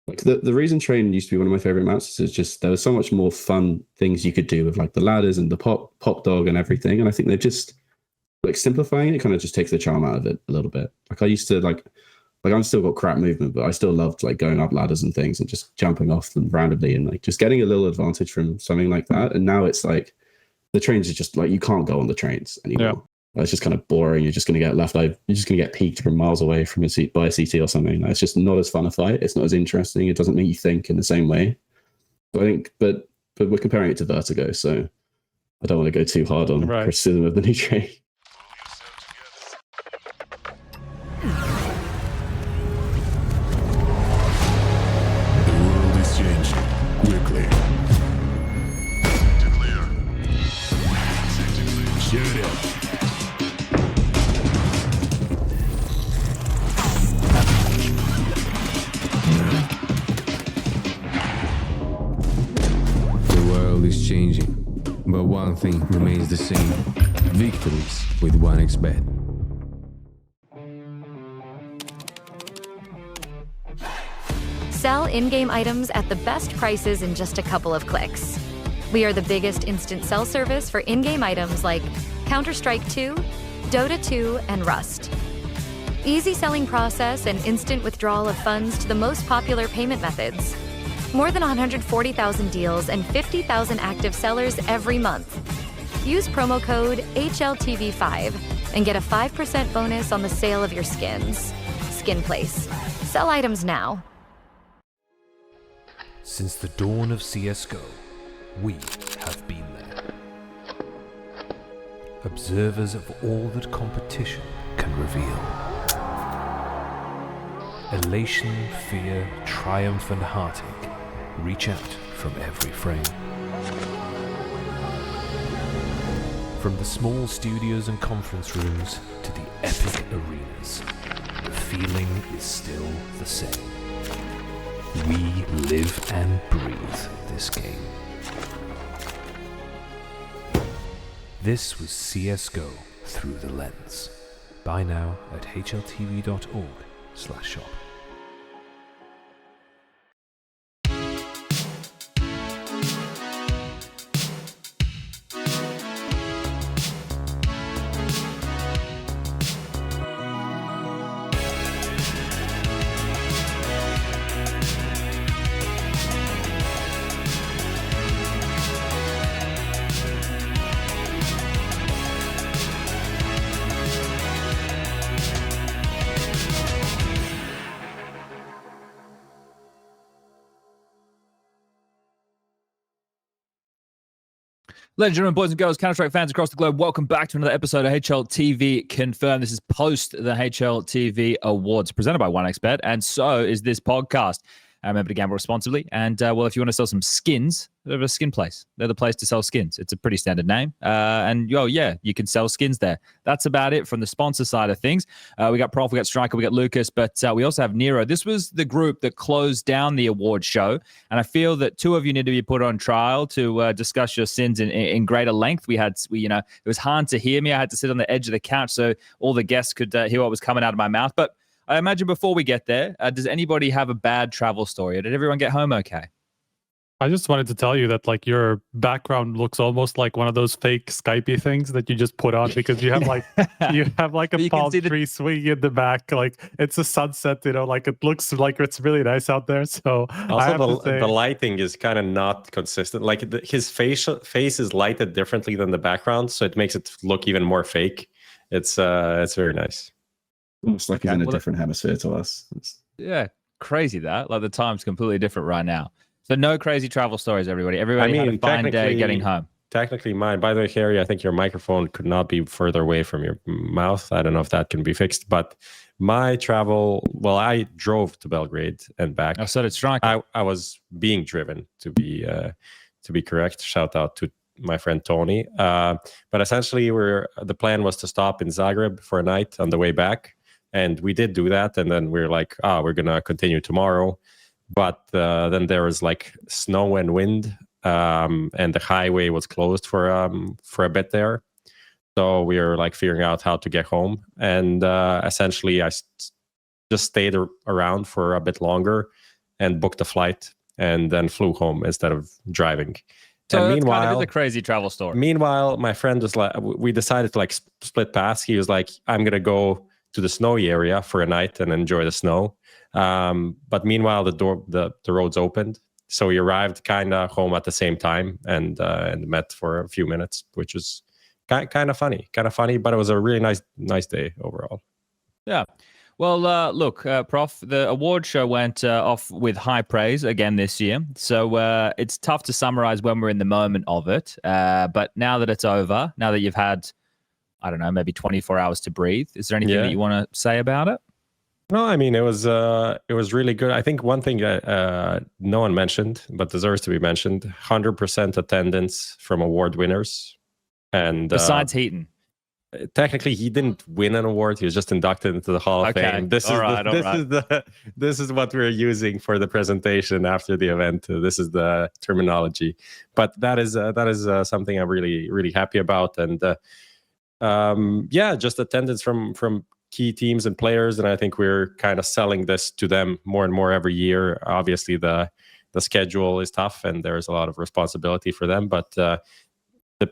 Like the reason train used to be one of my favorite maps is just there was so much more fun things you could do with like the ladders and the pop dog and everything. And I think they've just like simplifying it kind of just takes the charm out of it a little bit. Like I used to like I've still got crap movement, but I still loved like going up ladders and things and just jumping off them randomly and like just getting a little advantage from something like that. And now it's like the trains are just like you can't go on the trains anymore. Yeah. It's just kind of boring. You're just going to get left out. You're just going to get peeked from miles away from by a CT or something. It's just not as fun a fight. It's not as interesting. It doesn't make you think in the same way. So I think, but we're comparing it to Vertigo, so I don't want to go too hard on criticism of the new train. The world is changing quickly. Shoot it. Is changing, but one thing remains the same: victories with 1xBet. Sell in-game items at the best prices in just a couple of clicks. We are the biggest instant sell service for in-game items like Counter-Strike 2, Dota 2, and Rust. Easy selling process and instant withdrawal of funds to the most popular payment methods. More than 140,000 deals and 50,000 active sellers every month. Use promo code HLTV5 and get a 5% bonus on the sale of your skins. Skin Place. Sell items now. Since the dawn of CSGO, we have been there. Observers of all that competition can reveal. Elation, fear, triumph, and heartache reach out from every frame. From the small studios and conference rooms to the epic arenas, the feeling is still the same. We live and breathe this game. This was CSGO Through the Lens. Buy now at hltv.org/shop. Ladies and gentlemen, boys and girls, Counter-Strike fans across the globe, welcome back to another episode of HLTV Confirmed. This is post the HLTV Awards presented by 1xBet, and so is this podcast. Remember to gamble responsibly. And, well, if you want to sell some skins, they're a skin place. They're the place to sell skins. It's a pretty standard name. And, yeah, you can sell skins there. That's about it from the sponsor side of things. We got Prof, we got Striker, we got Lucas, but we also have Nero. This was the group that closed down the award show. And I feel that two of you need to be put on trial to discuss your sins in greater length. It was hard to hear me. I had to sit on the edge of the couch so all the guests could hear what was coming out of my mouth. But I imagine before we get there, does anybody have a bad travel story? Or did everyone get home okay? I just wanted to tell you that like your background looks almost like one of those fake Skypey things that you just put on because you have like a palm tree swinging in the back. Like it's a sunset, like it looks like it's really nice out there. So also the lighting is kind of not consistent. Like his face is lighted differently than the background, so it makes it look even more fake. It's very nice. Almost like he's in a different hemisphere to us. Yeah, crazy that. Like the time's completely different right now. So no crazy travel stories, everybody. Everybody had a fine day getting home. Technically mine. By the way, Harry, I think your microphone could not be further away from your mouth. I don't know if that can be fixed, but my travel, well, I drove to Belgrade and back. Oh, so did Striker. I was being driven to be correct. Shout out to my friend Tony. But essentially the plan was to stop in Zagreb for a night on the way back. And we did do that. And then we're like, we're going to continue tomorrow. But then there was like snow and wind, and the highway was closed for a bit there. So we were like figuring out how to get home. And essentially I just stayed around for a bit longer. and booked a flight and then flew home instead of driving. So and meanwhile, kind of is a crazy travel story. Meanwhile, my friend was like, we decided to like split paths. He was like, I'm gonna go to the snowy area for a night and enjoy the snow. But meanwhile, the roads opened, so we arrived kind of home at the same time and met for a few minutes, which was kind of funny, but it was a really nice day overall. Yeah. Well, look, Prof, the award show went off with high praise again this year. So it's tough to summarize when we're in the moment of it. But now that it's over, now that you've had, I don't know, maybe 24 hours to breathe, is there anything that you want to say about it? No, I mean, it was really good. I think one thing that no one mentioned, but deserves to be mentioned, 100% attendance from award winners. And besides Heaton. Technically, he didn't win an award. He was just inducted into the Hall of Fame. This is what we're using for the presentation after the event. This is the terminology. But that is something I'm really happy about. And just attendance from key teams and players. And I think we're kind of selling this to them more and more every year. Obviously, the schedule is tough and there's a lot of responsibility for them. But the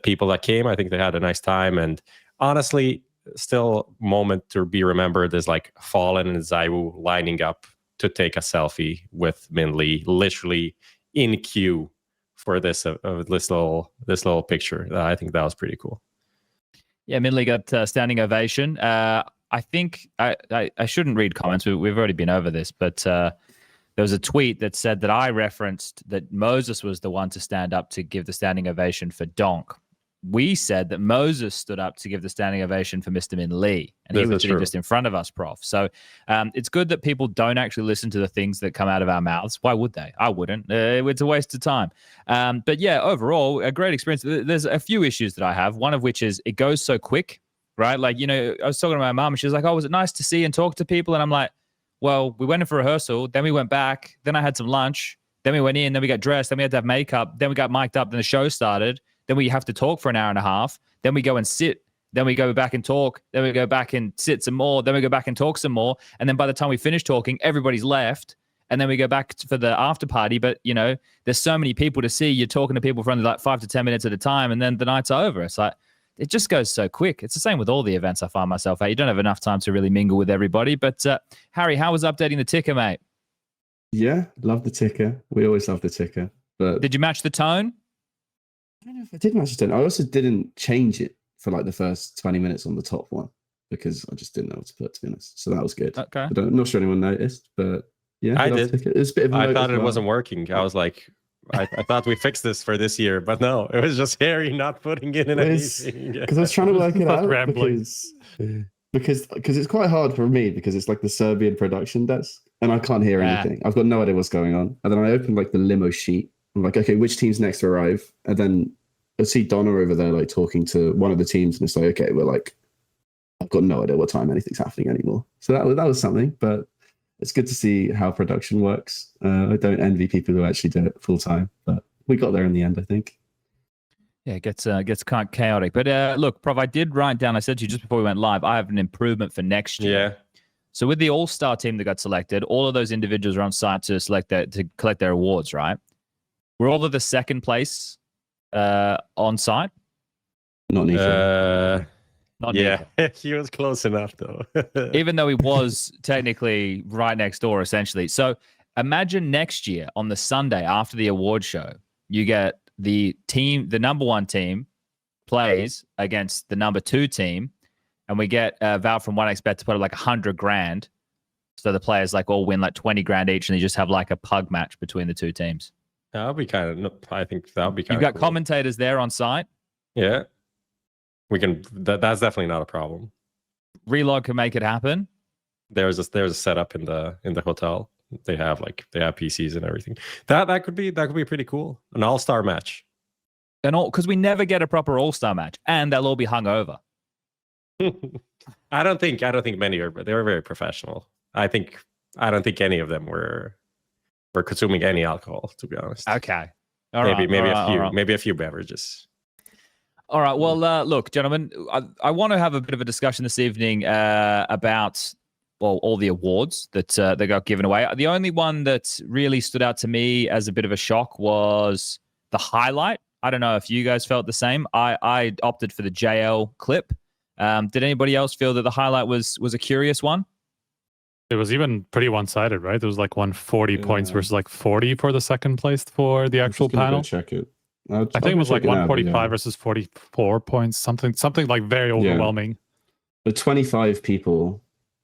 people that came, I think they had a nice time. And honestly, still moment to be remembered is like Fallen and ZywOo lining up to take a selfie with m0NESY, literally in queue for this little picture. I think that was pretty cool. Yeah, m0NESY got standing ovation. I think I shouldn't read comments. We've already been over this, but there was a tweet that said that I referenced that Moses was the one to stand up to give the standing ovation for Donk. We said that Moses stood up to give the standing ovation for Mr. m0NESY, and he was sitting just in front of us, Prof. So it's good that people don't actually listen to the things that come out of our mouths. Why would they? I wouldn't. It's a waste of time. But yeah, overall, a great experience. There's a few issues that I have, one of which is it goes so quick, right? Like, you know, I was talking to my mom, and she was like, oh, was it nice to see and talk to people? And I'm like, well, we went in for rehearsal, then we went back, then I had some lunch, then we went in, then we got dressed, then we had to have makeup, then we got mic'd up, then the show started. Then we have to talk for an hour and a half. Then we go and sit. Then we go back and talk. Then we go back and sit some more. Then we go back and talk some more. And then by the time we finish talking, everybody's left. And then we go back for the after party. But, you know, there's so many people to see. You're talking to people for only like 5 to 10 minutes at a time. And then the night's over. It's like, it just goes so quick. It's the same with all the events I find myself at. You don't have enough time to really mingle with everybody. But Harry, how was updating the ticker, mate? Yeah, love the ticker. We always love the ticker. But did you match the tone? I don't know if I did match the tone. I also didn't change it for like the first 20 minutes on the top one because I just didn't know what to put, to be honest. So that was good. Okay. I'm not sure anyone noticed, but yeah. I did. It was a bit of a I thought it wasn't working. I was like, I thought we fixed this for this year, but no, it was just Harry not putting it in anything. Because I was trying to work it out rambling. because it's quite hard for me because it's like the Serbian production desk and I can't hear anything. I've got no idea what's going on. And then I opened like the limo sheet. I'm like, okay, which team's next to arrive? And then I see Donna over there, like talking to one of the teams, and it's like, okay, we're like, I've got no idea what time anything's happening anymore. So that was something, but it's good to see how production works. I don't envy people who actually do it full time, but we got there in the end, I think. Yeah, it gets kind of chaotic. But look, Prof, I did write down, I said to you just before we went live, I have an improvement for next year. Yeah. So with the all-star team that got selected, all of those individuals are on site to collect their awards, right? Were all of the second place on site? Not Nico. Not yeah, Nico. he was close enough though. Even though he was technically right next door, essentially. So imagine next year on the Sunday after the award show, you get the number one team plays against the number two team, and we get Val from 1xBet to put up like 100 grand. So the players like all win like 20 grand each, and they just have like a pug match between the two teams. That'll be kind of. I think that'll be kind of. You've got cool. Commentators there on site. Yeah, we can. That's definitely not a problem. Relog can make it happen. There's a setup in the hotel. They have PCs and everything. That could be pretty cool. An all-star match. Because we never get a proper all-star match, and they'll all be hungover. I don't think many are, but they were very professional. I don't think any of them were consuming any alcohol, to be honest. Okay. Maybe a few beverages. All right. Well, look, gentlemen, I want to have a bit of a discussion this evening about all the awards that got given away. The only one that really stood out to me as a bit of a shock was the highlight. I don't know if you guys felt the same. I opted for the JL clip. Did anybody else feel that the highlight was a curious one? It was even pretty one-sided, right? It was like 140 points versus like 40 for the second place for the actual panel. Check it. I think it was like 145 versus 44 points, something like very overwhelming. But 25 people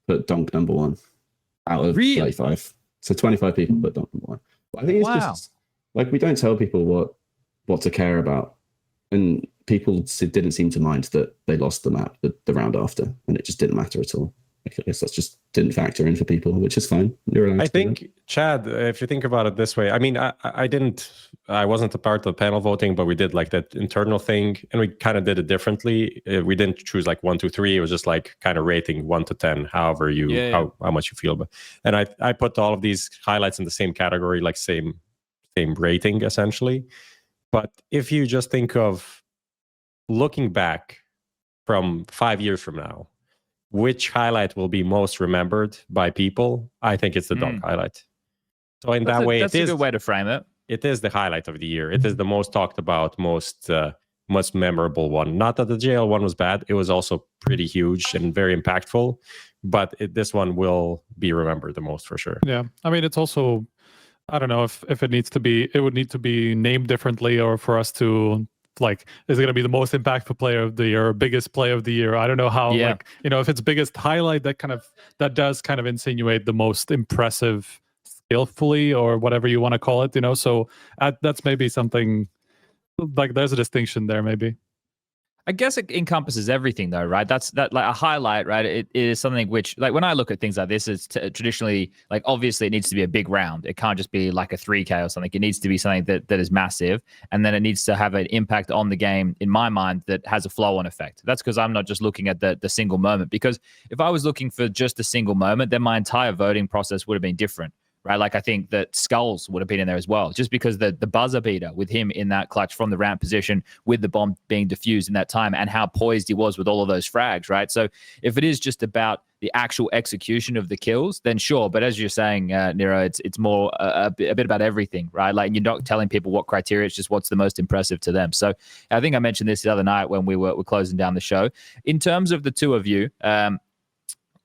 put Donk number 1 out of 35. So 25 people put Donk number 1. But I think it's just like we don't tell people what to care about, and people didn't seem to mind that they lost the map the round after, and it just didn't matter at all. I guess that just didn't factor in for people, which is fine. I think, Chad, if you think about it this way, I mean, I wasn't a part of panel voting, but we did like that internal thing, and we kind of did it differently. We didn't choose like 1, 2, 3. It was just like kind of rating 1 to 10, however how much you feel. But and I put all of these highlights in the same category, like same rating essentially. But if you just think of looking back from 5 years from now, which highlight will be most remembered by people? I think it's the Donk highlight. So in that way, that's a good way to frame it. It is the highlight of the year. It is the most talked about, most memorable one. Not that the JL one was bad. It was also pretty huge and very impactful. But this one will be remembered the most for sure. Yeah, I mean, it's also, I don't know if it needs to be, it would need to be named differently, or for us to, like, is it going to be the most impactful player of the year or biggest play of the year? I don't know how, like, you know, if it's biggest highlight, that does kind of insinuate the most impressive skillfully or whatever you want to call it, you know? So that's maybe something, like, there's a distinction there maybe. I guess it encompasses everything, though, right? That's like a highlight, right? It is something which, like, when I look at things like this, it's traditionally, like, obviously it needs to be a big round. It can't just be like a 3K or something. It needs to be something that is massive, and then it needs to have an impact on the game, in my mind, that has a flow-on effect. That's because I'm not just looking at the single moment. Because if I was looking for just a single moment, then my entire voting process would have been different. Right, like I think that Skulls would have been in there as well, just because the buzzer beater with him in that clutch from the ramp position, with the bomb being defused in that time, and how poised he was with all of those frags, right? So if it is just about the actual execution of the kills, then sure. But as you're saying, Nero, it's more a bit about everything, right? Like, you're not telling people what criteria; it's just what's the most impressive to them. So I think I mentioned this the other night when we're closing down the show. In terms of the two of you.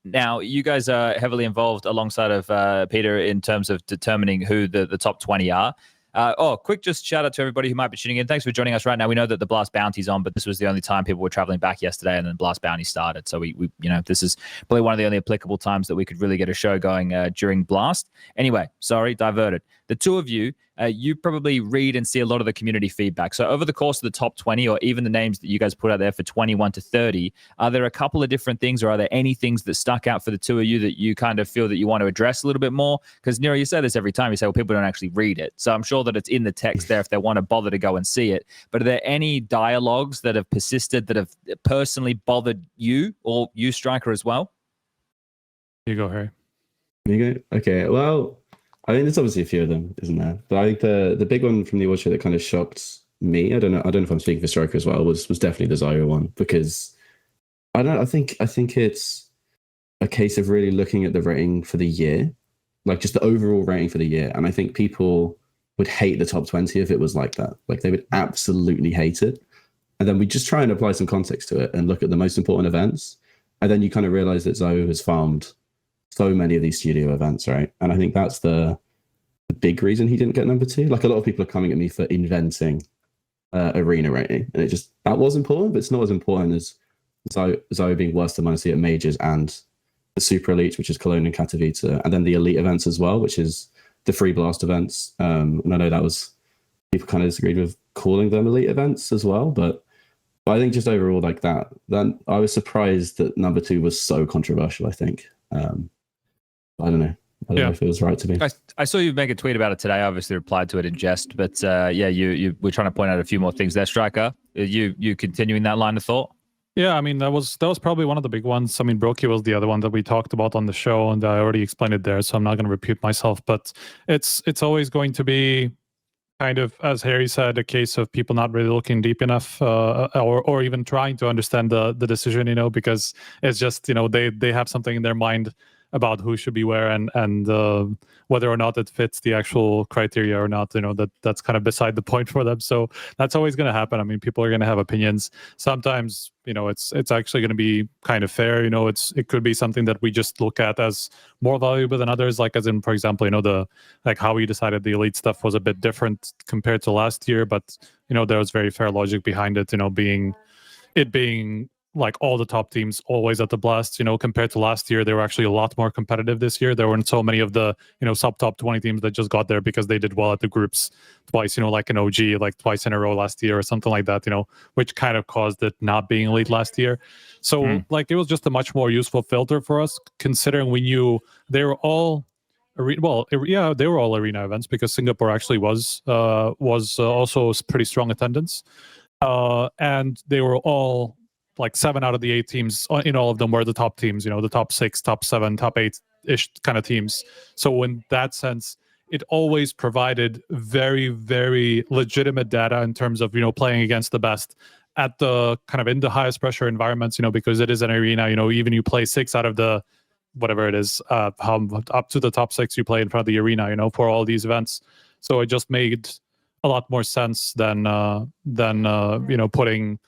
Now, you guys are heavily involved alongside of Peter in terms of determining who the top 20 are. Quick just shout out to everybody who might be tuning in. Thanks for joining us right now. We know that the Blast Bounty's on, but this was the only time people were traveling back yesterday, and then Blast Bounty started. So we you know, this is probably one of the only applicable times that we could really get a show going during Blast. Anyway, sorry, diverted. The two of you, you probably read and see a lot of the community feedback. So over the course of the top 20, or even the names that you guys put out there for 21 to 30, are there a couple of different things, or are there any things that stuck out for the two of you that you kind of feel that you want to address a little bit more? Because, Nero, you say this every time. You say, well, people don't actually read it. So I'm sure that it's in the text there if they want to bother to go and see it. But are there any dialogues that have persisted that have personally bothered you, or you, Striker, as well? You go, Harry. You go? Okay, well, I think there's obviously a few of them, isn't there? But I think the big one from the award show that kind of shocked me, I don't know if I'm speaking for Striker as well, was definitely the ZywOo one, because I think it's a case of really looking at the rating for the year, like just the overall rating for the year. And I think people would hate the top 20 if it was like that. Like, they would absolutely hate it. And then we just try and apply some context to it and look at the most important events. And then you kind of realize that ZywOo has farmed so many of these studio events, right? And I think that's the big reason he didn't get number 2. Like, a lot of people are coming at me for inventing arena rating, and that was important, but it's not as important as ZywOo being worse than m0NESY at majors and the super elite, which is Cologne and Katowice, and then the elite events as well, which is the free blast events. And I know that was, people kind of disagreed with calling them elite events as well, but I think just overall, like, that, then I was surprised that number 2 was so controversial. I think I don't know. I don't know if it was right to me. I saw you make a tweet about it today. I obviously replied to it in jest, but you were trying to point out a few more things there, Striker. You continuing that line of thought? Yeah, I mean, that was probably one of the big ones. I mean, Burchill was the other one that we talked about on the show, and I already explained it there, so I'm not going to repeat myself. But it's always going to be kind of, as Harry said, a case of people not really looking deep enough, or even trying to understand the decision, you know, because it's just, you know, they have something in their mind about who should be where and whether or not it fits the actual criteria or not. That's kind of beside the point for them. So that's always going to happen. I mean, people are going to have opinions. Sometimes it's actually going to be kind of fair. It could be something that we just look at as more valuable than others, like as in, for example, how we decided the elite stuff was a bit different compared to last year, but there was very fair logic behind it, being like all the top teams always at the blast. Compared to last year, they were actually a lot more competitive this year. There weren't so many of the sub top 20 teams that just got there because they did well at the groups twice, like an OG, like twice in a row last year or something like that, which kind of caused it not being elite last year. So like it was just a much more useful filter for us, considering we knew they were all they were all arena events, because Singapore actually was also pretty strong attendance, and they were all like 7 out of the 8 teams in all of them were the top teams, the top 6, top 7, top 8-ish kind of teams. So in that sense, it always provided very, very legitimate data in terms of, playing against the best at the kind of in the highest pressure environments, because it is an arena, even you play 6 out of the, whatever it is, up to the top 6 you play in front of the arena, for all these events. So it just made a lot more sense than putting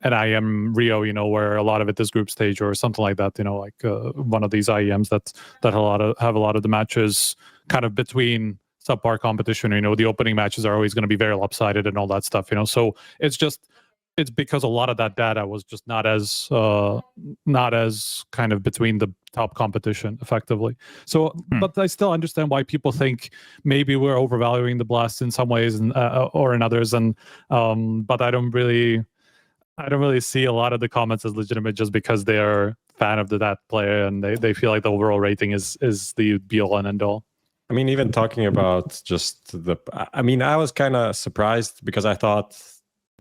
an IEM Rio, where a lot of it is group stage or something like that, like one of these IEMs that have a lot of the matches kind of between subpar competition. The opening matches are always going to be very lopsided and all that stuff. So it's because a lot of that data was just not as kind of between the top competition effectively. So, but I still understand why people think maybe we're overvaluing the Blast in some ways and or in others, and but I don't really see a lot of the comments as legitimate just because they are fan of that player and they feel like the overall rating is the be all and end all. I mean, even talking about just I was kind of surprised because I thought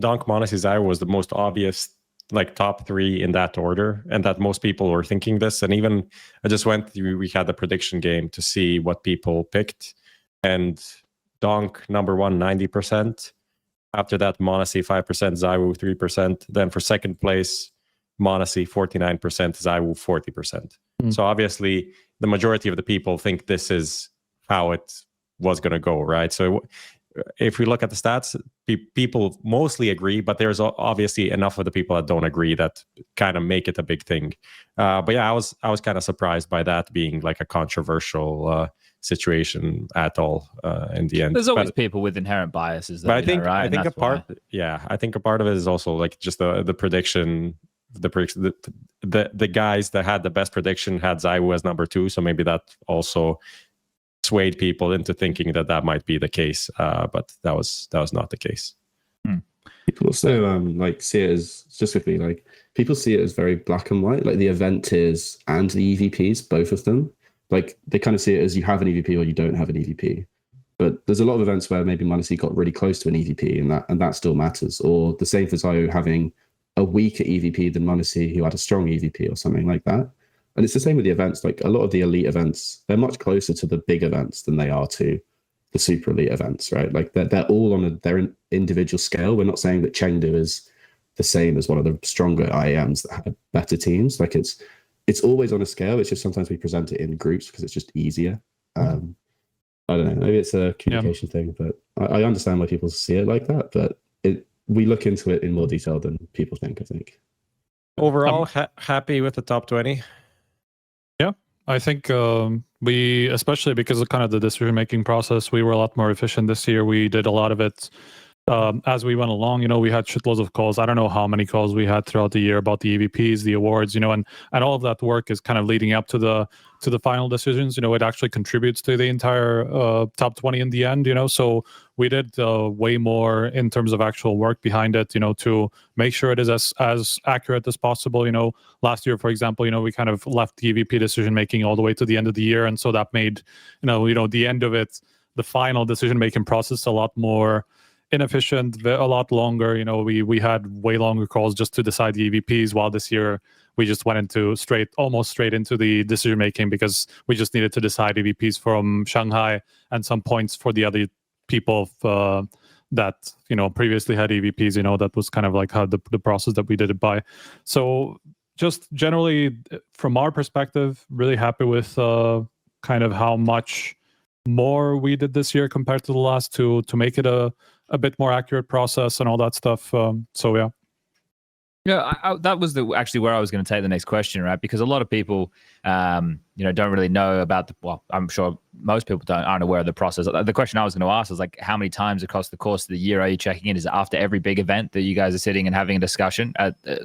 Donk, m0NESY, ZywOo was the most obvious, like top 3 in that order, and that most people were thinking this. And even I just went through, we had the prediction game to see what people picked, and Donk number 1, 90%. After that, m0NESY 5%, ZywOo 3%. Then for second place, m0NESY 49%, ZywOo 40%. So obviously, the majority of the people think this is how it was going to go, right? So if we look at the stats, people mostly agree, but there's obviously enough of the people that don't agree that kind of make it a big thing. But yeah, I was kind of surprised by that being like a controversial situation at all in the end. There's always people with inherent biases, though, but right? I think a part of it is also like just the prediction. The guys that had the best prediction had ZywOo as number 2, so maybe that also swayed people into thinking that might be the case, but that was not the case. People also like see it as, specifically, like people see it as very black and white, like the event tiers and the EVPs, both of them. Like they kind of see it as you have an EVP or you don't have an EVP. But there's a lot of events where maybe m0NESY got really close to an EVP and that still matters. Or the same for ZywOo having a weaker EVP than m0NESY who had a strong EVP or something like that. And it's the same with the events. Like a lot of the elite events, they're much closer to the big events than they are to the super elite events, right? Like they're all on their individual scale. We're not saying that Chengdu is the same as one of the stronger IEMs that have better teams. Like it's always on a scale. It's just sometimes we present it in groups because it's just easier. I don't know. Maybe it's a communication thing, but I understand why people see it like that. But we look into it in more detail than people think, I think. Overall, happy with the top 20? Yeah, I think we, especially because of kind of the decision-making process, we were a lot more efficient this year. We did a lot of it as we went along. We had shitloads of calls. I don't know how many calls we had throughout the year about the EVPs, the awards, and all of that work is kind of leading up to the final decisions. It actually contributes to the entire top 20 in the end. So we did way more in terms of actual work behind it. To make sure it is as accurate as possible. Last year, for example, we kind of left the EVP decision making all the way to the end of the year, and so that made the end of it, the final decision making process, a lot more inefficient, a lot longer. We had way longer calls just to decide the EVPs, while this year we just went into almost straight into the decision making because we just needed to decide EVPs from Shanghai and some points for the other people that previously had EVPs. That was kind of like how the process that we did it by. So just generally from our perspective, really happy with kind of how much more we did this year compared to the last two to make it a bit more accurate process and all that stuff. So yeah. Yeah, that was actually where I was going to take the next question, right? Because a lot of people, don't really know about well, I'm sure most people aren't aware of the process. The question I was going to ask is like, how many times across the course of the year are you checking in? Is it after every big event that you guys are sitting and having a discussion,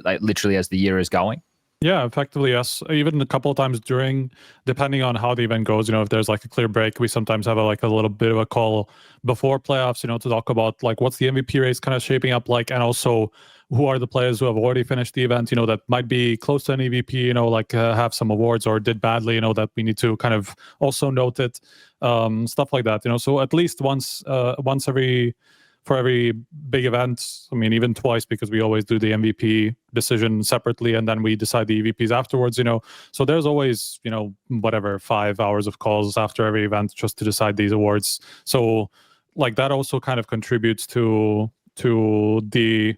like literally as the year is going? Yeah, effectively, yes. Even a couple of times during, depending on how the event goes, if there's like a clear break, we sometimes have a little bit of a call before playoffs, to talk about like what's the MVP race kind of shaping up like, and also who are the players who have already finished the event, that might be close to an EVP, like have some awards or did badly, that we need to kind of also note it, stuff like that, So at least once for every big event, I mean, even twice, because we always do the MVP decision separately and then we decide the EVPs afterwards, So there's always, 5 hours of calls after every event just to decide these awards. So like that also kind of contributes to the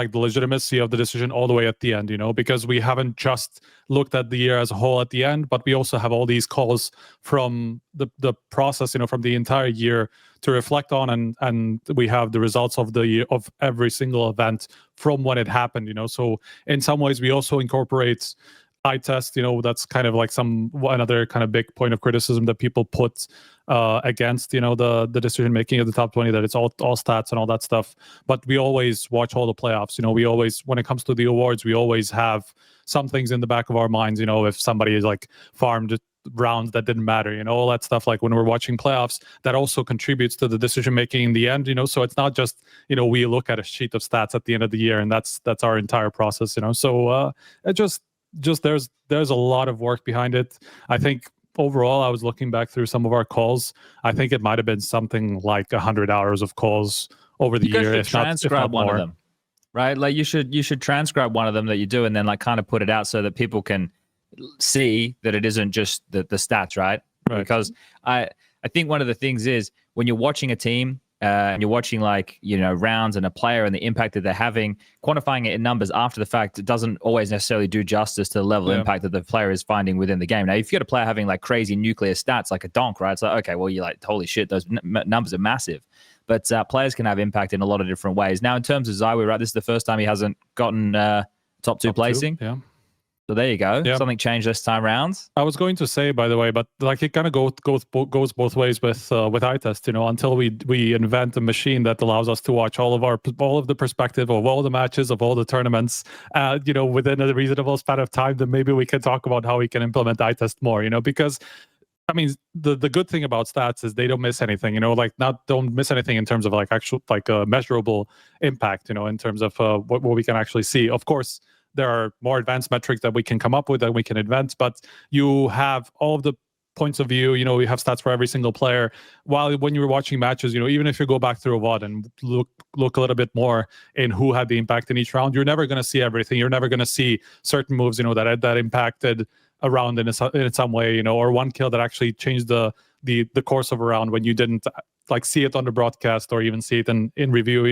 the legitimacy of the decision all the way at the end, because we haven't just looked at the year as a whole at the end, but we also have all these calls from the process, from the entire year to reflect on, and we have the results of the year of every single event from when it happened, So in some ways we also incorporate eye test, that's kind of like another kind of big point of criticism that people put against, the decision making of the top 20, that it's all stats and all that stuff. But we always watch all the playoffs. We always, when it comes to the awards, we always have some things in the back of our minds. If somebody is like farmed rounds that didn't matter, all that stuff. Like when we're watching playoffs, that also contributes to the decision making in the end. So it's not just we look at a sheet of stats at the end of the year and that's our entire process. So it just there's a lot of work behind it. I think overall, I was looking back through some of our calls. I think it might have been something like 100 hours of calls over the year. If not one of them, right? Like you should transcribe one of them that you do, and then like kind of put it out so that people can see that it isn't just the stats, right? Because I think one of the things is when you're watching a team. And you're watching rounds and a player and the impact that they're having, quantifying it in numbers after the fact, it doesn't always necessarily do justice to the level of impact that the player is finding within the game. Now, if you got a player having like crazy nuclear stats like a donk, right? It's like, okay, well, you're like, holy shit, those numbers are massive. But players can have impact in a lot of different ways. Now, in terms of ZywOo, right, this is the first time he hasn't gotten top two placing. Yeah. So there you go. Yeah. Something changed this time round. I was going to say, by the way, but like it kind of goes both ways with eye test. Until we invent a machine that allows us to watch all of the perspective of all the matches of all the tournaments, within a reasonable span of time, then maybe we can talk about how we can implement eye test more. Because I mean, the good thing about stats is they don't miss anything. Don't miss anything in terms of like actual measurable impact. In terms of what we can actually see. Of course. There are more advanced metrics that we can come up with that we can invent, but you have all of the points of view, you have stats for every single player. While when you're watching matches, even if you go back through a VOD and look a little bit more in who had the impact in each round, you're never going to see everything. You're never going to see certain moves, that impacted a round in some way, or one kill that actually changed the course of a round when you didn't like see it on the broadcast or even see it in review.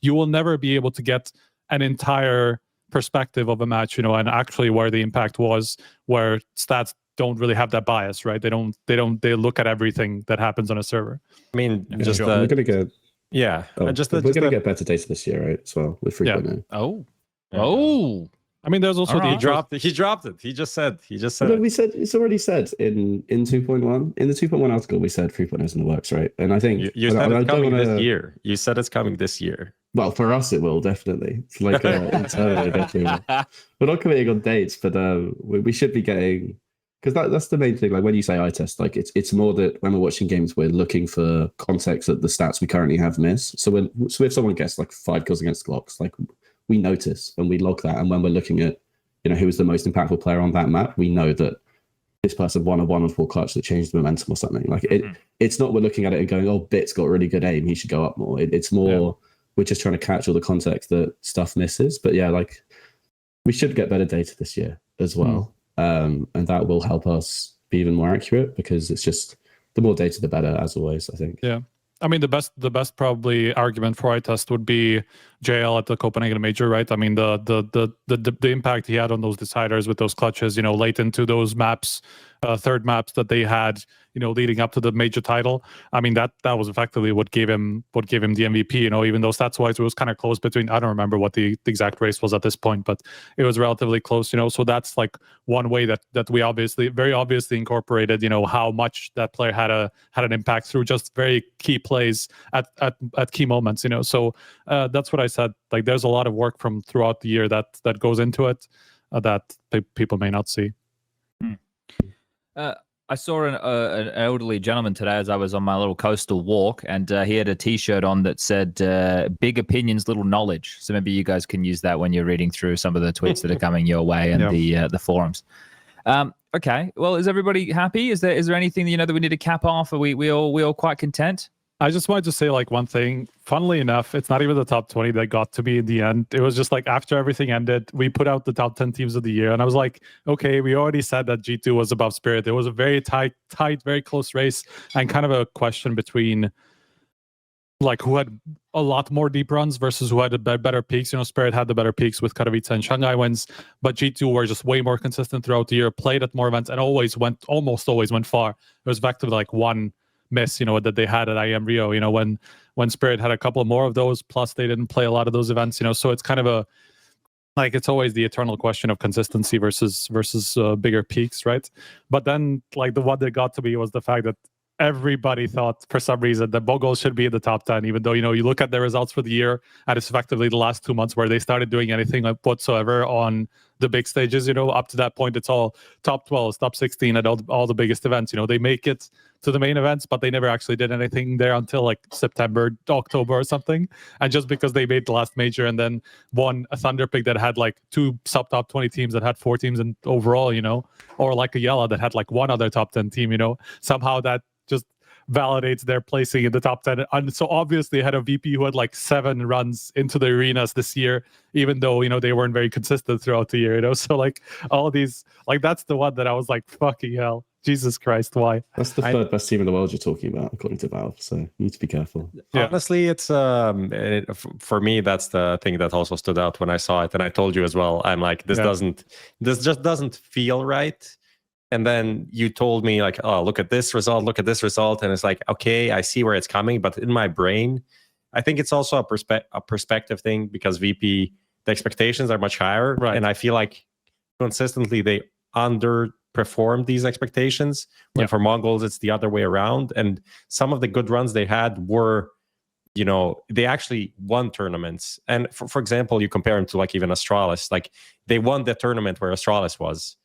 You will never be able to get an entire perspective of a match, and actually where the impact was, where stats don't really have that bias, right? They look at everything that happens on a server. I mean, just we're gonna get we're gonna get better data this year, right? As well with 3.0. Oh. I mean, there's also he dropped it. He just said No, we said it's already said in 2.1. In the 2.1 article, we said 3.0 is in the works, right? And I think you said it's coming this year. You said it's coming this year. Well, for us, it will definitely. It's like internally, definitely. We're not committing on dates, but we should be getting, because that's the main thing. Like when you say eye test, like it's more that when we're watching games, we're looking for context that the stats we currently have miss. So if someone gets like 5 kills against Glocks, like we notice and we log that. And when we're looking at, who was the most impactful player on that map, we know that this person won a 1-on-4 clutch that changed the momentum or something. Like it's not we're looking at it and going, oh, Bit's got really good aim, he should go up more. It's more we're just trying to catch all the context that stuff misses. But yeah, like we should get better data this year as well. And that will help us be even more accurate, because it's just the more data, the better, as always, I think. Yeah. I mean, the best probably argument for iTest would be JL at the Copenhagen Major, right? I mean, the impact he had on those deciders with those clutches, late into those maps, third maps that they had, leading up to the major title. I mean, that was effectively what gave him the MVP. Even though stats wise it was kind of close between. I don't remember what the exact race was at this point, but it was relatively close. So that's like one way that we very obviously incorporated. How much that player had an impact through just very key plays at key moments. So that's what I said. Like, there's a lot of work from throughout the year that goes into it that people may not see. I saw an elderly gentleman today as I was on my little coastal walk, and he had a T-shirt on that said "Big opinions, little knowledge." So maybe you guys can use that when you're reading through some of the tweets that are coming your way and the forums. Okay, well, is everybody happy? Is there anything that we need to cap off? Are we all quite content? I just wanted to say like one thing. Funnily enough, it's not even the top 20 that got to me in the end. It was just like after everything ended, we put out the top 10 teams of the year. And I was like, okay, we already said that G2 was above Spirit. It was a very tight, very close race, and kind of a question between like who had a lot more deep runs versus who had the better peaks. Spirit had the better peaks with Katowice and Shanghai wins, but G2 were just way more consistent throughout the year, played at more events, and almost always went far. It was back to like one miss, that they had at IEM Rio, when Spirit had a couple more of those, plus they didn't play a lot of those events, so it's kind of it's always the eternal question of consistency versus bigger peaks, right? But then like the one that got to me was the fact that everybody thought for some reason that Mongols should be in the top 10, even though, you look at their results for the year, and it's effectively the last 2 months where they started doing anything like whatsoever on the big stages. Up to that point, it's all top 12, top 16 at all the biggest events. They make it to the main events, but they never actually did anything there until like September, October or something. And just because they made the last major and then won a Thunder pick that had like 2 sub-top 20 teams that had 4 teams in overall, or like a Yella that had like 1 other top 10 team, somehow that just validates their placing in the top 10. And so obviously had a VP who had like 7 runs into the arenas this year, even though, they weren't very consistent throughout the year, So like all these, like that's the one that I was like, fucking hell, Jesus Christ, why? That's the third best team in the world you're talking about, according to Valve. So you need to be careful. Yeah. Honestly, it's for me, that's the thing that also stood out when I saw it. And I told you as well, I'm like, this just doesn't feel right. And then you told me like, oh, look at this result. And it's like, okay, I see where it's coming. But in my brain, I think it's also a perspective thing, because VP, the expectations are much higher. Right. And I feel like consistently they underperformed these expectations. When for Mongols, it's the other way around. And some of the good runs they had were, they actually won tournaments. And for example, you compare them to like even Astralis, like they won the tournament where Astralis was.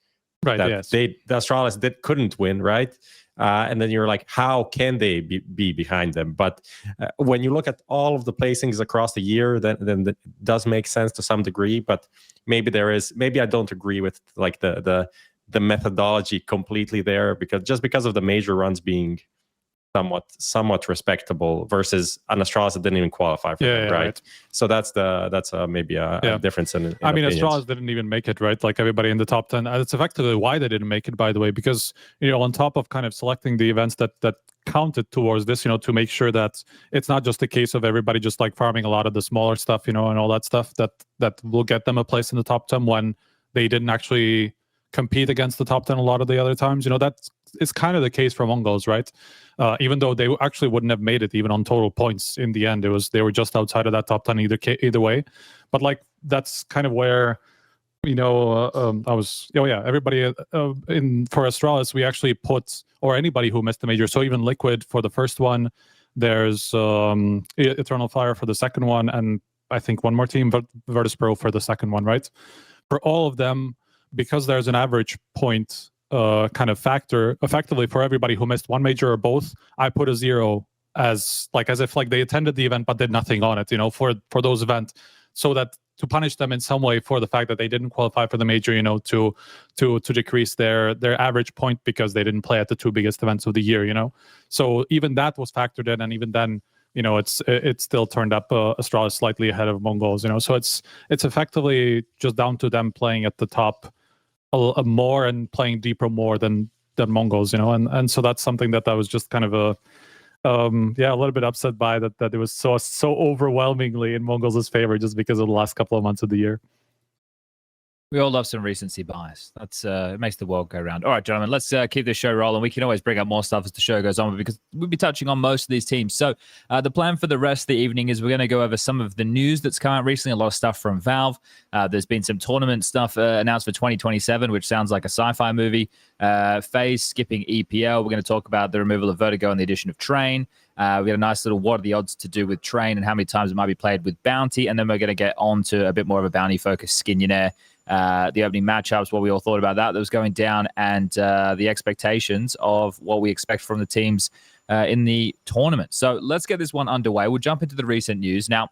Right. The Astralis couldn't win, right? And then you're like, how can they be behind them? But when you look at all of the placings across the year, then it does make sense to some degree. But maybe I don't agree with like the methodology completely there, because of the major runs being somewhat respectable versus an Astralis that didn't even qualify for them, right? So that's maybe a difference in I mean, opinions. Astralis didn't even make it, right? Like everybody in the top 10. That's effectively why they didn't make it, by the way, because on top of kind of selecting the events that counted towards this, to make sure that it's not just a case of everybody just like farming a lot of the smaller stuff, and all that stuff that will get them a place in the top 10 when they didn't actually compete against the top 10 a lot of the other times. That is kind of the case for Mongols, right? Even though they actually wouldn't have made it even on total points in the end. They were just outside of that top 10 either way. But like that's kind of where everybody for Astralis we actually put, or anybody who missed the major. So even Liquid for the first one, there's Eternal Fire for the second one, and I think one more team, Virtus Pro for the second one, right? For all of them, because there's an average point kind of factor, effectively for everybody who missed one major or both, I put a 0 as if they attended the event but did nothing on it, for those events, so that to punish them in some way for the fact that they didn't qualify for the major, to decrease their average point because they didn't play at the 2 biggest events of the year, So even that was factored in, and even then, it still turned up Astralis slightly ahead of Mongols, So it's effectively just down to them playing at the top more and playing deeper more than Mongols, and so that's something that was just kind of yeah, a little bit upset by that it was so overwhelmingly in Mongols' favor just because of the last couple of months of the year. We all love some recency bias. That's it makes the world go round. All right, gentlemen, let's keep this show rolling. We can always bring up more stuff as the show goes on because we'll be touching on most of these teams. So the plan for the rest of the evening is we're going to go over some of the news that's come out recently, a lot of stuff from Valve. There's been some tournament stuff announced for 2027, which sounds like a sci-fi movie. FaZe skipping EPL. We're going to talk about the removal of Vertigo and the addition of Train. We got a nice little what are the odds to do with Train and how many times it might be played with Bounty. And then we're going to get on to a bit more of a bounty-focused Skinionaire. The opening matchups, what we all thought about that was going down, and the expectations of what we expect from the teams in the tournament. So let's get this one underway. We'll jump into the recent news. Now,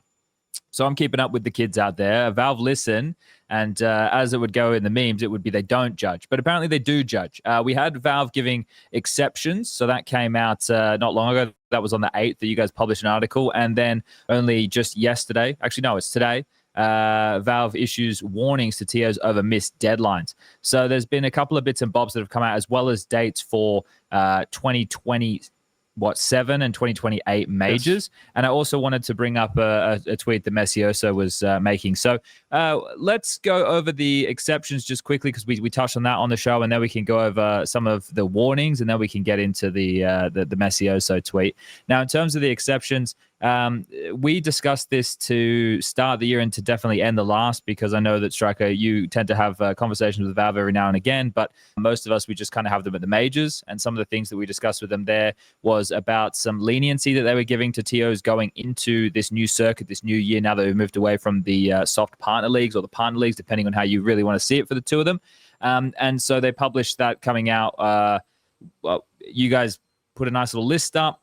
so I'm keeping up with the kids out there. Valve listen, and as it would go in the memes, it would be they don't judge. But apparently they do judge. We had Valve giving exceptions. So that came out not long ago. That was on the 8th that you guys published an article. And then only just yesterday, actually, no, it's today, Valve issues warnings to TOs over missed deadlines. So there's been a couple of bits and bobs that have come out, as well as dates for 2027 and 2028 majors. Yes. And I also wanted to bring up a tweet that m0NESY was making. So let's go over the exceptions just quickly, because we touched on that on the show, and then we can go over some of the warnings, and then we can get into the m0NESY tweet. Now, in terms of the exceptions, we discussed this to start the year and to definitely end the last, because I know that, Striker, you tend to have conversations with Valve every now and again, but most of us, we just kind of have them at the majors. And some of the things that we discussed with them there was about some leniency that they were giving to TOs going into this new circuit, this new year, now that we've moved away from the soft partner leagues or the partner leagues, depending on how you really want to see it for the two of them. And so they published that coming out. Well, you guys put a nice little list up.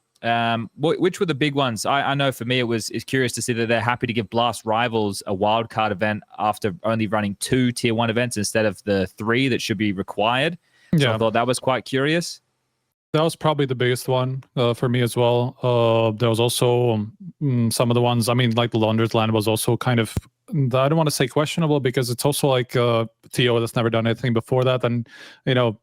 Which were the big ones? I know for me, it's curious to see that they're happy to give Blast Rivals a wildcard event after only running 2 tier 1 events instead of the 3 that should be required. So yeah. I thought that was quite curious. That was probably the biggest one for me as well. There was also some of the ones, I mean, like the Launder's Land was also kind of, I don't want to say questionable, because it's also like a TO that's never done anything before that. And, you know,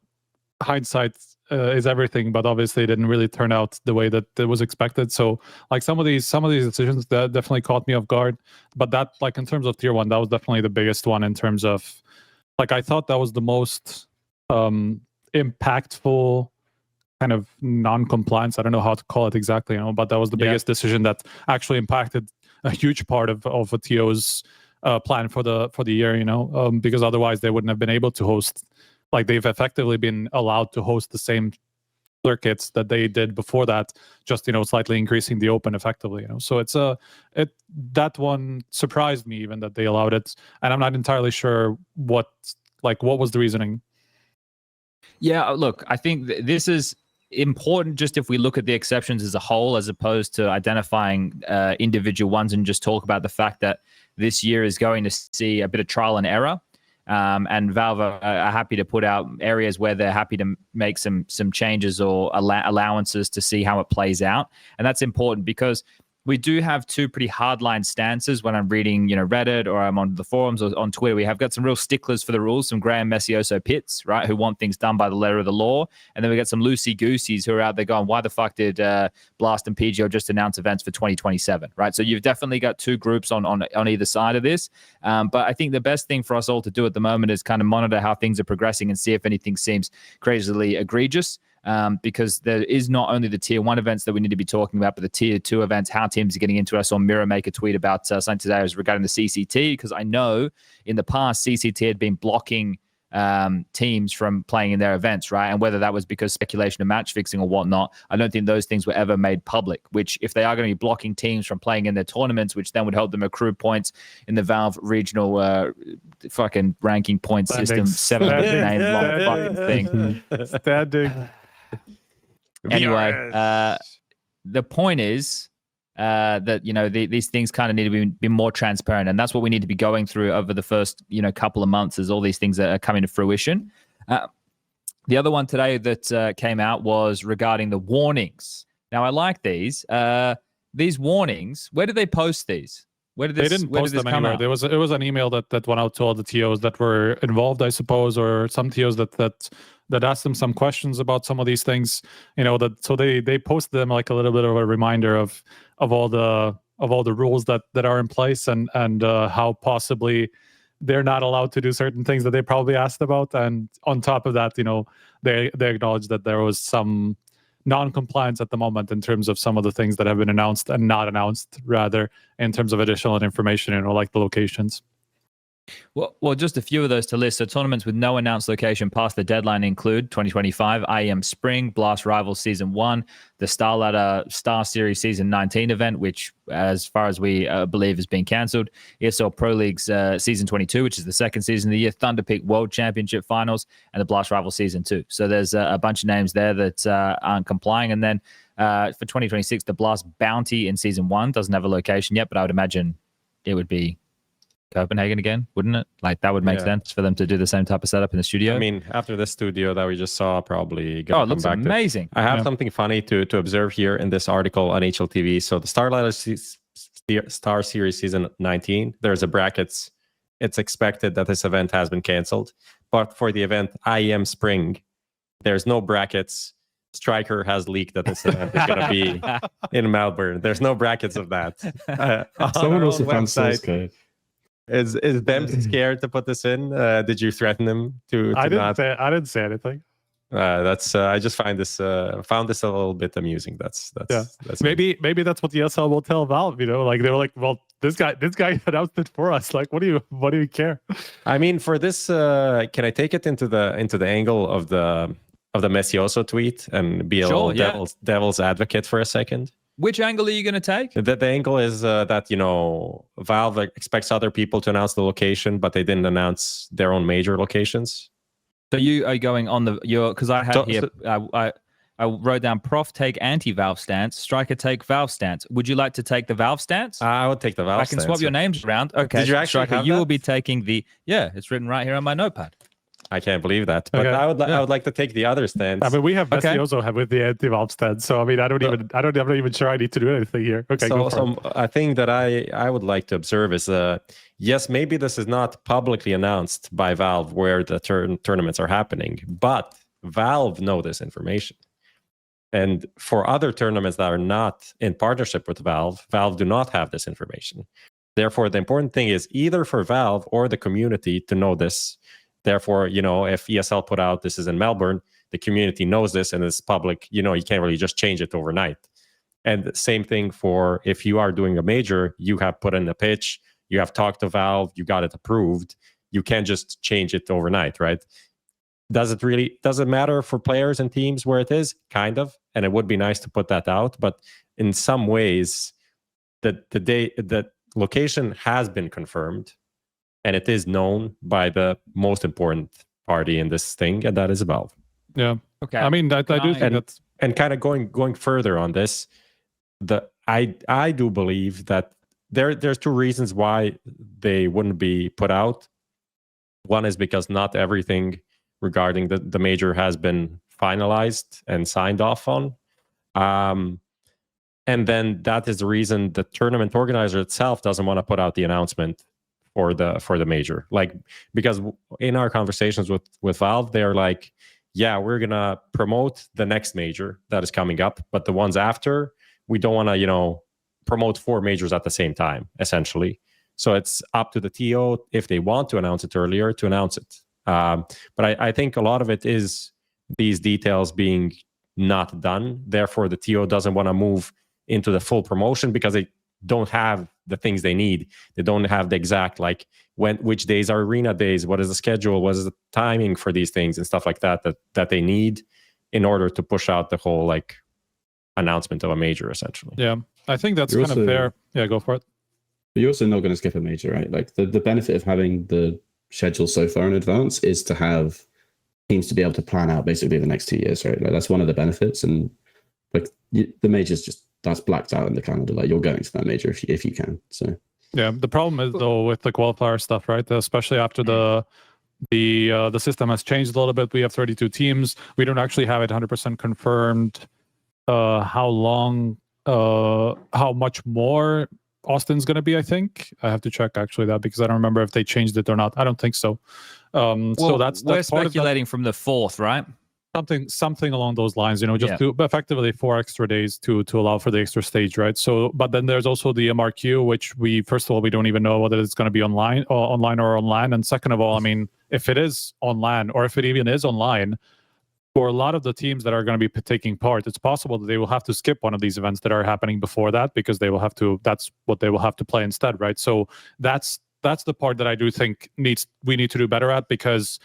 hindsight is everything, but obviously it didn't really turn out the way that it was expected. So like some of these decisions that definitely caught me off guard, but that, like, in terms of tier 1, that was definitely the biggest one in terms of, like, I thought that was the most impactful kind of non-compliance. I don't know how to call it exactly, you know, but that was the biggest decision that actually impacted a huge part of a TO's plan for the year, you know, because otherwise they wouldn't have been able to host. Like, they've effectively been allowed to host the same circuits that they did before that, just, you know, slightly increasing the open effectively, you know. So that one surprised me even that they allowed it, and I'm not entirely sure what was the reasoning. Yeah, look, I think this is important just if we look at the exceptions as a whole, as opposed to identifying individual ones, and just talk about the fact that this year is going to see a bit of trial and error. And Valve are happy to put out areas where they're happy to make some changes or allowances to see how it plays out. And that's important because we do have two pretty hardline stances when I'm reading, you know, Reddit, or I'm on the forums or on Twitter. We have got some real sticklers for the rules, some Graham m0NESY pits, right, who want things done by the letter of the law. And then we got some loosey-gooseys who are out there going, why the fuck did Blast and PGO just announce events for 2027, right? So you've definitely got two groups on either side of this. But I think the best thing for us all to do at the moment is kind of monitor how things are progressing and see if anything seems crazily egregious. Because there is not only the tier 1 events that we need to be talking about, but the tier 2 events, how teams are getting into it. I saw Mira make a tweet about something today regarding the CCT, because I know in the past CCT had been blocking teams from playing in their events, right? And whether that was because speculation of match fixing or whatnot, I don't think those things were ever made public, which if they are going to be blocking teams from playing in their tournaments, which then would help them accrue points in the Valve regional fucking ranking point system, 7-name long fucking thing. Standing. Anyway, the point is that, you know, these things kind of need to be more transparent, and that's what we need to be going through over the first, you know, couple of months as all these things are coming to fruition. The other one today that came out was regarding the warnings. Now, I like these warnings. Where did they post these? They didn't post them anywhere. It was an email that went out to all the TOs that were involved, I suppose, or some TOs that that asked them some questions about some of these things. So they posted them like a little bit of a reminder of all the rules that are in place and how possibly they're not allowed to do certain things that they probably asked about. And on top of that, they acknowledged that there was some non-compliance at the moment in terms of some of the things that have been announced and not announced, rather, in terms of additional information, like the locations. Well, just a few of those to list. So tournaments with no announced location past the deadline include 2025 IEM Spring, Blast Rivals Season 1, the Star Ladder Star Series Season 19 event, which, as far as we believe, has been cancelled, ESL Pro League's Season 22, which is the second season of the year, Thunder Peak World Championship Finals, and the Blast Rivals Season 2. So there's a bunch of names there that aren't complying. And then for 2026, the Blast Bounty in Season 1 doesn't have a location yet, but I would imagine it would be Copenhagen again, wouldn't it? Like, that would make sense for them to do the same type of setup in the studio. I mean, after the studio that we just saw, probably it looks amazing. I have something funny to observe here in this article on HLTV. So the Star Ladder Star Series Season 19, there's a brackets. It's expected that this event has been canceled, but for the event IEM Spring, there's no brackets. Striker has leaked that this event is going to be in Melbourne. There's no brackets of that. Someone also found source code. Is them scared to put this in? Did you threaten them to I not? I didn't say anything. That's I just found this a little bit amusing. That's maybe that's what the ESL will tell Valve. Like they're like, well, this guy announced it for us. Like, what do you care? I mean, for this, can I take it into the angle of the m0NESY tweet and be a little devil's advocate for a second? Which angle are you going to take? The angle is that, Valve expects other people to announce the location, but they didn't announce their own major locations. So you are going on because I had here, I wrote down Prof take anti-Valve stance, Striker take Valve stance. Would you like to take the Valve stance? I would take the Valve stance. I can swap your names around. Okay. Did you actually Striker, you will be taking it's written right here on my notepad. I can't believe that, but I would like to take the other stance. I mean, we have m0NESY also have with the anti-Valve stance, so I mean, I'm not even sure I need to do anything here. Okay, go for it. I think that I would like to observe is yes, maybe this is not publicly announced by Valve where the tournaments are happening, but Valve know this information. And for other tournaments that are not in partnership with Valve do not have this information. Therefore, the important thing is either for Valve or the community to know this. Therefore, if ESL put out this is in Melbourne, the community knows this and it's public. You can't really just change it overnight. And the same thing for if you are doing a major, you have put in a pitch, you have talked to Valve, you got it approved. You can't just change it overnight, right? Does it matter for players and teams where it is? Kind of. And it would be nice to put that out. But in some ways, the location has been confirmed. And it is known by the most important party in this thing, and that is Valve. Yeah. Okay. I mean, I do think that's... And kind of going further on this, I do believe that there's two reasons why they wouldn't be put out. One is because not everything regarding the major has been finalized and signed off on. And then that is the reason the tournament organizer itself doesn't want to put out the announcement for the major, because in our conversations with Valve, they're like, yeah, we're gonna promote the next major that is coming up, but the ones after, we don't want to promote 4 majors at the same time, essentially. So it's up to the TO if they want to announce it earlier to announce it. But I think a lot of it is these details being not done. Therefore, the TO doesn't want to move into the full promotion because they don't have the things they need. They don't have the exact which days are arena days, what is the schedule, what is the timing for these things and stuff like that they need in order to push out the whole announcement of a major, essentially. Yeah, I think that's kind of fair. Yeah, go for it. But you're also not going to skip a major, right? Like the benefit of having the schedule so far in advance is to have teams to be able to plan out basically the next 2 years, right? Like that's one of the benefits, and the majors just that's blacked out in the calendar. Like you're going to that major if you can. So yeah, the problem is though with the qualifier stuff, right? Especially after the system has changed a little bit. We have 32 teams. We don't actually have it 100% confirmed. How much more Austin's going to be? I think I have to check actually that because I don't remember if they changed it or not. I don't think so. So that's we're speculating from the 4th, right? Something along those lines, just to effectively 4 extra days to allow for the extra stage, right? So, but then there's also the MRQ, which we don't even know whether it's going to be online or on LAN. And second of all, I mean, if it is on LAN or if it even is online, for a lot of the teams that are going to be taking part, it's possible that they will have to skip one of these events that are happening before that because they will have to. That's what they will have to play instead, right? So that's the part that I do think we need to do better at, because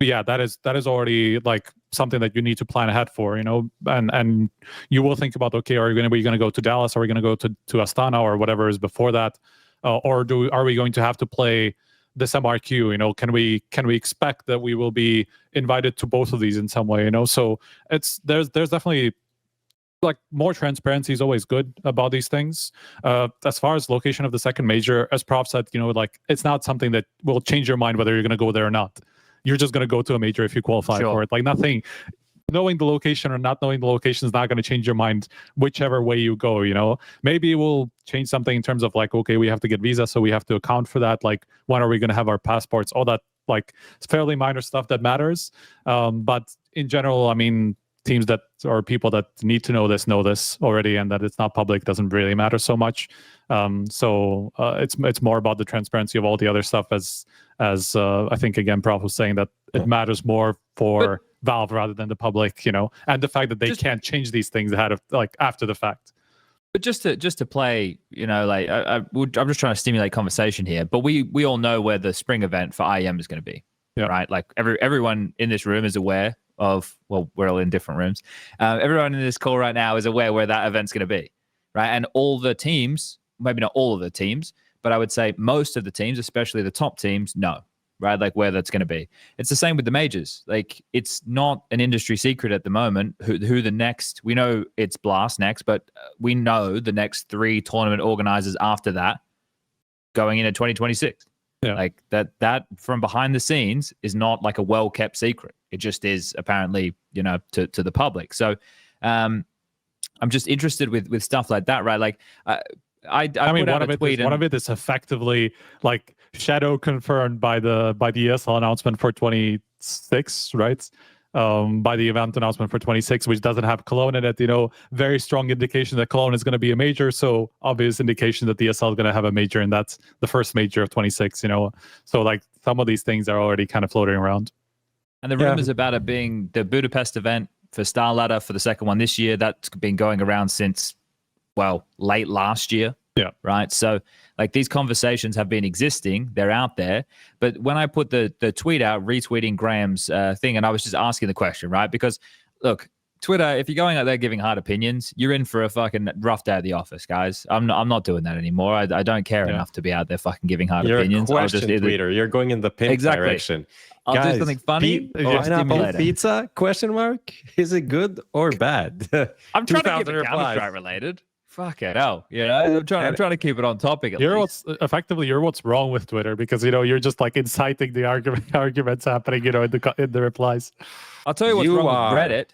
that is already like something that you need to plan ahead for, and you will think about, okay, are we going to go to Dallas? Are we going to go to Astana or whatever is before that? Or are we going to have to play this MRQ? Can we expect that we will be invited to both of these in some way? So there's definitely like more transparency is always good about these things. As far as location of the second major, as Prof said, like it's not something that will change your mind whether you're going to go there or not. You're just going to go to a major if you qualify for it. Like nothing, knowing the location or not knowing the location is not going to change your mind whichever way you go. Maybe it will change something in terms of like, okay, we have to get visa, so we have to account for that. Like, when are we going to have our passports? All that, like, it's fairly minor stuff that matters. But in general, I mean, teams that or people that need to know this already, and that it's not public doesn't really matter so much. So it's more about the transparency of all the other stuff, as I think again Prof was saying, that it matters more for Valve rather than the public, and the fact that they can't change these things after the fact. But just to play, like I'm just trying to stimulate conversation here. But we all know where the spring event for IEM is going to be, right? Like everyone in this room is aware of, well, we're all in different rooms. Everyone in this call right now is aware where that event's going to be, right? And all the teams, maybe not all of the teams, but I would say most of the teams, especially the top teams, know, right? Like where that's going to be. It's the same with the majors. Like it's not an industry secret at the moment who the next, we know it's Blast next, but we know the next 3 tournament organizers after that going into 2026. Yeah. Like that from behind the scenes is not like a well-kept secret. It just is apparently, to the public. So I'm just interested with stuff like that, right? Like I mean, one of it is effectively like shadow confirmed by the ESL announcement for 26, right? By the event announcement for 26, which doesn't have Cologne in it. Very strong indication that Cologne is going to be a major. So obvious indication that the ESL is going to have a major, and that's the first major of 26. So like some of these things are already kind of floating around. And the rumors about it being the Budapest event for Star Ladder for the second one this year, that's been going around since, well, late last year. Yeah. Right. So like these conversations have been existing. They're out there. But when I put the tweet out, retweeting Graham's thing, and I was just asking the question, right? Because look, Twitter, if you're going out there giving hard opinions, you're in for a fucking rough day at the office, guys. I'm not doing that anymore. I don't care enough to be out there fucking giving hard opinions. You're a question tweeter. You're going in the Pimp direction. I'll Guys, do something funny. Pineapple pizza? Question mark? Is it good or bad? I'm trying to keep it Counter-Strike related. Fuck it, I'm trying to keep it on topic. You're what's wrong with Twitter, because you're just like inciting the arguments happening, in the replies. I'll tell you what's wrong with Reddit.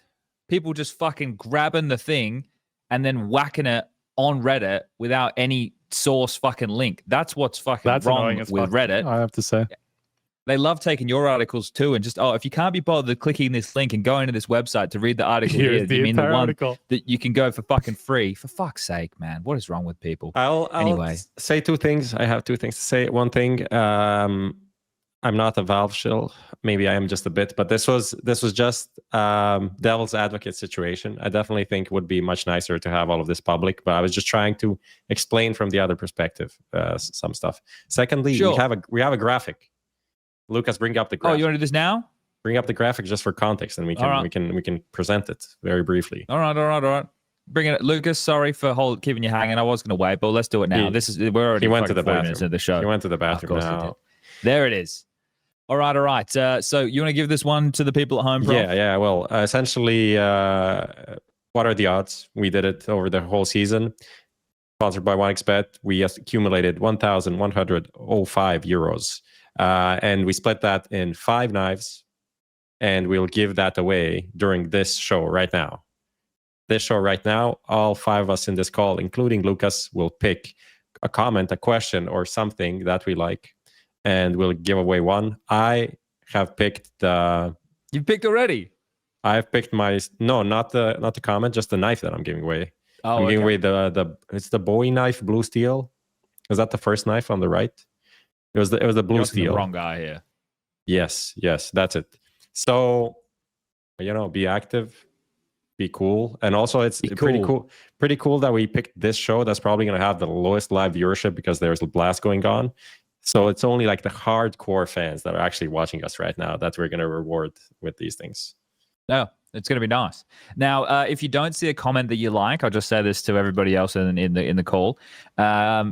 People just fucking grabbing the thing and then whacking it on Reddit without any source fucking link. That's what's fucking wrong with Reddit. I have to say. They love taking your articles too, and just, if you can't be bothered clicking this link and going to this website to read the article, you mean the one article that you can go for fucking free? For fuck's sake, man, what is wrong with people? I'll say 2 things. I have 2 things to say. One thing, I'm not a Valve shill. Maybe I am just a bit, but this was just devil's advocate situation. I definitely think it would be much nicer to have all of this public, but I was just trying to explain from the other perspective some stuff. Secondly, we have a graphic. Lucas, bring up the graphic. Oh, you want to do this now? Bring up the graphic just for context, and we can present it very briefly. All right. Bring it, Lucas. Sorry for keeping you hanging. I was going to wait, but let's do it now. We're already. He went to the bathroom. Into the show. He went to the bathroom now. There it is. All right. So you want to give this one to the people at home, Prof? Yeah. Well, essentially, what are the odds? We did it over the whole season. Sponsored by 1xBet. We accumulated 1,105 euros. And we split that in 5 knives, and we'll give that away during this show right now. All 5 of us in this call, including Lucas, will pick a comment, a question, or something that we like, and we'll give away one. I have picked You picked already? I've picked my not the comment, just the knife that I'm giving away. Oh, I'm giving away it's the Bowie knife, blue steel. Is that the first knife on the right? It was the blue steel. The wrong guy here. Yes, that's it. So, be active, be cool, and also it's pretty cool that we picked this show that's probably going to have the lowest live viewership because there's a blast going on. So it's only like the hardcore fans that are actually watching us right now that we're going to reward with these things. No, it's going to be nice. Now, if you don't see a comment that you like, I'll just say this to everybody else in the call.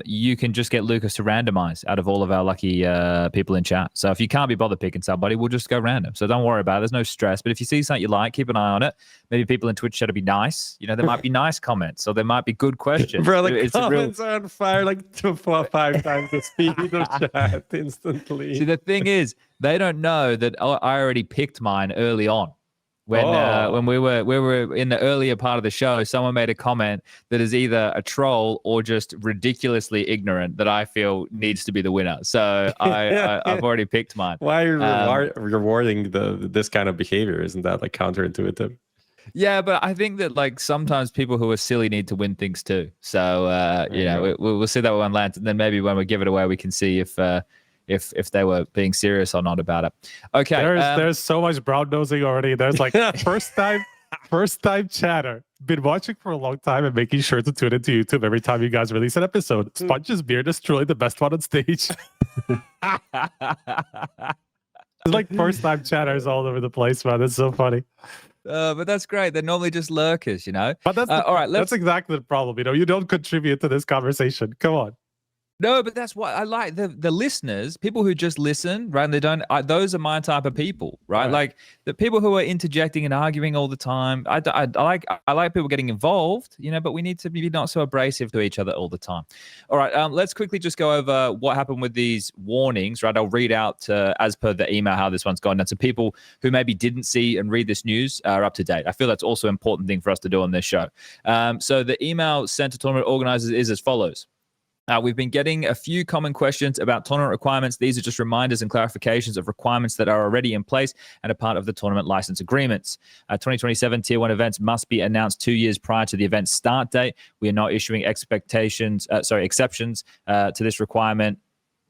You can just get Lucas to randomize out of all of our lucky people in chat. So if you can't be bothered picking somebody, we'll just go random. So don't worry about it. There's no stress. But if you see something you like, keep an eye on it. Maybe people in Twitch chat will be nice. There might be nice comments, or there might be good questions. Bro, the comments are on fire like 5 times the speed of chat instantly. See, the thing is, they don't know that I already picked mine early on. When we were in the earlier part of the show, someone made a comment that is either a troll or just ridiculously ignorant that I feel needs to be the winner. So I've already picked mine. Why are you rewarding this kind of behavior? Isn't that like counterintuitive? Yeah, but I think that like sometimes people who are silly need to win things too. So we'll see that one lands, and then maybe when we give it away, we can see if they were being serious or not about it. Okay. There's so much brown nosing already. There's like first time chatter. Been watching for a long time and making sure to tune into YouTube every time you guys release an episode. SPUNJ's beard is truly the best one on stage. It's like first time chatters all over the place, man. It's so funny. But that's great. They're normally just lurkers, But that's all right. That's exactly the problem. You don't contribute to this conversation. Come on. No, but that's what I like. The listeners, people who just listen, right? And they don't. Those are my type of people, right? Like the people who are interjecting and arguing all the time. I like people getting involved, But we need to be not so abrasive to each other all the time. All right, let's quickly just go over what happened with these warnings, right? I'll read out as per the email how this one's gone. And so people who maybe didn't see and read this news are up to date. I feel that's also an important thing for us to do on this show. So the email sent to tournament organizers is as follows. We've been getting a few common questions about tournament requirements. These are just reminders and clarifications of requirements that are already in place and are part of the tournament license agreements. 2027 Tier 1 events must be announced 2 years prior to the event's start date. We are not issuing exceptions to this requirement.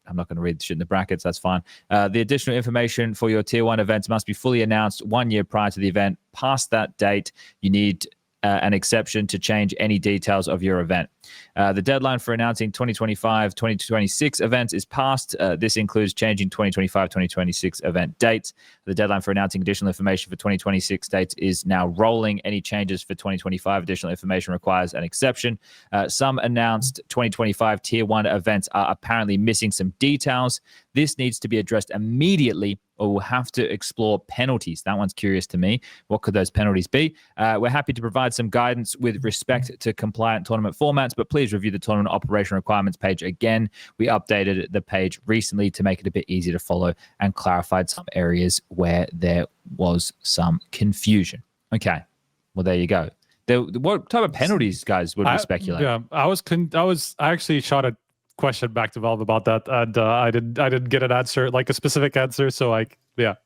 I'm not going to read the shit in the brackets. That's fine. The additional information for your Tier 1 events must be fully announced 1 year prior to the event. Past that date, you need an exception to change any details of your event. The deadline for announcing 2025-2026 events is passed. This includes changing 2025-2026 event dates. The deadline for announcing additional information for 2026 dates is now rolling. Any changes for 2025 additional information requires an exception. Some announced 2025 Tier 1 events are apparently missing some details. This needs to be addressed immediately, or we'll have to explore penalties. That one's curious to me. What could those penalties be? We're happy to provide some guidance with respect to compliant tournament formats, but please review the tournament operation requirements page again. We updated the page recently to make it a bit easier to follow and clarified some areas where there was some confusion. Okay, well, there you go. What type of penalties, guys, would we speculate? Yeah, I actually shot a question back to Valve about that, and I didn't get an answer, like a specific answer. So it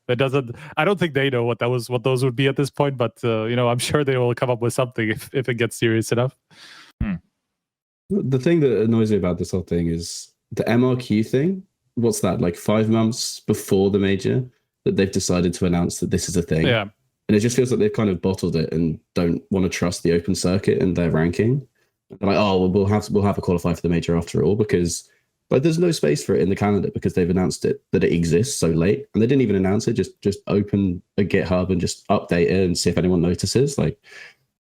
doesn't. I don't think they know what those would be at this point, but I'm sure they will come up with something if it gets serious enough. The thing that annoys me about this whole thing is the MRQ thing. What's that, like 5 months before the major that they've decided to announce that this is a thing? Yeah, and it just feels like they've kind of bottled it and don't want to trust the open circuit and their ranking. They're like, oh, well, we'll have a qualifier for the major after all, because there's no space for it in the calendar because they've announced it that it exists so late, and they didn't even announce it. Just open a GitHub and just update it and see if anyone notices. Like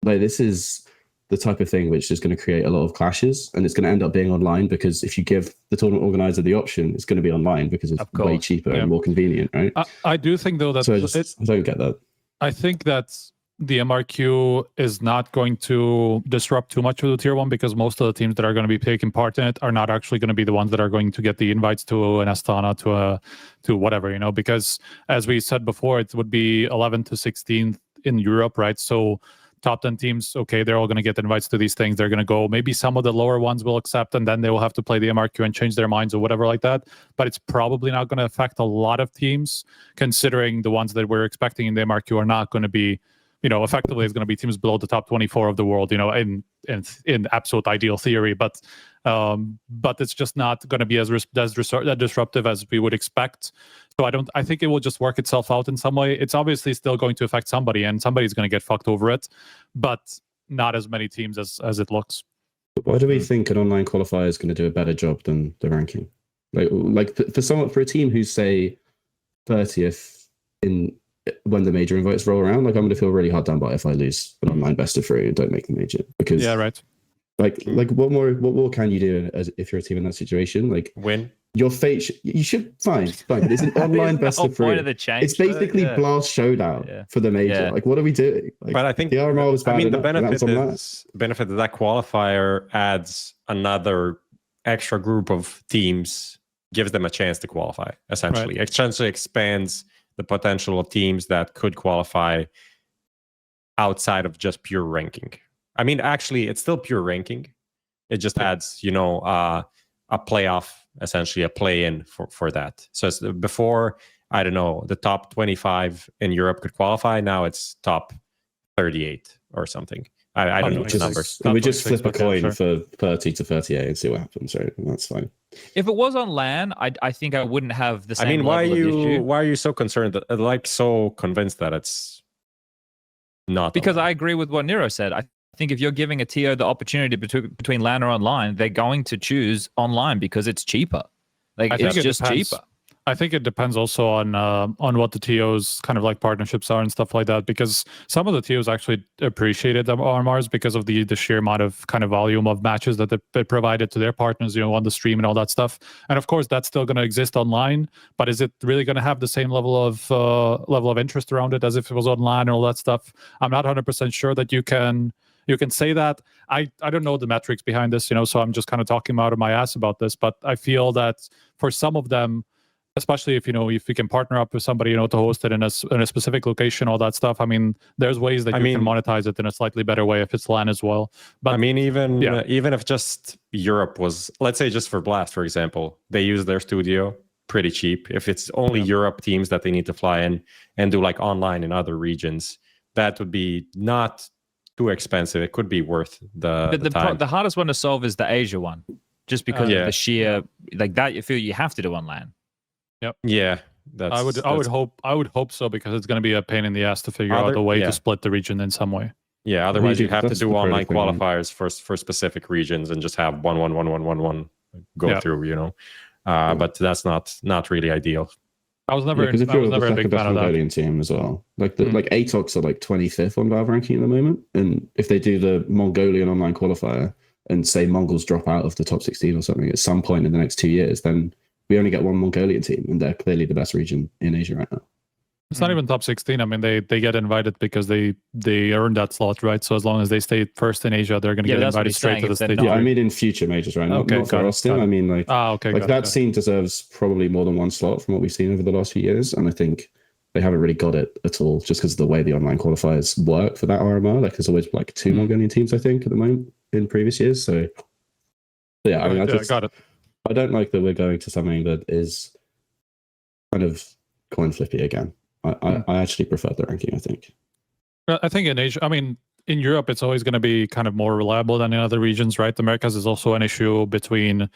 this is the type of thing which is going to create a lot of clashes, and it's going to end up being online, because if you give the tournament organizer the option, it's going to be online because it's way cheaper and more convenient, right? I do think though that I don't get that. I think that the MRQ is not going to disrupt too much of the Tier 1, because most of the teams that are going to be taking part in it are not actually going to be the ones that are going to get the invites to an Astana, to whatever, because as we said before, it would be 11th to 16th in Europe, right? So top 10 teams, okay, they're all going to get invites to these things. They're going to go. Maybe some of the lower ones will accept, and then they will have to play the MRQ and change their minds or whatever like that. But it's probably not going to affect a lot of teams, considering the ones that we're expecting in the MRQ are not going to be, effectively it's going to be teams below the top 24 of the world, in absolute ideal theory. But it's just not going to be as disruptive as we would expect. So I think it will just work itself out in some way. It's obviously still going to affect somebody, and somebody's going to get fucked over it, but not as many teams as it looks. Why do we think an online qualifier is going to do a better job than the ranking? Like for a team who's say 30th when the major invites roll around, like I'm going to feel really hard done by if I lose an online best of 3 and don't make the major, because right. Like what more can you do if you're a team in that situation? Like win. Your fate, you should fine. It's an online best of 3. It's basically blast showdown for the major. Like, what are we doing? Like, but I think the RMR was bad. I mean, the enough, benefit of that qualifier adds another extra group of teams, gives them a chance to qualify. Essentially, essentially expands the potential of teams that could qualify outside of just pure ranking. I mean, actually, it's still pure ranking. It just adds, a playoff, essentially a play-in for that. So it's before, I don't know, the top 25 in Europe could qualify. Now it's top 38 or something. I don't know the numbers. We just flip a coin for 30 to 38 and see what happens. Right, and that's fine. If it was on LAN, I think I wouldn't have the same. I mean, why are you so concerned, so convinced that it's not? Because I agree with what Nero said. I think if you're giving a TO the opportunity between LAN or online, they're going to choose online because it's cheaper. Like, it's just cheaper. I think it depends also on what the TOs kind of like partnerships are and stuff like that, because some of the TOs actually appreciated the RMRs because of the sheer amount of kind of volume of matches that they provided to their partners, on the stream and all that stuff. And of course, that's still going to exist online, but is it really going to have the same level of interest around it as if it was online and all that stuff? I'm not 100% sure that you can say that. I don't know the metrics behind this, so I'm just kind of talking out of my ass about this, but I feel that for some of them, especially if you can partner up with somebody to host it in a specific location, all that stuff. I mean, there's ways that you can monetize it in a slightly better way if it's LAN as well. But I mean, even if just Europe was, let's say just for Blast, for example, they use their studio pretty cheap. If it's only Europe teams that they need to fly in and do like online in other regions, that would be not too expensive. It could be worth the time. The hardest one to solve is the Asia one, just because of the sheer like that. You feel you have to do on LAN. Yep. Yeah. I would hope so, because it's going to be a pain in the ass to figure out a way to split the region in some way. Yeah. Otherwise, you have to do online qualifiers for specific regions and just have one go through. But that's not really ideal. I was never a big fan of that. Mongolian team as well. Like ATOX are like 25th on Valve ranking at the moment, and if they do the Mongolian online qualifier and say Mongols drop out of the top 16 or something at some point in the next 2 years, then we only get one Mongolian team, and they're clearly the best region in Asia right now. It's not even top 16. I mean, they get invited because they earned that slot, right? So as long as they stay first in Asia, they're going to get invited straight to the stage. Yeah, I mean in future majors, right? Not for Austin. I mean, that scene deserves probably more than one slot from what we've seen over the last few years, and I think they haven't really got it at all, just because of the way the online qualifiers work for that RMR. Like, there's always like 2 Mongolian teams, I think, at the moment in previous years. So yeah, I mean, I got it. I don't like that we're going to something that is kind of coin flippy again. I actually prefer the ranking, I think. I think in Asia, I mean, in Europe, it's always going to be kind of more reliable than in other regions, right? The Americas is also an issue between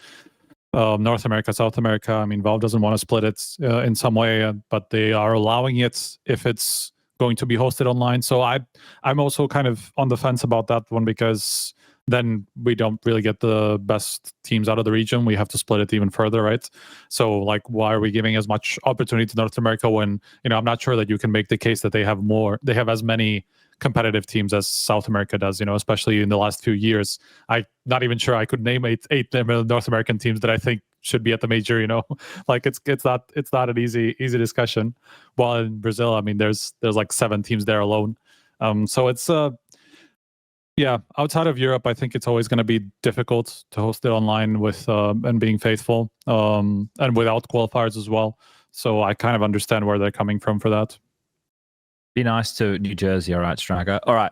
North America, South America. I mean, Valve doesn't want to split it in some way, but they are allowing it if it's going to be hosted online. So I'm also kind of on the fence about that one, because then we don't really get the best teams out of the region. We have to split it even further, right? So, like, why are we giving as much opportunity to North America when, I'm not sure that you can make the case that they have as many competitive teams as South America does, especially in the last few years. I'm not even sure I could name eight North American teams that I think should be at the major, like it's not an easy discussion. While in Brazil, I mean, there's like 7 teams there alone. So it's outside of Europe, I think it's always going to be difficult to host it online with and being faithful, and without qualifiers as well. So I kind of understand where they're coming from for that. Be nice to New Jersey, all right, Striker. All right.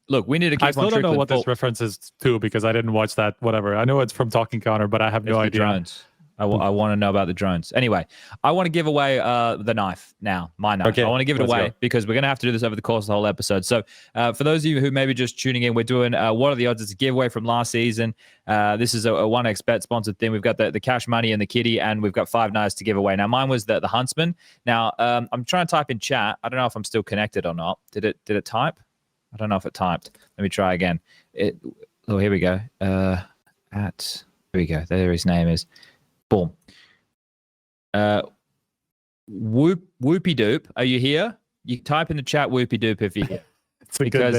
Look, we need to keep I still don't know what this reference is to because I didn't watch that. Whatever. I know it's from Talking Counter, but I have no idea. Drones. I want to know about the drones. Anyway, I want to give away the knife now, my knife. Okay, I want to give it away because we're going to have to do this over the course of the whole episode. So for those of you who may be just tuning in, we're doing What Are the Odds? It's a giveaway from last season. This is a 1xBet sponsored thing. We've got the cash money and the kitty, and we've got 5 knives to give away. Now, mine was the Huntsman. Now, I'm trying to type in chat. I don't know if I'm still connected or not. Did it type? I don't know if it typed. Let me try again. Oh, here we go. Here we go. There his name is. Boom. Whoopie doop. Are you here? You type in the chat whoopie doop if you're here. Because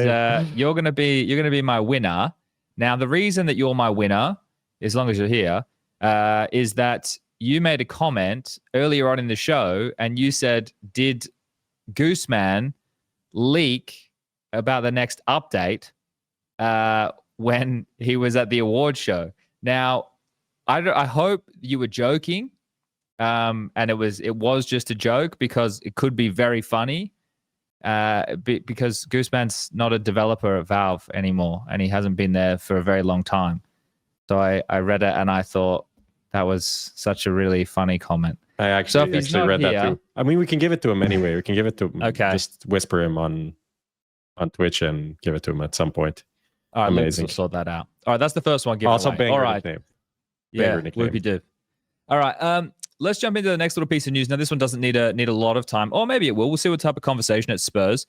you're gonna be my winner. Now, the reason that you're my winner, as long as you're here, is that you made a comment earlier on in the show and you said, did Gooseman leak about the next update when he was at the award show? Now, I hope you were joking, and it was just a joke because it could be very funny. Because Gooseman's not a developer at Valve anymore, and he hasn't been there for a very long time. So I read it and I thought that was such a really funny comment. I actually read that too. I mean, we can give it to him anyway. We can give it to him. Okay. Just whisper him on Twitch and give it to him at some point. All right, amazing. We'll sort that out. All right, that's the first one. Also, all right. Nickname. Yeah, whoopie do. All right, let's jump into the next little piece of news. Now, this one doesn't need a lot of time, or maybe it will. We'll see what type of conversation it spurs.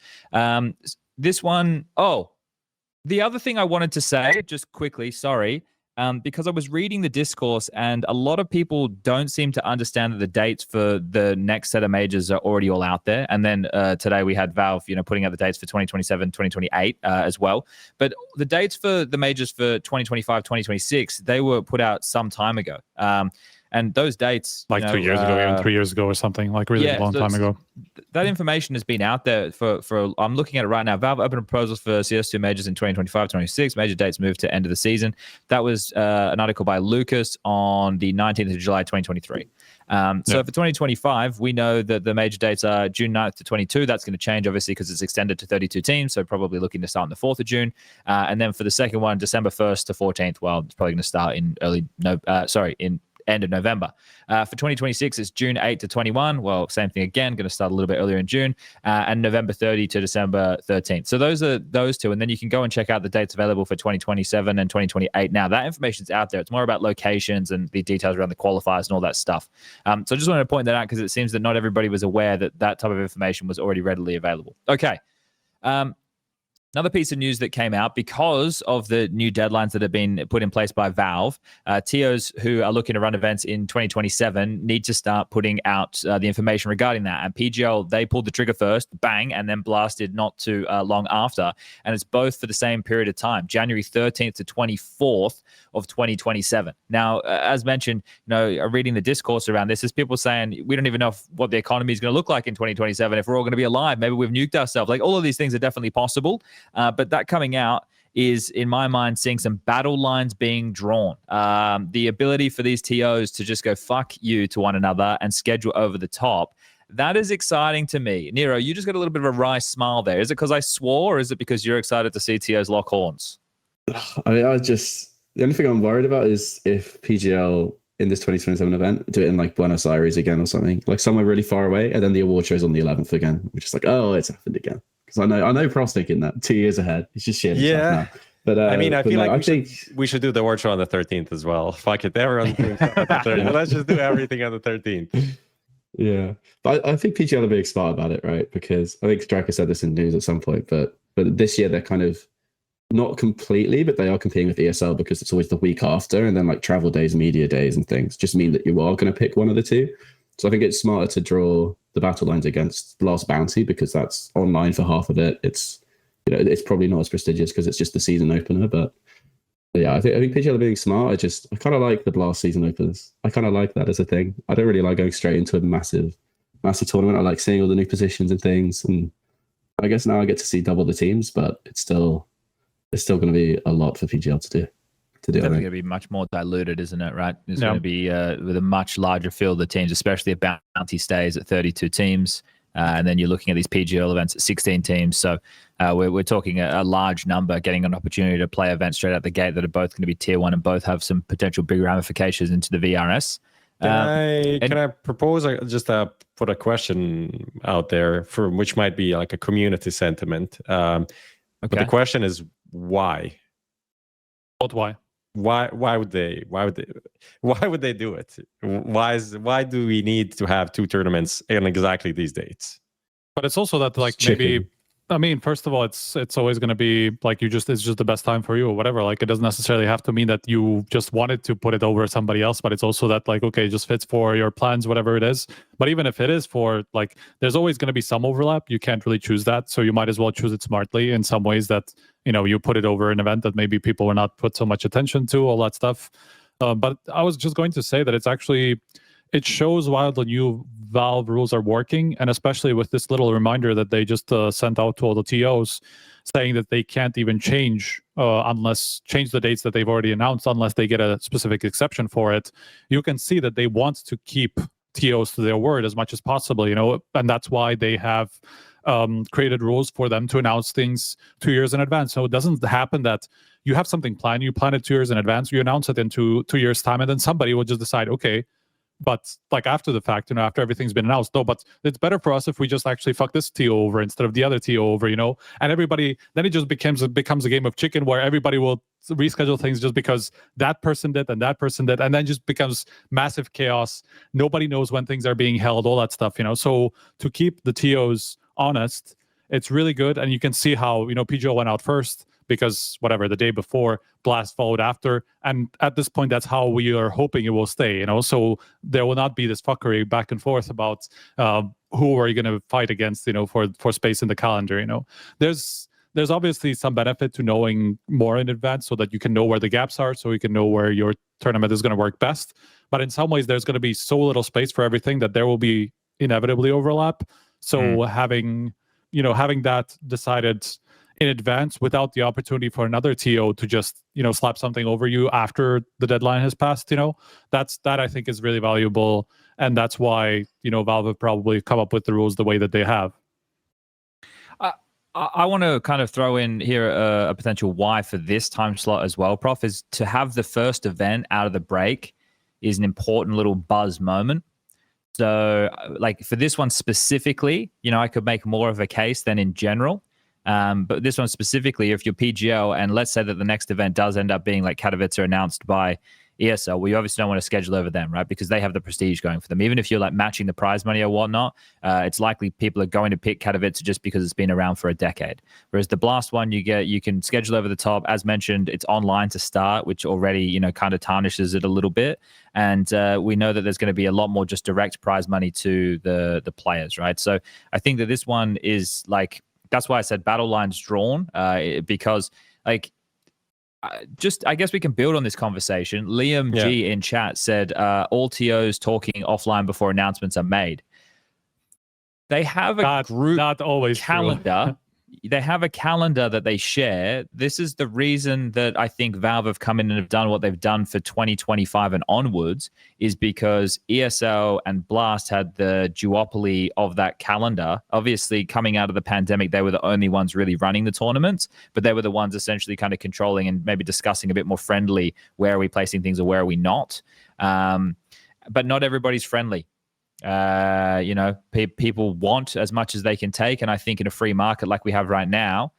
This one, the other thing I wanted to say, just quickly, sorry, because I was reading the discourse, and a lot of people don't seem to understand that the dates for the next set of majors are already all out there. And then today we had Valve, putting out the dates for 2027, 2028 as well. But the dates for the majors for 2025, 2026, they were put out some time ago. And those dates, like 2 years ago, even 3 years ago or something, like really long time ago. That information has been out there for I'm looking at it right now. Valve opened proposals for CS2 majors in 2025, 26. Major dates moved to end of the season. That was an article by Lucas on the 19th of July, 2023. So for 2025, we know that the major dates are June 9th to 22. That's going to change, obviously, because it's extended to 32 teams. So probably looking to start on the 4th of June. And then for the second one, December 1st to 14th. Well, it's probably going to start in end of November. For 2026, it's June 8 to 21. Well, same thing again, going to start a little bit earlier in June, and November 30 to December 13th. So those are those two. And then you can go and check out the dates available for 2027 and 2028. Now, that information's out there. It's more about locations and the details around the qualifiers and all that stuff. So I just wanted to point that out because it seems that not everybody was aware that that type of information was already readily available. Okay. Another piece of news that came out because of the new deadlines that have been put in place by Valve, TOs who are looking to run events in 2027 need to start putting out the information regarding that. And PGL, they pulled the trigger first, bang, and then blasted not too long after. And it's both for the same period of time, January 13th to 24th of 2027. Now, as mentioned, reading the discourse around this, is people saying we don't even know what the economy is going to look like in 2027, if we're all going to be alive. Maybe we've nuked ourselves. Like, all of these things are definitely possible. But that coming out is, in my mind, seeing some battle lines being drawn. The ability for these TOs to just go fuck you to one another and schedule over the top. That is exciting to me. Nero, you just got a little bit of a wry smile there. Is it because I swore, or is it because you're excited to see TOs lock horns? I mean, the only thing I'm worried about is if PGL in this 2027 event do it in like Buenos Aires again or something, like somewhere really far away, and then the award show's on the 11th again. We're just like, oh, it's happened again. Because I know Prof's thinking that 2 years ahead. He's just shit. Yeah. But I mean, I feel like we should do the award show on the 13th as well. Fuck it, everyone's doing stuff on the 13th. Let's just do everything on the 13th. Yeah, but I think PGL are being smart about it, right? Because I think Striker said this in news at some point, but this year they're kind of not completely, but they are competing with ESL because it's always the week after, and then like travel days, media days, and things just mean that you are going to pick one of the two. So I think it's smarter to draw the battle lines against Blast Bounty because that's online for half of it. It's it's probably not as prestigious because it's just the season opener, but yeah, I think PGL are being smart. I kind of like the Blast season openers. I kind of like that as a thing. I don't really like going straight into a massive tournament. I like seeing all the new positions and things, and I guess now I get to see double the teams, but it's still going to be a lot for PGL to do. It's definitely going to be much more diluted, isn't it? Right? It's going to be with a much larger field of teams, especially if Bounty stays at 32 teams, and then you're looking at these PGL events at 16 teams. So We're talking a large number getting an opportunity to play events straight out the gate that are both going to be tier 1 and both have some potential big ramifications into the VRS. Can I propose just put a question out there for which might be like a community sentiment? But the question is why? What why? Why would they do it? Why do we need to have 2 tournaments in exactly these dates? But it's also that like maybe, I mean, first of all, it's always going to be like it's just the best time for you or whatever. Like it doesn't necessarily have to mean that you just wanted to put it over somebody else, but it's also that like, okay, it just fits for your plans, whatever it is. But even if it is for like, there's always going to be some overlap. You can't really choose that. So you might as well choose it smartly in some ways that, you put it over an event that maybe people were not put so much attention to, all that stuff. But I was just going to say that it shows why the new Valve rules are working, and especially with this little reminder that they just sent out to all the TOs saying that they can't even change the dates that they've already announced unless they get a specific exception for it. You can see that they want to keep TOs to their word as much as possible, and that's why they have created rules for them to announce things 2 years in advance. So it doesn't happen that you have something planned, you plan it 2 years in advance, you announce it in two years' time, and then somebody will just decide, okay, but like after the fact, after everything's been announced, no, but it's better for us if we just actually fuck this TO over instead of the other TO over, and everybody, then it just becomes a game of chicken where everybody will reschedule things just because that person did and that person did, and then just becomes massive chaos. Nobody knows when things are being held, all that stuff, So to keep the TOs honest, it's really good. And you can see how, PGO went out first because whatever, the day before, Blast followed after. And at this point, that's how we are hoping it will stay, So there will not be this fuckery back and forth about who are you going to fight against, for space in the calendar, There's obviously some benefit to knowing more in advance so that you can know where the gaps are, so you can know where your tournament is going to work best. But in some ways, there's going to be so little space for everything that there will be inevitably overlap. So having that decided in advance without the opportunity for another TO to just, slap something over you after the deadline has passed, that I think is really valuable. And that's why, Valve have probably come up with the rules the way that they have. I want to kind of throw in here a potential why for this time slot as well, Prof, is to have the first event out of the break is an important little buzz moment. So like for this one specifically, I could make more of a case than in general. But this one specifically, if you're PGL and let's say that the next event does end up being like Katowice announced by ESL, well, you obviously don't want to schedule over them, right? Because they have the prestige going for them. Even if you're like matching the prize money or whatnot, it's likely people are going to pick Katowice just because it's been around for a decade. Whereas the Blast one, you can schedule over the top. As mentioned, it's online to start, which already, kind of tarnishes it a little bit. And we know that there's going to be a lot more just direct prize money to the players, right? So I think that this one is like, that's why I said battle lines drawn, because like, I guess we can build on this conversation. Liam G in chat said all TOs talking offline before announcements are made. They have a group not always calendar. They have a calendar that they share. This is the reason that I think Valve have come in and have done what they've done for 2025 and onwards, is because ESL and Blast had the duopoly of that calendar. Obviously, coming out of the pandemic, they were the only ones really running the tournaments, but they were the ones essentially kind of controlling and maybe discussing a bit more friendly, where are we placing things or where are we not? But not everybody's friendly. People want as much as they can take, and I think in a free market like we have right now,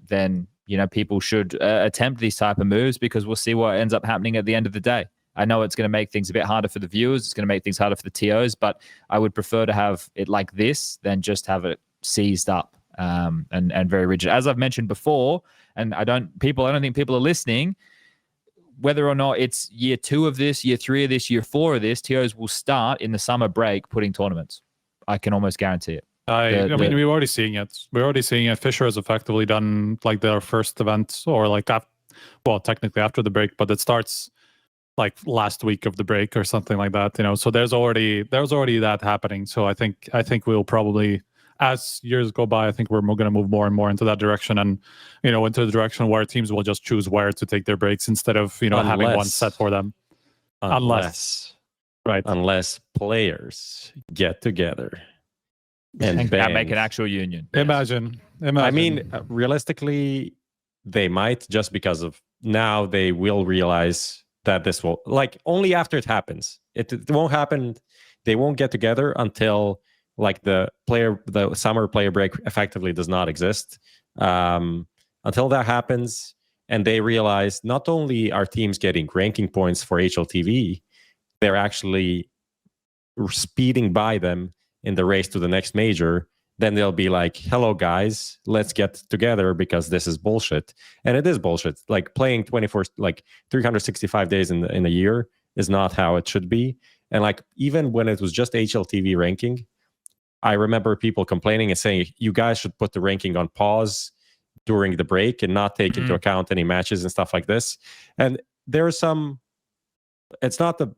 then people should attempt these type of moves, because we'll see what ends up happening at the end of the day. I know it's going to make things a bit harder for the viewers, it's going to make things harder for the TOs, but I would prefer to have it like this than just have it seized up and very rigid. As I've mentioned before, and I don't think people are listening. Whether or not it's year 2 of this, year 3 of this, year 4 of this, TOs will start in the summer break putting tournaments. I can almost guarantee it. I mean, we're already seeing it. Fisher has effectively done like their first event, or like, technically after the break, but it starts like last week of the break or something like that. So there's already that happening. So I think we'll probably, as years go by, I think we're going to move more and more into that direction, and into the direction where teams will just choose where to take their breaks instead of having one set for them. Unless players get together and make an actual union. Imagine Imagine. I mean, realistically, they might, just because of now they will realize that this will, like, only after it happens. It won't happen. They won't get together until like the summer player break effectively does not exist. Until that happens, and they realize not only are teams getting ranking points for HLTV, they're actually speeding by them in the race to the next major. Then they'll be like, hello guys, let's get together because this is bullshit. And it is bullshit. Like playing 365 days in a year is not how it should be. And like, even when it was just HLTV ranking, I remember people complaining and saying, you guys should put the ranking on pause during the break and not take into account any matches and stuff like this. And there's some, it's not the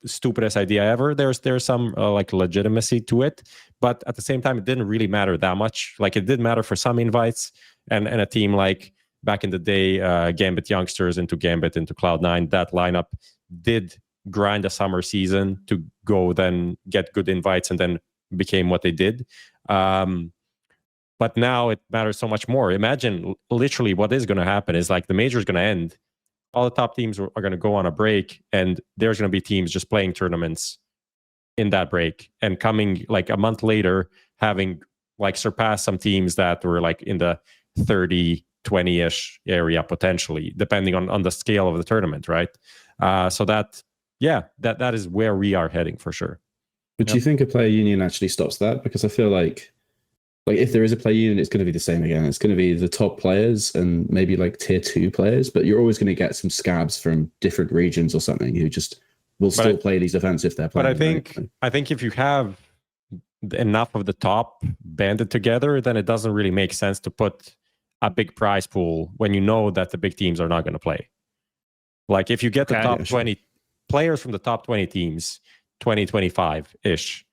stupidest idea ever. There's some like legitimacy to it, but at the same time, it didn't really matter that much. Like it did matter for some invites, and a team like back in the day, Gambit youngsters into Gambit into Cloud9, that lineup did grind a summer season to go then get good invites and then became what they did. But now it matters so much more. Imagine literally what is going to happen is like the major is going to end. All the top teams are going to go on a break, and there's going to be teams just playing tournaments in that break, and coming like a month later, having like surpassed some teams that were like in the 30, 20-ish area potentially, depending on the scale of the tournament, right? So that is where we are heading for sure. But do you think a player union actually stops that? Because I feel like if there is a player union, it's going to be the same again. It's going to be the top players and maybe like tier 2 players, but you're always going to get some scabs from different regions or something who just will still play these events if they're playing. But I think if you have enough of the top banded together, then it doesn't really make sense to put a big prize pool when you know that the big teams are not going to play. Like if you get the top 20 players from the top 20 teams, 25-ish,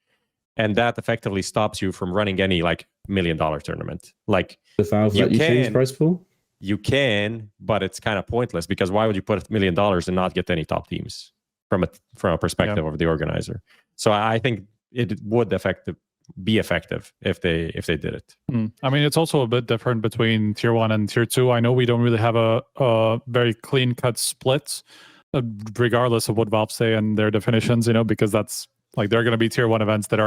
and that effectively stops you from running any like $1 million tournament. Like the Valve let you choose prize pool? You can, but it's kind of pointless, because why would you put $1 million and not get any top teams from a perspective of the organizer? So I think it would be effective if they did it. I mean, it's also a bit different between tier 1 and tier 2. I know we don't really have a very clean cut split, regardless of what Valve say and their definitions, because that's like there are going to be tier 1 events that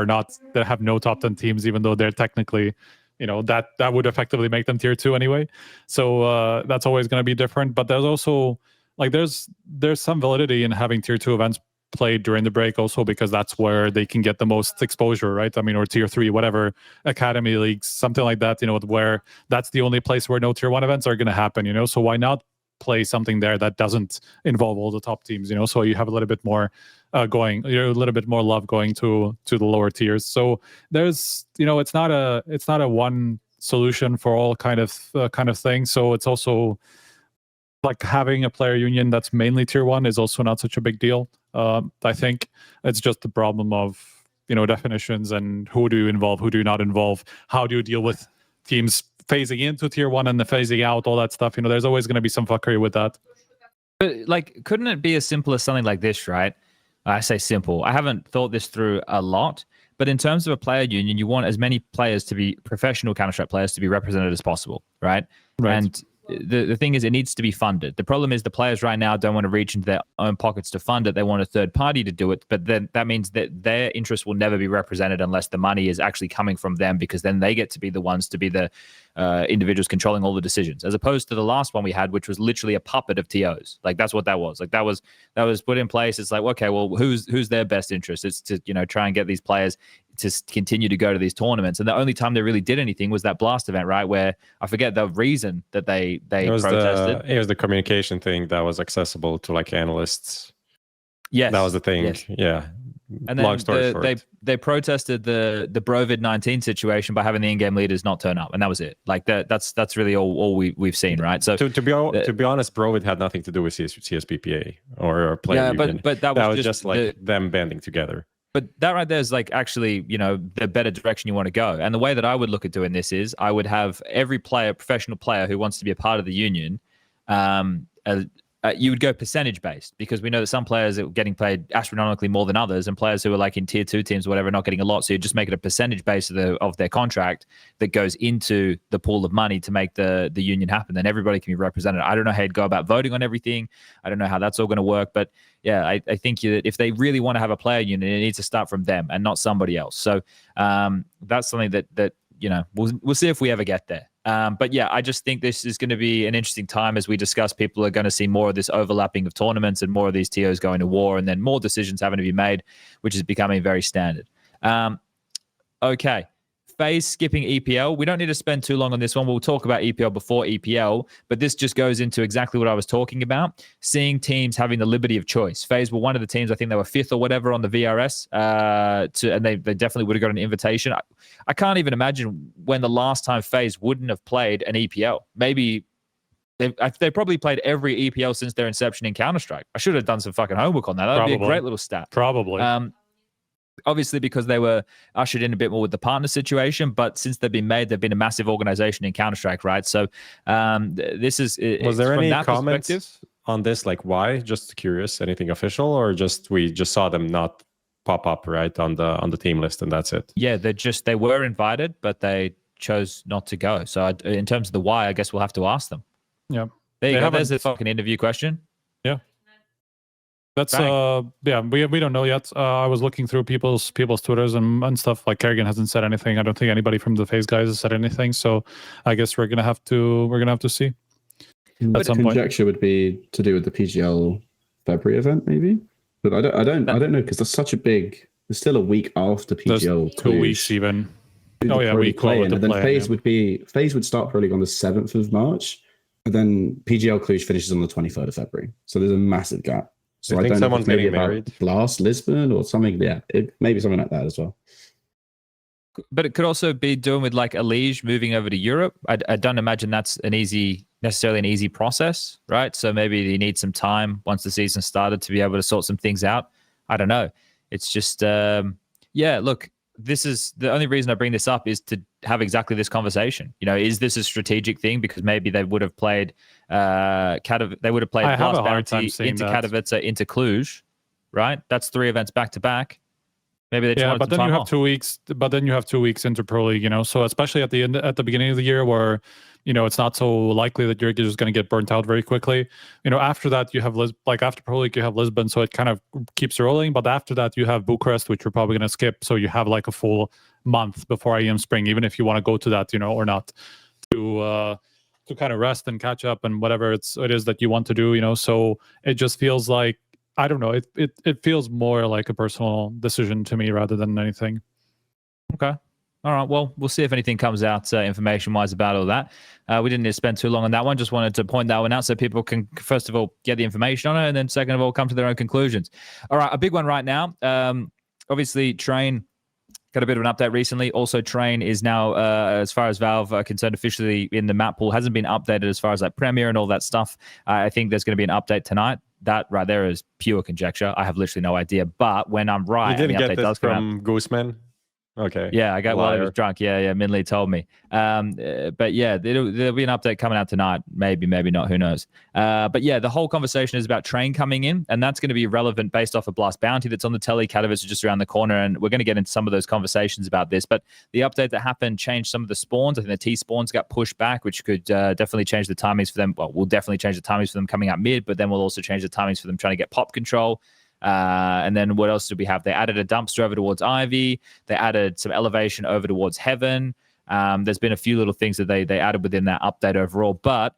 have no top 10 teams, even though they're technically, that would effectively make them tier 2 anyway. So that's always going to be different. But there's also like there's some validity in having tier 2 events played during the break also, because that's where they can get the most exposure, right? I mean, or tier 3, whatever, academy leagues, something like that, where that's the only place where no tier 1 events are going to happen, so why not play something there that doesn't involve all the top teams, so you have a little bit more a little bit more love going to the lower tiers. So there's it's not a one solution for all kind of thing. So it's also like having a player union that's mainly tier 1 is also not such a big deal. I think it's just the problem of definitions and who do you involve, who do you not involve, how do you deal with teams phasing into tier 1 and the phasing out, all that stuff. There's always going to be some fuckery with that. But like, couldn't it be as simple as something like this, right? I say simple. I haven't thought this through a lot, but in terms of a player union, you want as many players to be professional Counter-Strike players to be represented as possible, right? And the thing is, it needs to be funded. The problem is the players right now don't want to reach into their own pockets to fund it. They want a third party to do it, but then that means that their interest will never be represented unless the money is actually coming from them, because then they get to be the ones to be the individuals controlling all the decisions, as opposed to the last one we had, which was literally a puppet of TOs. Like that's what that was. Like that was put in place. It's like, okay, well, who's their best interest? It's to try and get these players to continue to go to these tournaments. And the only time they really did anything was that Blast event, right? Where I forget the reason that they protested. It was the communication thing that was accessible to like analysts. Yes. That was the thing. Yes. Yeah. And then they protested the Brovid-19 situation by having the in-game leaders not turn up, and that was it. Like that's really all we've seen, right? So to be honest, Brovid had nothing to do with CSPPA or player union. but that was just like them banding together. But that right there is like actually, the better direction you want to go. And the way that I would look at doing this is I would have every professional player who wants to be a part of the union, you would go percentage based, because we know that some players are getting paid astronomically more than others, and players who are like in tier 2 teams or whatever are not getting a lot. So you just make it a percentage base of their contract that goes into the pool of money to make the union happen. Then everybody can be represented. I don't know how you'd go about voting on everything. I don't know how that's all going to work, but yeah, I think that if they really want to have a player union, it needs to start from them and not somebody else. So that's something that you know, we'll see if we ever get there. But yeah, I just think this is going to be an interesting time as we discuss. People are going to see more of this overlapping of tournaments and more of these TOs going to war, and then more decisions having to be made, which is becoming very standard. Okay. FaZe skipping EPL. We don't need to spend too long on this one. We'll talk about EPL before EPL, but this just goes into exactly what I was talking about, seeing teams having the liberty of choice. FaZe were one of the teams, I think they were 5th or whatever on the VRS, and they definitely would have got an invitation. I can't even imagine when the last time FaZe wouldn't have played an EPL. Maybe they probably played every EPL since their inception in Counter-Strike. I should have done some fucking homework on that. That would be a great little stat. Probably. Obviously, because they were ushered in a bit more with the partner situation, but since they've been made, they've been a massive organization in Counter-Strike, right? So this is... Was there any comments on this? Like, why? Just curious. Anything official, or we just saw them not pop up right on the team list, and that's it? Yeah, they were invited, but they chose not to go. So in terms of the why, I guess we'll have to ask them. Yeah. There you go. There's a fucking interview question. Yeah. That's yeah, we don't know yet. I was looking through people's Twitters and stuff. Like, karrigan hasn't said anything. I don't think anybody from the FaZe guys has said anything. So I guess we're gonna have to see. But conjecture would be to do with the PGL February event, maybe. But I don't know, because there's such a big. There's still a week after PGL. There's 2 weeks even. Oh yeah, we play, and then FaZe would start probably on the 7th of March, and then PGL Cluj finishes on the 23rd of February. So there's a massive gap. So I think someone's getting married. Blast Lisbon or something. Yeah, maybe something like that as well. But it could also be doing with like EliGE moving over to Europe. I don't imagine that's necessarily an easy process, right? So maybe you need some time once the season started to be able to sort some things out. I don't know. It's just, yeah, look, this is the only reason I bring this up is to have exactly this conversation. You know, is this a strategic thing? Because maybe they would have played Blast Bounty into Katowice, into Cluj, right? That's 3 events back to back. Maybe they just wanted but then you have 2 weeks. But then you have 2 weeks into Pro League. You know, so especially at the beginning of the year, where you know it's not so likely that you're just going to get burnt out very quickly. You know, after that you have after Pro League you have Lisbon, so it kind of keeps rolling. But after that you have Bucharest, which you're probably going to skip. So you have like a full month before IEM Spring, even if you want to go to that, you know, or not, to kind of rest and catch up and whatever it is that you want to do. You know, so it just feels like, I don't know. It feels more like a personal decision to me rather than anything. Okay. All right. Well, we'll see if anything comes out information-wise about all that. We didn't need to spend too long on that one. Just wanted to point that one out so people can, first of all, get the information on it, and then second of all, come to their own conclusions. All right. A big one right now. Obviously, Train got a bit of an update recently. Also, Train is now, as far as Valve are concerned, officially in the map pool. Hasn't been updated as far as like Premier and all that stuff. I think there's going to be an update tonight. That right there is pure conjecture. I have literally no idea. But when I'm right, you didn't get this from Gooseman. Okay. Yeah, I got while I was drunk. Yeah, m0NESY told me. But yeah, there'll be an update coming out tonight. Maybe not. Who knows? But yeah, the whole conversation is about Train coming in, and that's going to be relevant based off of Blast Bounty that's on the telly. Katowice is just around the corner, and we're going to get into some of those conversations about this. But the update that happened changed some of the spawns. I think the T spawns got pushed back, which could definitely change the timings for them. Well, we'll definitely change the timings for them coming out mid, but then we'll also change the timings for them trying to get pop control. And then what else did we have? They added a dumpster over towards Ivy. They added some elevation over towards Heaven. There's been a few little things that they added within that update overall. But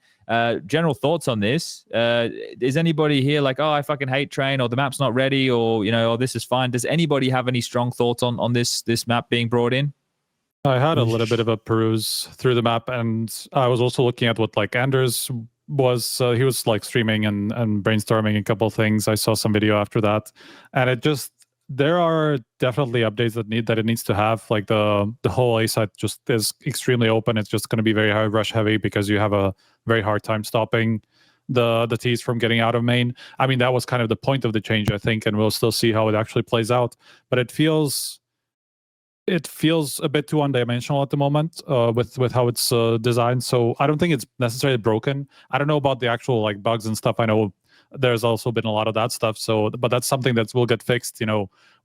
general thoughts on this? Is anybody here like, oh, I fucking hate Train, or the map's not ready, or you know, or this is fine? Does anybody have any strong thoughts on this map being brought in? I had a little bit of a peruse through the map, and I was also looking at what like Anders was. He was like streaming and brainstorming a couple of things. I saw some video after that, and it just, there are definitely updates that it needs to have. Like the whole A site just is extremely open. It's just going to be very high rush heavy because you have a very hard time stopping the T's from getting out of main. I mean, that was kind of the point of the change, I think, and we'll still see how it actually plays out. But it feels a bit too one-dimensional at the moment with how it's designed. So I don't think it's necessarily broken. I don't know about the actual like bugs and stuff. I know there's also been a lot of that stuff. So, but that's something that will get fixed.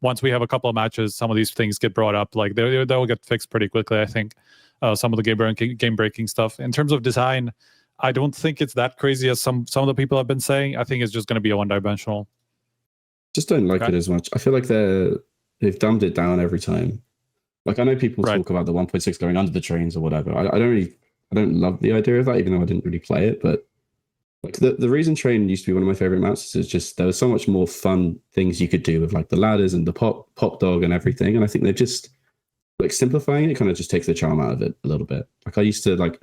Once we have a couple of matches, some of these things get brought up. Like they'll get fixed pretty quickly, I think. Some of the game breaking stuff. In terms of design, I don't think it's that crazy as some of the people have been saying. I think it's just going to be a one-dimensional. Just don't like it as much. I feel like they've dumbed it down every time. Like, I know people talk about the 1.6 going under the trains or whatever. I don't love the idea of that, even though I didn't really play it. But like the reason train used to be one of my favorite maps is just there was so much more fun things you could do with like the ladders and the pop dog and everything. And I think they're just like simplifying it kind of just takes the charm out of it a little bit. Like I used to like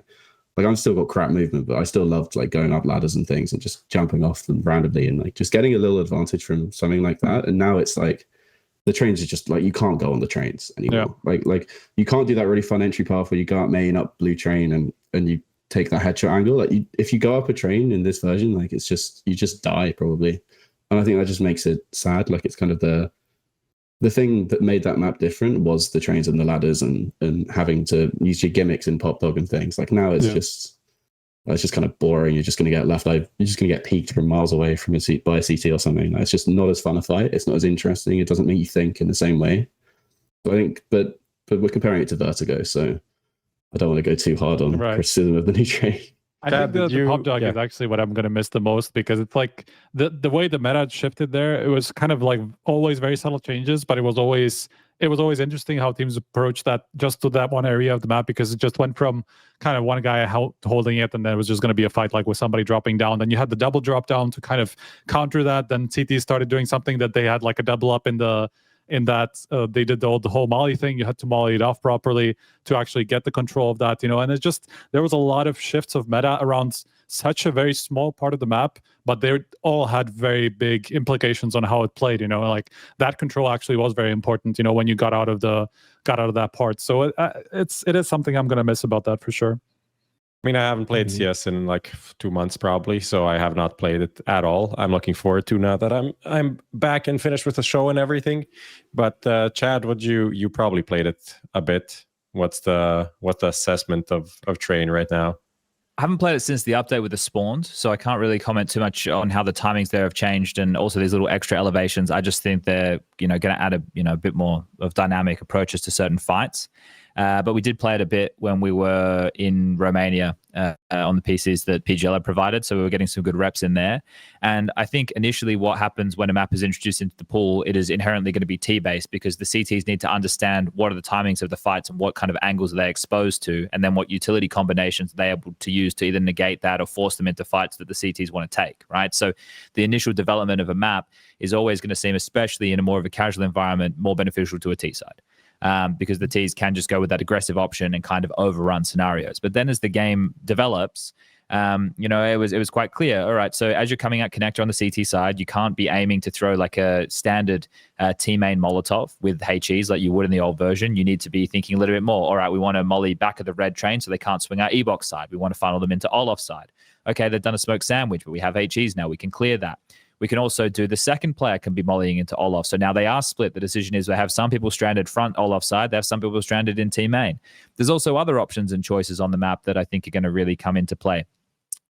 I've still got crap movement, but I still loved like going up ladders and things and just jumping off them randomly and like just getting a little advantage from something like that. And now it's like the trains are just like, you can't go on the trains anymore. Yeah. Like you can't do that really fun entry path where you go up main, up blue train and you take that headshot angle. Like if you go up a train in this version, like it's just, you just die probably. And I think that just makes it sad. Like it's kind of the thing that made that map different was the trains and the ladders and having to use your gimmicks in pop dog and things. Like now it's just kind of boring. You're just going to get left over. You're just going to get peeked from miles away from by a CT or something. It's just not as fun a fight. It's not as interesting. It doesn't make you think in the same way. So I think, but we're comparing it to Vertigo, so I don't want to go too hard on criticism of the new train. I think the pop dog is actually what I'm going to miss the most, because it's like the way the meta shifted there. It was kind of like always very subtle changes, but it was always interesting how teams approached that just to that one area of the map, because it just went from kind of one guy holding it, and then it was just going to be a fight like with somebody dropping down. Then you had the double drop down to kind of counter that. Then CT started doing something that they had like a double up in that they did the whole molly thing. You had to molly it off properly to actually get the control of that, and it's just, there was a lot of shifts of meta around such a very small part of the map, but they all had very big implications on how it played. Like that control actually was very important, when you got out of that part. So it is something I'm going to miss about that for sure. I mean, I haven't played CS in like 2 months probably, so I have not played it at all. I'm looking forward to now that I'm back and finished with the show and everything. But Chad, you probably played it a bit. What's the assessment of Train right now? I haven't played it since the update with the spawns, so I can't really comment too much on how the timings there have changed, and also these little extra elevations. I just think they're going to add a bit more of dynamic approaches to certain fights. But we did play it a bit when we were in Romania on the PCs that PGL had provided, so we were getting some good reps in there. And I think initially what happens when a map is introduced into the pool, it is inherently going to be T-based, because the CTs need to understand what are the timings of the fights and what kind of angles are they exposed to, and then what utility combinations they're able to use to either negate that or force them into fights that the CTs want to take, right? So the initial development of a map is always going to seem, especially in a more of a casual environment, more beneficial to a T side. Because the Ts can just go with that aggressive option and kind of overrun scenarios. But then as the game develops, it was quite clear. All right, so as you're coming at connector on the CT side, you can't be aiming to throw like a standard T-main Molotov with HEs like you would in the old version. You need to be thinking a little bit more. All right, we want to molly back of the red train so they can't swing our E-box side. We want to funnel them into Olaf side. Okay, they've done a smoke sandwich, but we have HEs now. We can clear that. We can also do the second player can be mollying into Olaf. So now they are split. The decision is they have some people stranded front Olaf side. They have some people stranded in T main. There's also other options and choices on the map that I think are going to really come into play.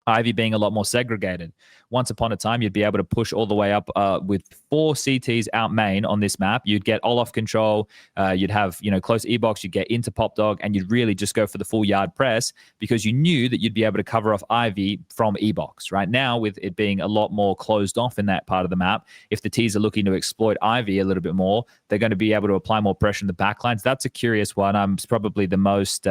Ivy being a lot more segregated. Once upon a time, you'd be able to push all the way up with 4 CTs out main on this map. You'd get Olaf control. You'd have close E-box. You'd get into pop dog, and you'd really just go for the full yard press because you knew that you'd be able to cover off Ivy from E-box. Right now, with it being a lot more closed off in that part of the map, if the Ts are looking to exploit Ivy a little bit more, they're going to be able to apply more pressure in the backlines. That's a curious one. I'm probably the most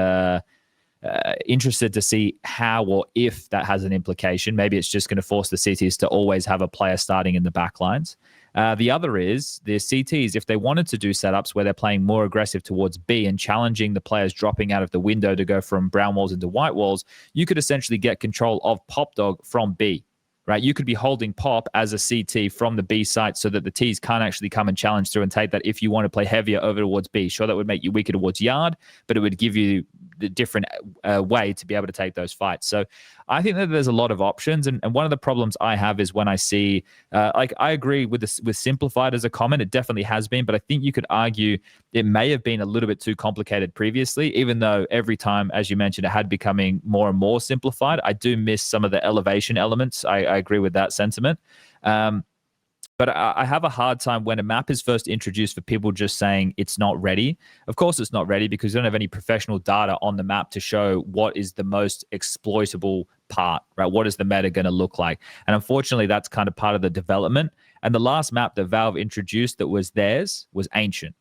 interested to see how or if that has an implication. Maybe it's just going to force the CTs to always have a player starting in the backlines. The other is the CTs, if they wanted to do setups where they're playing more aggressive towards B and challenging the players dropping out of the window to go from brown walls into white walls, you could essentially get control of pop dog from B. Right, you could be holding pop as a CT from the B site so that the Ts can't actually come and challenge through and take that if you want to play heavier over towards B. Sure, that would make you weaker towards yard, but it would give you the different way to be able to take those fights. So I think that there's a lot of options. And one of the problems I have is when I see, I agree with simplified as a comment. It definitely has been, but I think you could argue it may have been a little bit too complicated previously, even though every time, as you mentioned, it had becoming more and more simplified. I do miss some of the elevation elements. I agree with that sentiment. But I have a hard time when a map is first introduced for people just saying it's not ready. Of course it's not ready because you don't have any professional data on the map to show what is the most exploitable part, right? What is the meta going to look like? And unfortunately, that's kind of part of the development. And the last map that Valve introduced that was theirs was Ancient.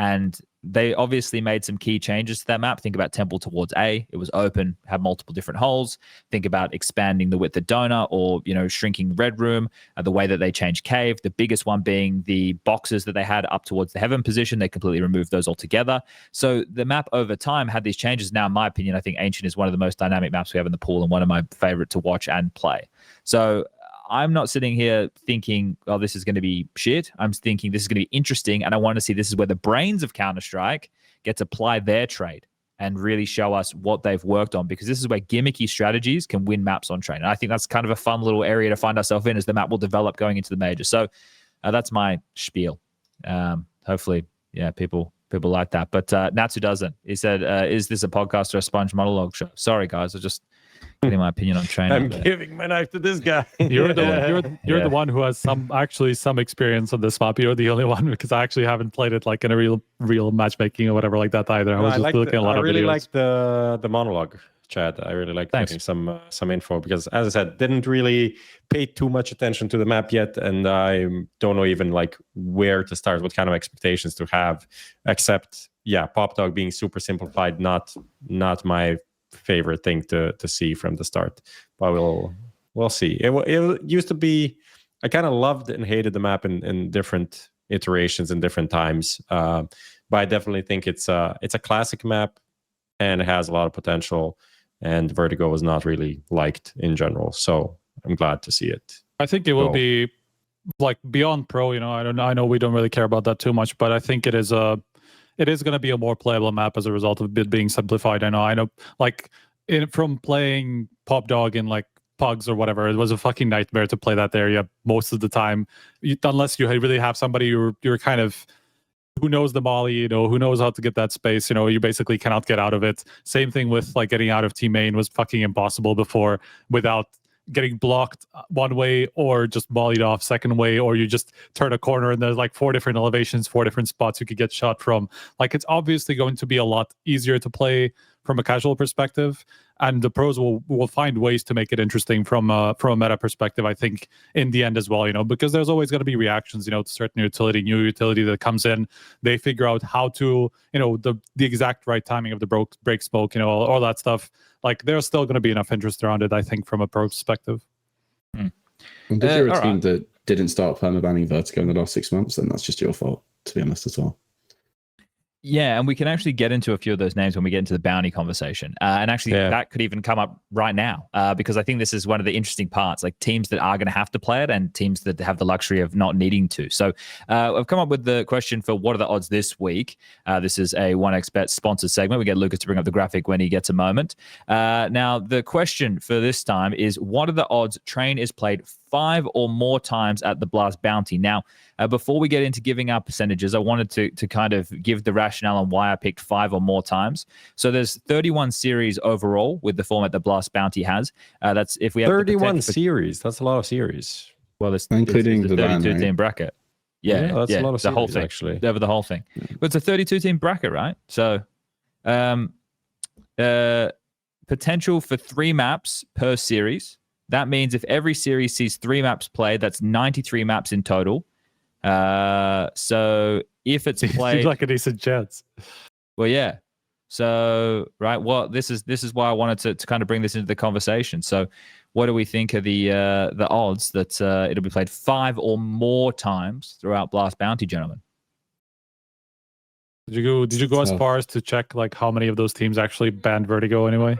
And they obviously made some key changes to that map. Think about Temple towards A. It was open, had multiple different holes. Think about expanding the width of Donut or, shrinking Red Room, the way that they changed Cave. The biggest one being the boxes that they had up towards the Heaven position. They completely removed those altogether. So the map over time had these changes. Now, in my opinion, I think Ancient is one of the most dynamic maps we have in the pool and one of my favorite to watch and play. So I'm not sitting here thinking, oh, this is going to be shit. I'm thinking this is going to be interesting, and I want to see this is where the brains of Counter-Strike get to apply their trade and really show us what they've worked on, because this is where gimmicky strategies can win maps on train. And I think that's kind of a fun little area to find ourselves in as the map will develop going into the major. So that's my spiel. Hopefully, yeah, people like that. But Natsu doesn't. He said, is this a podcast or a SPUNJ monologue show? Sorry, guys. I just getting my opinion on training. I'm giving my knife to this guy. You're the one who has some experience on this map. You're the only one, because I actually haven't played it like in a real matchmaking or whatever like that either. I was just looking at a lot of videos. I really like the monologue, Chad. I really like getting some info, because, as I said, didn't really pay too much attention to the map yet, and I don't know even like where to start, what kind of expectations to have, except Pop Dog being super simplified, not my favorite thing to see from the start, but we'll see. It used to be, I kind of loved and hated the map in different iterations and different times, but I definitely think it's a classic map and it has a lot of potential, and Vertigo was not really liked in general, so I'm glad to see it. I think it will be like beyond pro. I know we don't really care about that too much, but I think it is going to be a more playable map as a result of it being simplified. I know, like, from playing Pop Dog in like Pugs or whatever, it was a fucking nightmare to play that area most of the time, unless you really have somebody you're kind of, who knows the molly, who knows how to get that space. You basically cannot get out of it. Same thing with like getting out of team main was fucking impossible before without getting blocked one way or just mollied off second way, or you just turn a corner and there's like 4 different elevations, 4 different spots you could get shot from. Like, it's obviously going to be a lot easier to play from a casual perspective, and the pros will find ways to make it interesting from a meta perspective, I think, in the end as well, because there's always going to be reactions, to certain new utility that comes in. They figure out how to, the exact right timing of the break smoke, all that stuff. Like, there's still going to be enough interest around it, I think, from a pro perspective. And if you're a team that didn't start permabanning Vertigo in the last 6 months, then that's just your fault, to be honest, as well. Yeah, and we can actually get into a few of those names when we get into the bounty conversation. And actually, that could even come up right now, because I think this is one of the interesting parts, like teams that are going to have to play it and teams that have the luxury of not needing to. So I've come up with the question for what are the odds this week. This is a 1xBet sponsored segment. We get Lucas to bring up the graphic when he gets a moment. Now, the question for this time is, what are the odds Train is played 5 or more times at the Blast Bounty? Now, before we get into giving our percentages, I wanted to kind of give the rationale on why I picked 5 or more times. So there's 31 series overall with the format that Blast Bounty has. That's if we have 31 series. That's a lot of series. Well, it's including the 32 team bracket. Yeah, that's a lot of series, the whole thing, actually. Over the whole thing. But it's a 32 team bracket, right? So potential for 3 maps per series. That means if every series sees 3 maps played, that's 93 maps in total. So if it's played, seems like a decent chance. Well, yeah. So well, this is why I wanted to kind of bring this into the conversation. So, what do we think of the odds that it'll be played 5 or more times throughout Blast Bounty, gentlemen? Did you go as far as to check like how many of those teams actually banned Vertigo anyway?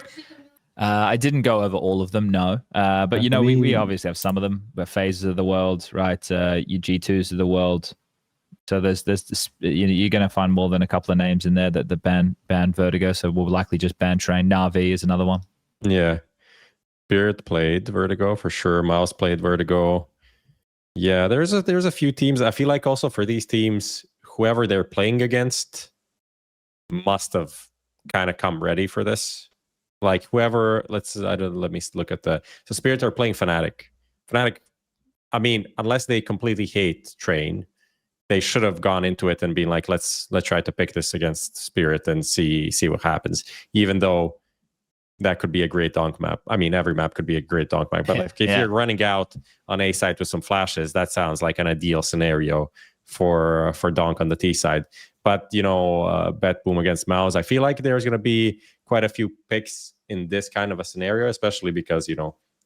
I didn't go over all of them, no. But we obviously have some of them. But FaZe of the world, right? Your G2s of the world. So there's this, you're going to find more than a couple of names in there that ban Vertigo. So we'll likely just ban Train. Na'Vi is another one. Yeah, Spirit played Vertigo for sure. Mouse played Vertigo. Yeah, there's a few teams. I feel like also for these teams, whoever they're playing against must have kind of come ready for this. Like whoever, let me look at so Spirit are playing Fnatic. Fnatic I mean, unless they completely hate Train, they should have gone into it and been like, let's try to pick this against Spirit and see what happens. Even though that could be a great donk map. I mean, every map could be a great donk map. But if you're running out on A side with some flashes, that sounds like an ideal scenario for donk on the T side. But bet boom against m0NESY. I feel like there's going to be quite a few picks in this kind of a scenario, especially because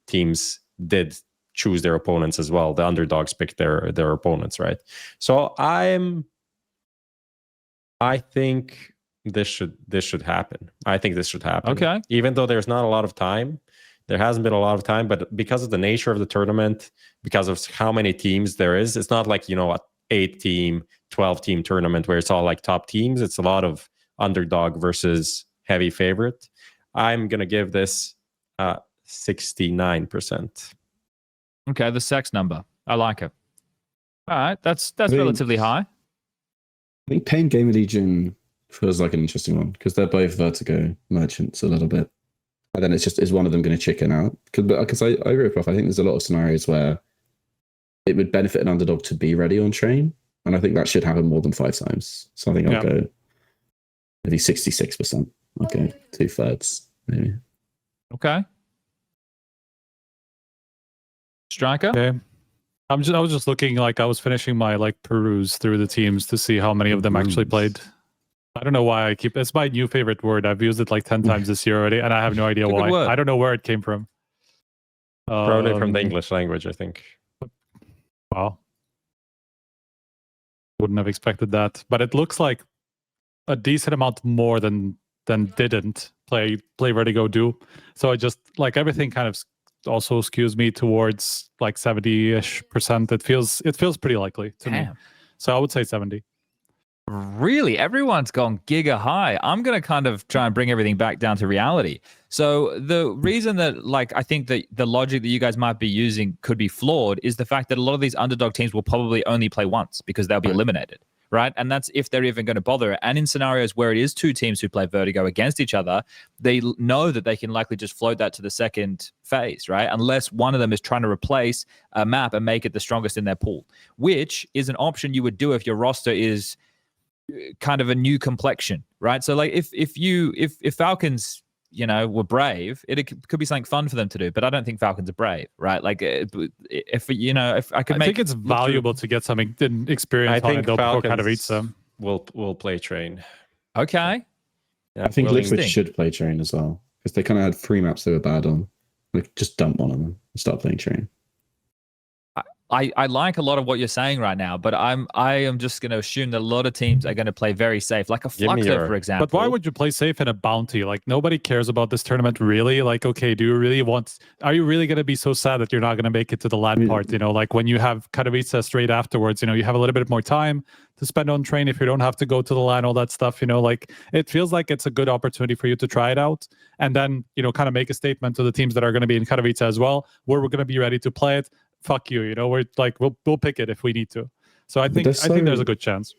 teams did choose their opponents as well. The underdogs picked their opponents, right? So I think this should happen. I think this should happen. Okay. Even though there's not a lot of time, there hasn't been a lot of time, but because of the nature of the tournament, because of how many teams there is, it's not like, a 8-team, 12-team tournament where it's all like top teams. It's a lot of underdog versus heavy favorite. I'm going to give this 69%. Okay, the sex number. I like it. All right, that's relatively high. I think Pain Gamer Legion feels like an interesting one because they're both Vertigo merchants a little bit. And then is one of them going to chicken out? Because I agree with Prof. I think there's a lot of scenarios where it would benefit an underdog to be ready on Train. And I think that should happen more than 5 times. So I think I'll go maybe 66%. Okay, 2/3 maybe. Okay. Striker? Okay. I was just looking, I was finishing my peruse through the teams to see how many of them actually played. I don't know why it's my new favorite word. I've used it 10 times this year already, and I have no idea why. I don't know where it came from. Probably from the English language, I think. Wow. Wouldn't have expected that. But it looks like a decent amount more than didn't play Vertigo do. So I just everything kind of also skews me towards 70-ish%. It feels pretty likely to me. So I would say 70. Really? Everyone's gone giga high. I'm going to kind of try and bring everything back down to reality. So the reason that I think that the logic that you guys might be using could be flawed is the fact that a lot of these underdog teams will probably only play once because they'll be eliminated, right? And that's if they're even going to bother. And in scenarios where it is 2 teams who play Vertigo against each other, they know that they can likely just float that to the second phase, right? Unless one of them is trying to replace a map and make it the strongest in their pool, which is an option you would do if your roster is kind of a new complexion, right? So if Falcons were brave, it could be something fun for them to do, but I don't think Falcons are brave, right? If I could I think it's valuable to get something experience on it before kind of eats them. Will play Train. Okay. I think Liquid should play Train as well because they kind of had 3 maps they were bad on. Just dump one of them and start playing Train. I like a lot of what you're saying right now, but I am just going to assume that a lot of teams are going to play very safe, like a Fluxo, for example. But why would you play safe in a bounty? Nobody cares about this tournament, really. Okay, are you really going to be so sad that you're not going to make it to the LAN part? When you have Katowice straight afterwards, you have a little bit more time to spend on Train if you don't have to go to the LAN, all that stuff. It feels like it's a good opportunity for you to try it out and then, kind of make a statement to the teams that are going to be in Katowice as well, where we're going to be ready to play it. Fuck you, we're we'll pick it if we need to. So I think there's a good chance.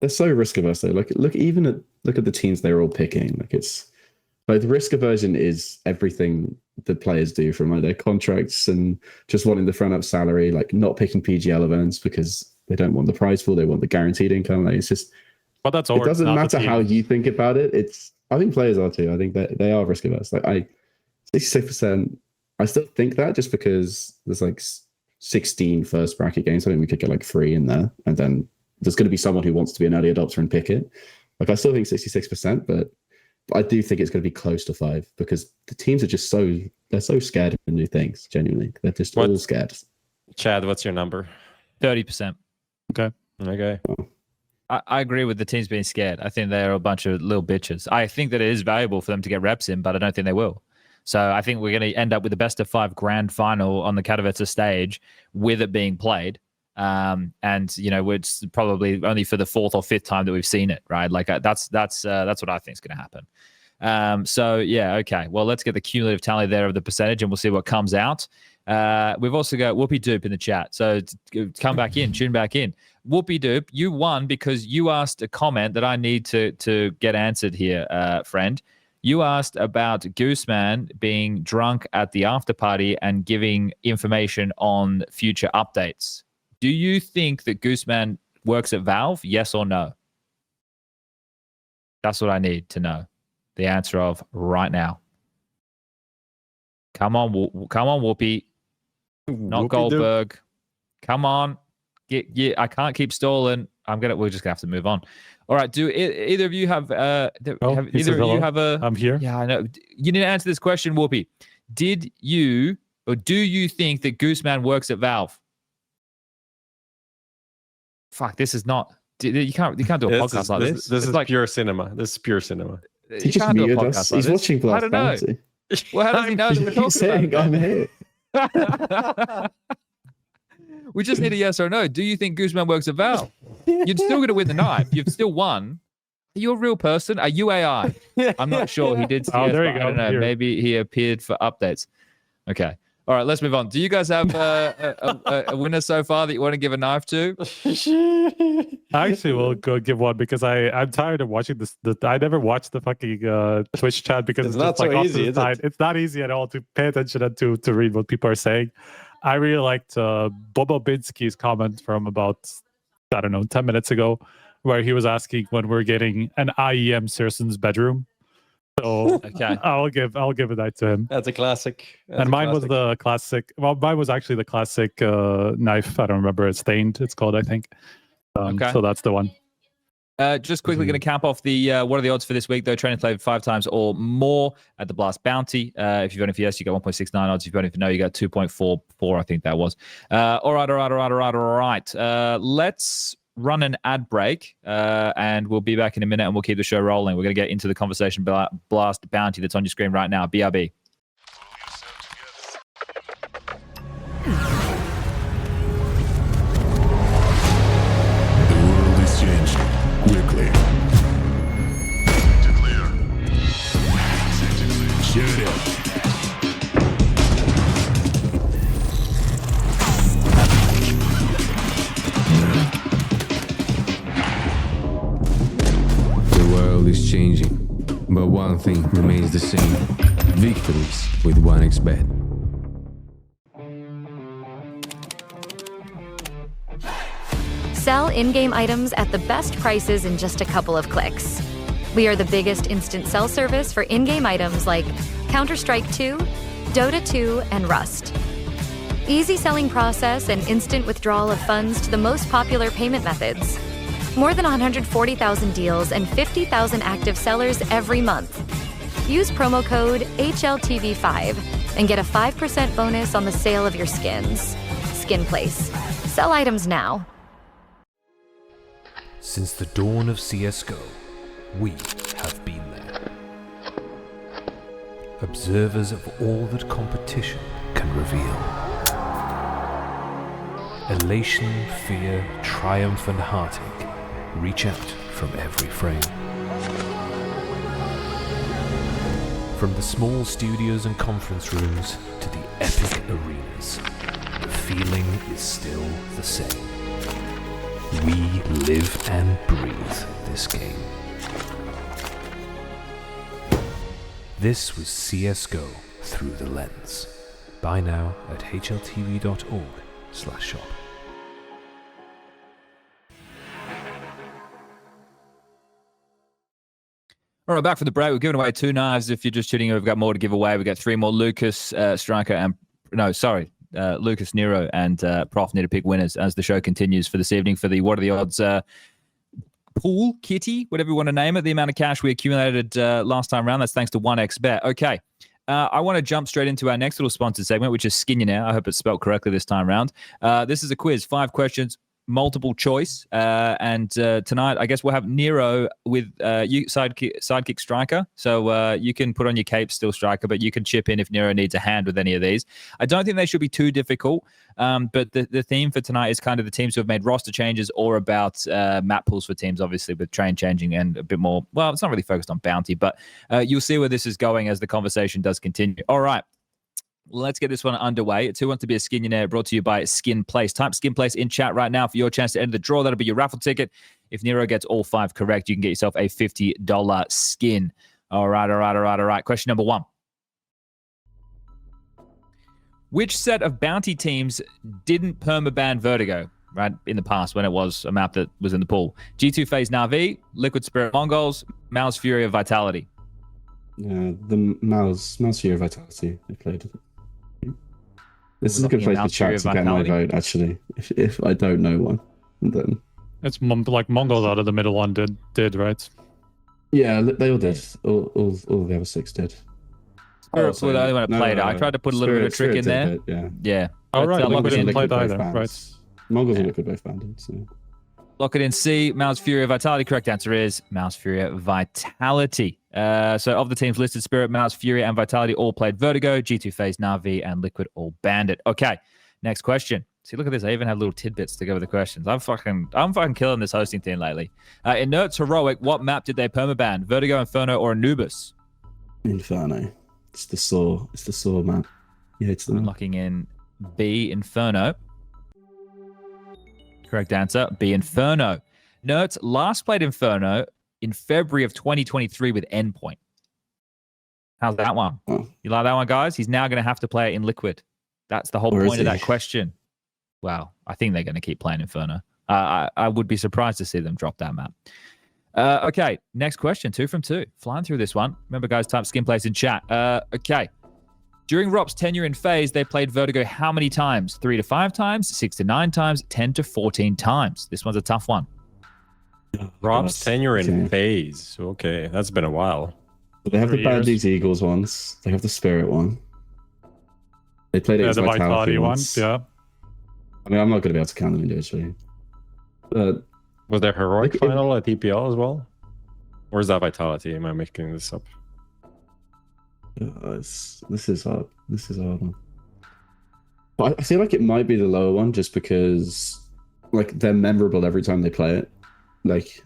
They're so risk averse though. Look at the teams they're all picking. It's the risk aversion is everything the players do, from their contracts and just wanting the front up salary, not picking PGL events because they don't want the prize pool, they want the guaranteed income. It's just, but that's it doesn't matter how you think about it. I think players are too. I think that they are risk averse. 66%. I still think that just because there's 16 first bracket games. I think we could get 3 in there, and then there's going to be someone who wants to be an early adopter and pick it. I still think 66%, but I do think it's going to be close to 5 because the teams are just they're so scared of new things. Genuinely, they're just all scared. Chad, what's your number? 30%. Okay. I agree with the teams being scared. I think they're a bunch of little bitches. I think that it is valuable for them to get reps in, but I don't think they will. So I think we're going to end up with the best of 5 grand final on the Katowice stage with it being played. And it's probably only for the 4th or 5th time that we've seen it, right? That's what I think is going to happen. So yeah, okay. Well, let's get the cumulative tally there of the percentage, and we'll see what comes out. We've also got Whoopie Doop in the chat, so come back in, tune back in. Whoopie Doop, you won because you asked a comment that I need to get answered here, friend. You asked about Gooseman being drunk at the after party and giving information on future updates. Do you think that Gooseman works at Valve? Yes or no? That's what I need to know. The answer of right now. Come on, Whoopi. Not Goldberg. Come on. I can't keep stalling. We're just gonna have to move on. All right. Do either of you have? Either of you have a? I'm here. Yeah, I know. You need to answer this question, Whoopi. Did you or do you think that Gooseman works at Valve? Fuck, this is not. You can't do a podcast like this. This is like pure cinema. This is pure cinema. He just muted us. He's watching Blast I don't know. Bounty. Well, how does he know that we're talking saying about I'm here? We just need a yes or no. Do you think Gooseman works at Valve? You're still going to win the knife. You've still won. Are you a real person? Are you AI? I'm not sure. He did. Oh, there you go. I don't know. Here. Maybe he appeared for updates. Okay. All right. Let's move on. Do you guys have a winner so far that you want to give a knife to? I actually will go give one because I'm tired of watching this. I never watched the fucking Twitch chat because it's not just like so off easy, to the side. It's not easy at all to pay attention and to read what people are saying. I really liked Bobo Binsky's comment from about, I don't know, 10 minutes ago, where he was asking when we're getting an IEM Searson's bedroom. So okay. I'll give a that to him. That's a classic. And mine was the classic. Well, mine was actually the classic knife. I don't remember. It's stained. It's called, I think. Okay. So that's the one. Just quickly going to cap off the what are the odds for this week though? Training play 5 times or more at the Blast Bounty. If you've voted for yes, you got 1.69 odds. If you've voted for no, you got 2.44. I think that was. All right. Let's run an ad break, and we'll be back in a minute, and we'll keep the show rolling. We're going to get into the conversation about Blast Bounty that's on your screen right now. BRB. Quickly. Shut up. The world is changing, but one thing remains the same. Victories with 1xBet. Sell in-game items at the best prices in just a couple of clicks. We are the biggest instant sell service for in-game items like Counter-Strike 2, Dota 2, and Rust. Easy selling process and instant withdrawal of funds to the most popular payment methods. More than 140,000 deals and 50,000 active sellers every month. Use promo code HLTV5 and get a 5% bonus on the sale of your skins. Skin Place. Sell items now. Since the dawn of CSGO, we have been there. Observers of all that competition can reveal. Elation, fear, triumph, and heartache reach out from every frame. From the small studios and conference rooms to the epic arenas, the feeling is still the same. We live and breathe this game. This was CSGO Through the Lens. Buy now at hltv.org/shop. All right, back for the break. We're giving away 2 knives. If you're just tuning in, we've got more to give away. We've got 3 more. Lucas, Striker, and... No, sorry. Lucas, Nero, and Prof need to pick winners as the show continues for this evening for the What Are the Odds pool kitty, whatever you want to name it. The amount of cash we accumulated last time around, that's thanks to 1xBet. Okay, I want to jump straight into our next little sponsored segment, which is Skinionaire. I hope it's spelled correctly this time around. This is a quiz, 5 questions, multiple choice. And tonight, I guess we'll have Nero with you sidekick Striker. So you can put on your cape still, Striker, but you can chip in if Nero needs a hand with any of these. I don't think they should be too difficult. But the theme for tonight is kind of the teams who have made roster changes or about map pools for teams, obviously, with train changing and a bit more. Well, it's not really focused on bounty, but you'll see where this is going as the conversation does continue. All right. Let's get this one underway. It's Who Wants to Be a Skinionaire, brought to you by Skin Place. Type Skin Place in chat right now for your chance to enter the draw. That'll be your raffle ticket. If Nero gets all 5 correct, you can get yourself a $50 skin. All right. Question number 1. Which set of bounty teams didn't permaban Vertigo, right, in the past when it was a map that was in the pool? G2 FaZe Na'Vi, Liquid Spirit Mongols, m0NESY Fury of Vitality. Yeah, the Mouse Fury Vitality. They played it. This is a good place for chat to get my vote, actually. If I don't know one, then it's like Mongols out of the middle one did right? Yeah, they all did. All the other 6 did. Spirit's the only one I played. I tried to put a little bit of trick in there. Yeah. Oh, right. Lock it in. Played either. Right. Mongols and Liquid both banded. So. Lock it in C. m0NESY Fury of Vitality. Correct answer is m0NESY Fury of Vitality. So of the teams listed, Spirit, m0NESY Fury, and Vitality all played Vertigo. G2 FaZe, Na'Vi, and Liquid all banded. Okay, next question. See, look at this. I even have little tidbits to go with the questions. I'm fucking killing this hosting thing lately. In NertZ Heroic, what map did they permaban? Vertigo, Inferno, or Anubis? Inferno. It's the Saw map. Yeah, it's the I'm locking in B, Inferno. Correct answer, B, Inferno. NertZ last played Inferno in February of 2023 with Endpoint. How's that one? Oh. You like that one, guys? He's now going to have to play it in Liquid. That's the whole point of that question. Wow, I think they're going to keep playing Inferno. I would be surprised to see them drop that map. Okay, next question, 2 from 2. Flying through this one. Remember, guys, type skin place in chat. Okay. During ropz' tenure in FaZe, they played Vertigo how many times? 3 to 5 times, 6 to 9 times, 10 to 14 times. This one's a tough one. ropz' tenure in FaZe. Okay, that's been a while. They have the Bad News Eagles ones. They have the Spirit one. They played it as the Vitality one. once. Yeah. I mean, I'm not going to be able to count them individually. Was there Heroic final at EPL as well? Or is that Vitality? Am I making this up? This is hard. This is a hard one. But I feel like it might be the lower one just because like they're memorable every time they play it. Like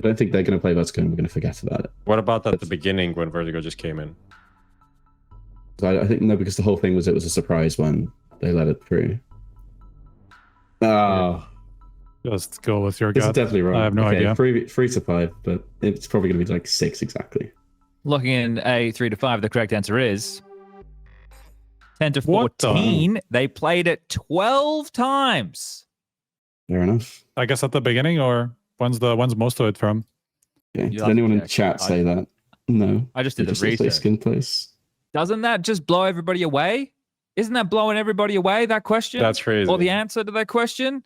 I don't think they're going to play Vertigo and we're going to forget about it. What about at the beginning when Vertigo just came in? I think no, because the whole thing was it was a surprise when they let it through. Just go with your This is gut. definitely wrong. I have no idea. 3 to 5, but it's probably going to be like 6 exactly. Looking in A, 3 to 5, the correct answer is 10 to 14. They played it 12 times. Fair enough. I guess at the beginning, or when's most of it from? Okay. Did anyone in chat say that? No. I just did the say research. Skin place. Doesn't that just blow everybody away? Isn't that blowing everybody away, that question? That's crazy. Or the answer to that question?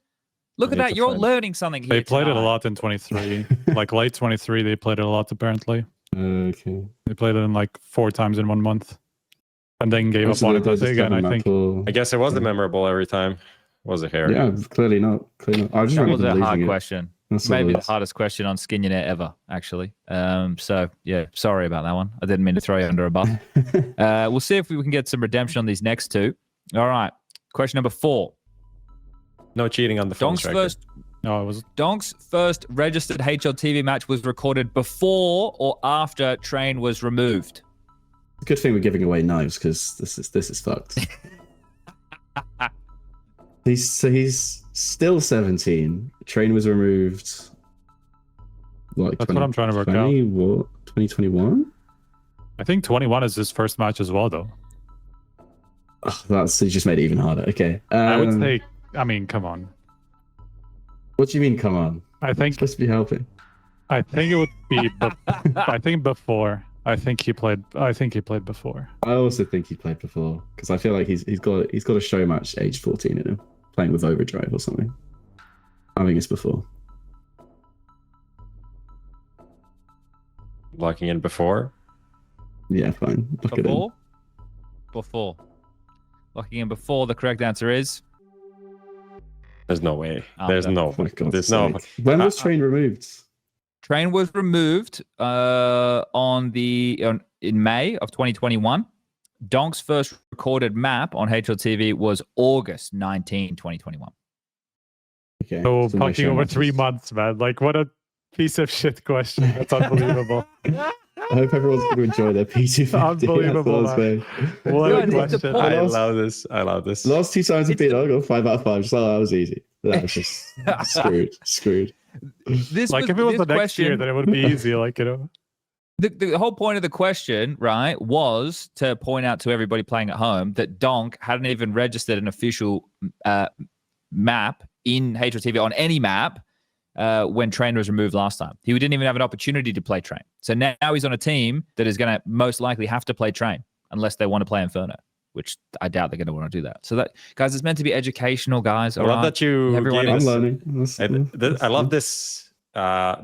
Look at that. You're learning something here. They played tonight. it a lot in 23. Like late 23, they played it a lot apparently. Okay. They played it in like 4 times in 1 month. And then gave up on it again, I think. I guess it wasn't memorable every time. Was it, Harry? Yeah, clearly not. I just That was remember a hard losing it. question. That's Maybe all the hardest question on Skinionaire ever, actually. So, yeah, sorry about that one. I didn't mean to throw you under a bus. We'll see if we can get some redemption on these next 2. All right. Question number 4. No cheating on the phone striker. Donk's first registered HLTV match was recorded before or after Train was removed. Good thing we're giving away knives because this is fucked. He's still 17. Train was removed. Like That's what I'm trying to work out. 2021? I think 21 is his first match as well, though. Oh, he just made it even harder. Okay. I would say, I mean, come on. What do you mean, come on? I think it's supposed to be helping. I think it would be. I think before. I think he played before. I also think he played before because I feel like he's got a show match age 14 in him, playing with Overdrive or something. I think it's before. Locking in before. Yeah, fine. Lock it in. Before. Locking in before. The correct answer is. There's no way. There's no. There's no. When was Train removed? Train was removed in May of 2021. Donk's first recorded map on HLTV was August 19, 2021. Okay. So fucking over 3 months, man. Like, what a piece of shit question. That's unbelievable. I hope everyone's going to enjoy their P250. Unbelievable, man. What a question. I love this. I love this. Last 2 times I've been, I got 5 out of 5. Just like, that was easy. That was just screwed. This like, was, if it was the next question, year, then it would be easy. Like, you know. The whole point of the question, right, was to point out to everybody playing at home that Donk hadn't even registered an official map in HLTV on any map when Train was removed last time. He didn't even have an opportunity to play Train. So now he's on a team that is going to most likely have to play Train unless they want to play Inferno, which I doubt they're going to want to do that. So that, guys, it's meant to be educational, guys. I love that you. Everyone I'm learning. I love this.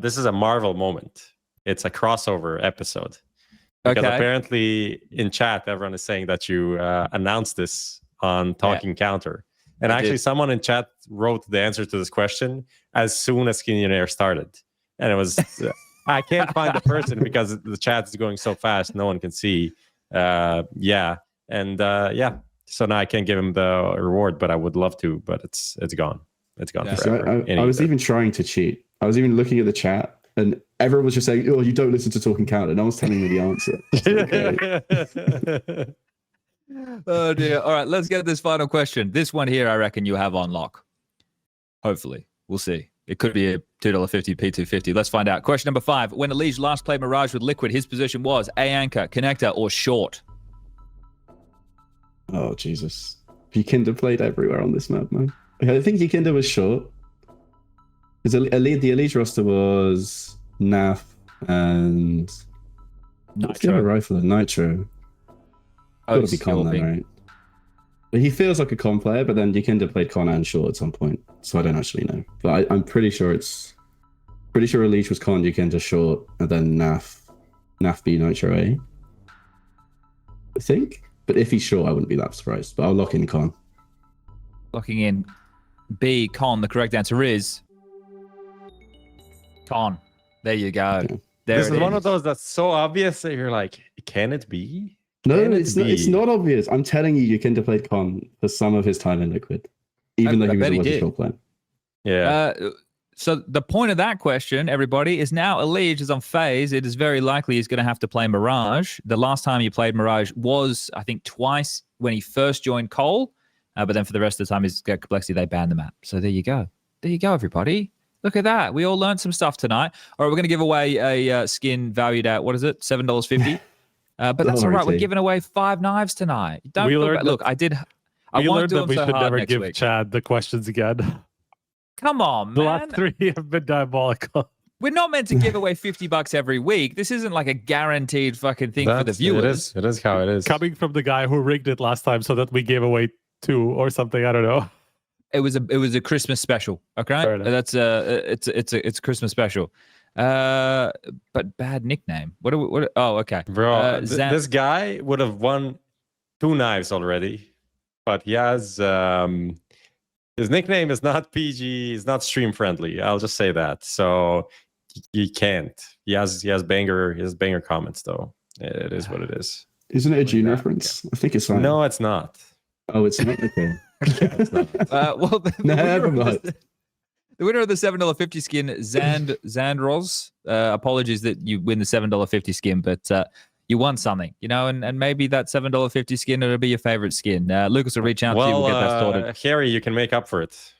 This is a Marvel moment. It's a crossover episode. Because apparently in chat, everyone is saying that you announced this on Talking Counter. And actually, someone in chat wrote the answer to this question as soon as Skinionaire started. And it was, I can't find the person because the chat is going so fast, no one can see. Yeah. And so now I can't give him the reward, but I would love to, but it's gone. It's gone forever. So I was even trying to cheat. I was even looking at the chat and everyone was just saying, oh, you don't listen to Talking Counter. No one's telling me the answer. Oh dear. All right, let's get this final question. This one here, I reckon you have on lock. Hopefully. We'll see. It could be a $2.50 P250. Let's find out. Question number 5. When EliGE last played Mirage with Liquid, his position was A anchor, connector, or short? Oh, Jesus. Yikinda played everywhere on this map, man. Okay, I think Yikinda was short. Because the EliGE roster was NAF and... Nitro. Rifle and Nitro. Gotta be Con then, right? But he feels like a Con player, but then Yikinda played Con and short at some point, so I don't actually know. But I'm pretty sure EliGE was Con, Yikinda short, and then NAF B Nitro A. I think. But if he's short, I wouldn't be that surprised. But I'll lock in Con. Locking in B Con. The correct answer is Con. There you go. Okay. This is one of those that's so obvious that you're like, can it be? No, it's not obvious. I'm telling you, Yikinda played Con for some of his time in Liquid, even though he was a short player. Yeah. So the point of that question, everybody, is now EliGE is on FaZe. It is very likely he's going to have to play Mirage. The last time he played Mirage was, I think, twice when he first joined Cole. But then for the rest of the time, his complexity, they banned the map. So there you go. There you go, everybody. Look at that. We all learned some stuff tonight. All right, we're going to give away a skin valued at, what is it, $7.50? But that's all right. We're giving away 5 knives tonight. Don't look. I learned that we should never give Chad the questions again. Come on, man. The last 3 have been diabolical. We're not meant to give away $50 every week. This isn't like a guaranteed fucking thing for the viewers. It is how it is. Coming from the guy who rigged it last time so that we gave away 2 or something. I don't know. It was a Christmas special. Okay, that's it's a Christmas special. But bad nickname. What? Oh, okay. Bro, this guy would have won 2 knives already, but he has his nickname is not PG. It's not stream friendly. I'll just say that. So he can't. He has banger comments though. It is what it is. Isn't it a June reference? Yeah. I think it's fine. No, it's not. Oh, it's not. Okay. Yeah, it's not. Well, the winner of the $7.50 skin, Zandros. Apologies that you win the $7.50 skin, but you won something, you know, and maybe that $7.50 skin will be your favorite skin. Lucas will reach out to you. We'll get that sorted. Harry, you can make up for it.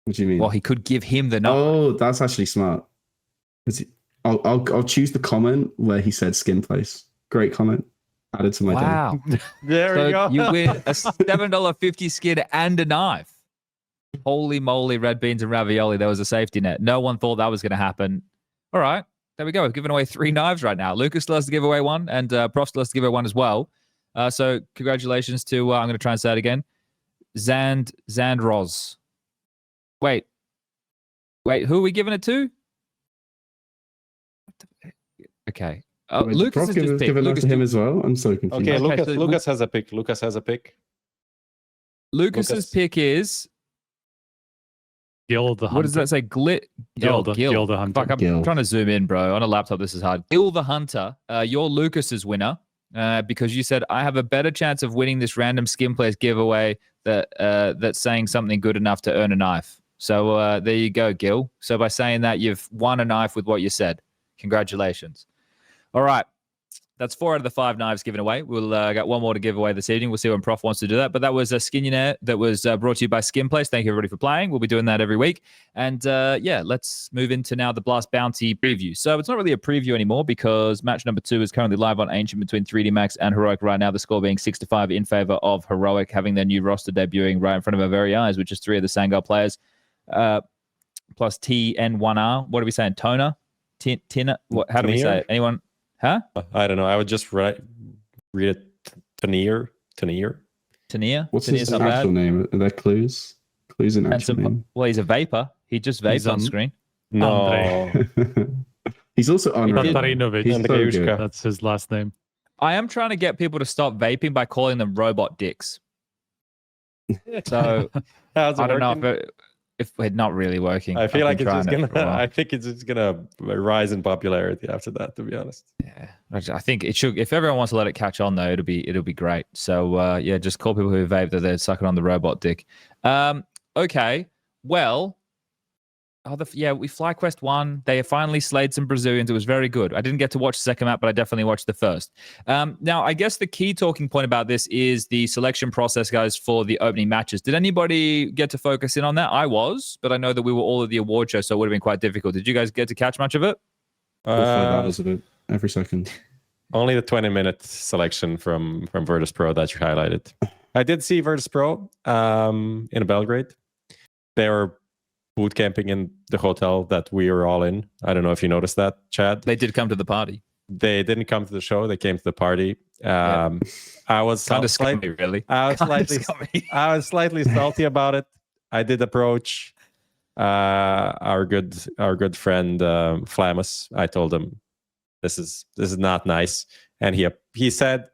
What do you mean? Well, he could give him the number. Oh, that's actually smart. I'll choose the comment where he said skin place. Great comment. Added to my day. There we go. You win a $7.50 skin and a knife. Holy moly, red beans and ravioli. There was a safety net. No one thought that was going to happen. All right. There we go. We've given away 3 knives right now. Lucas still has to give away 1, and Prof still has to give away 1 as well. So congratulations to, I'm going to try and say it again, Zandros. Wait, who are we giving it to? Okay. Lucas has just given it to him as well. I'm so confused. Okay, Lucas has a pick. Lucas has a pick. Lucas's pick is Gil the Hunter. What does that say? Gil the Hunter. Fuck, I'm trying to zoom in, bro. On a laptop, this is hard. Gil the Hunter. You're Lucas's winner because you said, I have a better chance of winning this random skin place giveaway that's saying something good enough to earn a knife. So there you go, Gil. So by saying that, you've won a knife with what you said. Congratulations. All right. That's 4 out of the 5 knives given away. We'll got one more to give away this evening. We'll see when Prof wants to do that. But that was a Skinionaire that was brought to you by Skinplace. Thank you, everybody, for playing. We'll be doing that every week. And yeah, let's move into now the Blast Bounty preview. So it's not really a preview anymore because match number 2 is currently live on Ancient between 3D Max and Heroic right now. The score being 6-5 in favor of Heroic, having their new roster debuting right in front of our very eyes, which is 3 of the Sangha players, plus TN1R. What are we saying? Toner? Tina? How do we say it? Anyone? Huh? I don't know. I would just read it. Tanier. What's his actual name? Are there clues? Clues in actual name? Well, he's a vapor. He just vapes on screen. No. He's also on Katarinovic. That's his last name. I am trying to get people to stop vaping by calling them robot dicks. So I don't know if it's not really working. I feel like it's just gonna. I think it's just gonna rise in popularity after that. To be honest. Yeah, I think it should. If everyone wants to let it catch on, though, it'll be great. So yeah, just call people who vape that they're sucking on the robot dick. Okay. Well. We FlyQuest 1. They finally slayed some Brazilians. It was very good. I didn't get to watch the second map, but I definitely watched the first. Now, I guess the key talking point about this is the selection process, guys, for the opening matches. Did anybody get to focus in on that? I was, but I know that we were all at the award show, so it would have been quite difficult. Did you guys get to catch much of it? 5 hours of it every second. Only the 20-minute selection from Virtus.pro that you highlighted. I did see Virtus.pro in Belgrade. They were boot camping in the hotel that we were all in. I don't know if you noticed that, Chad. They did come to the party. They didn't come to the show. They came to the party. I was kind of scummy, really. I was slightly salty about it. I did approach our good friend Flamus. I told him this is not nice, and he said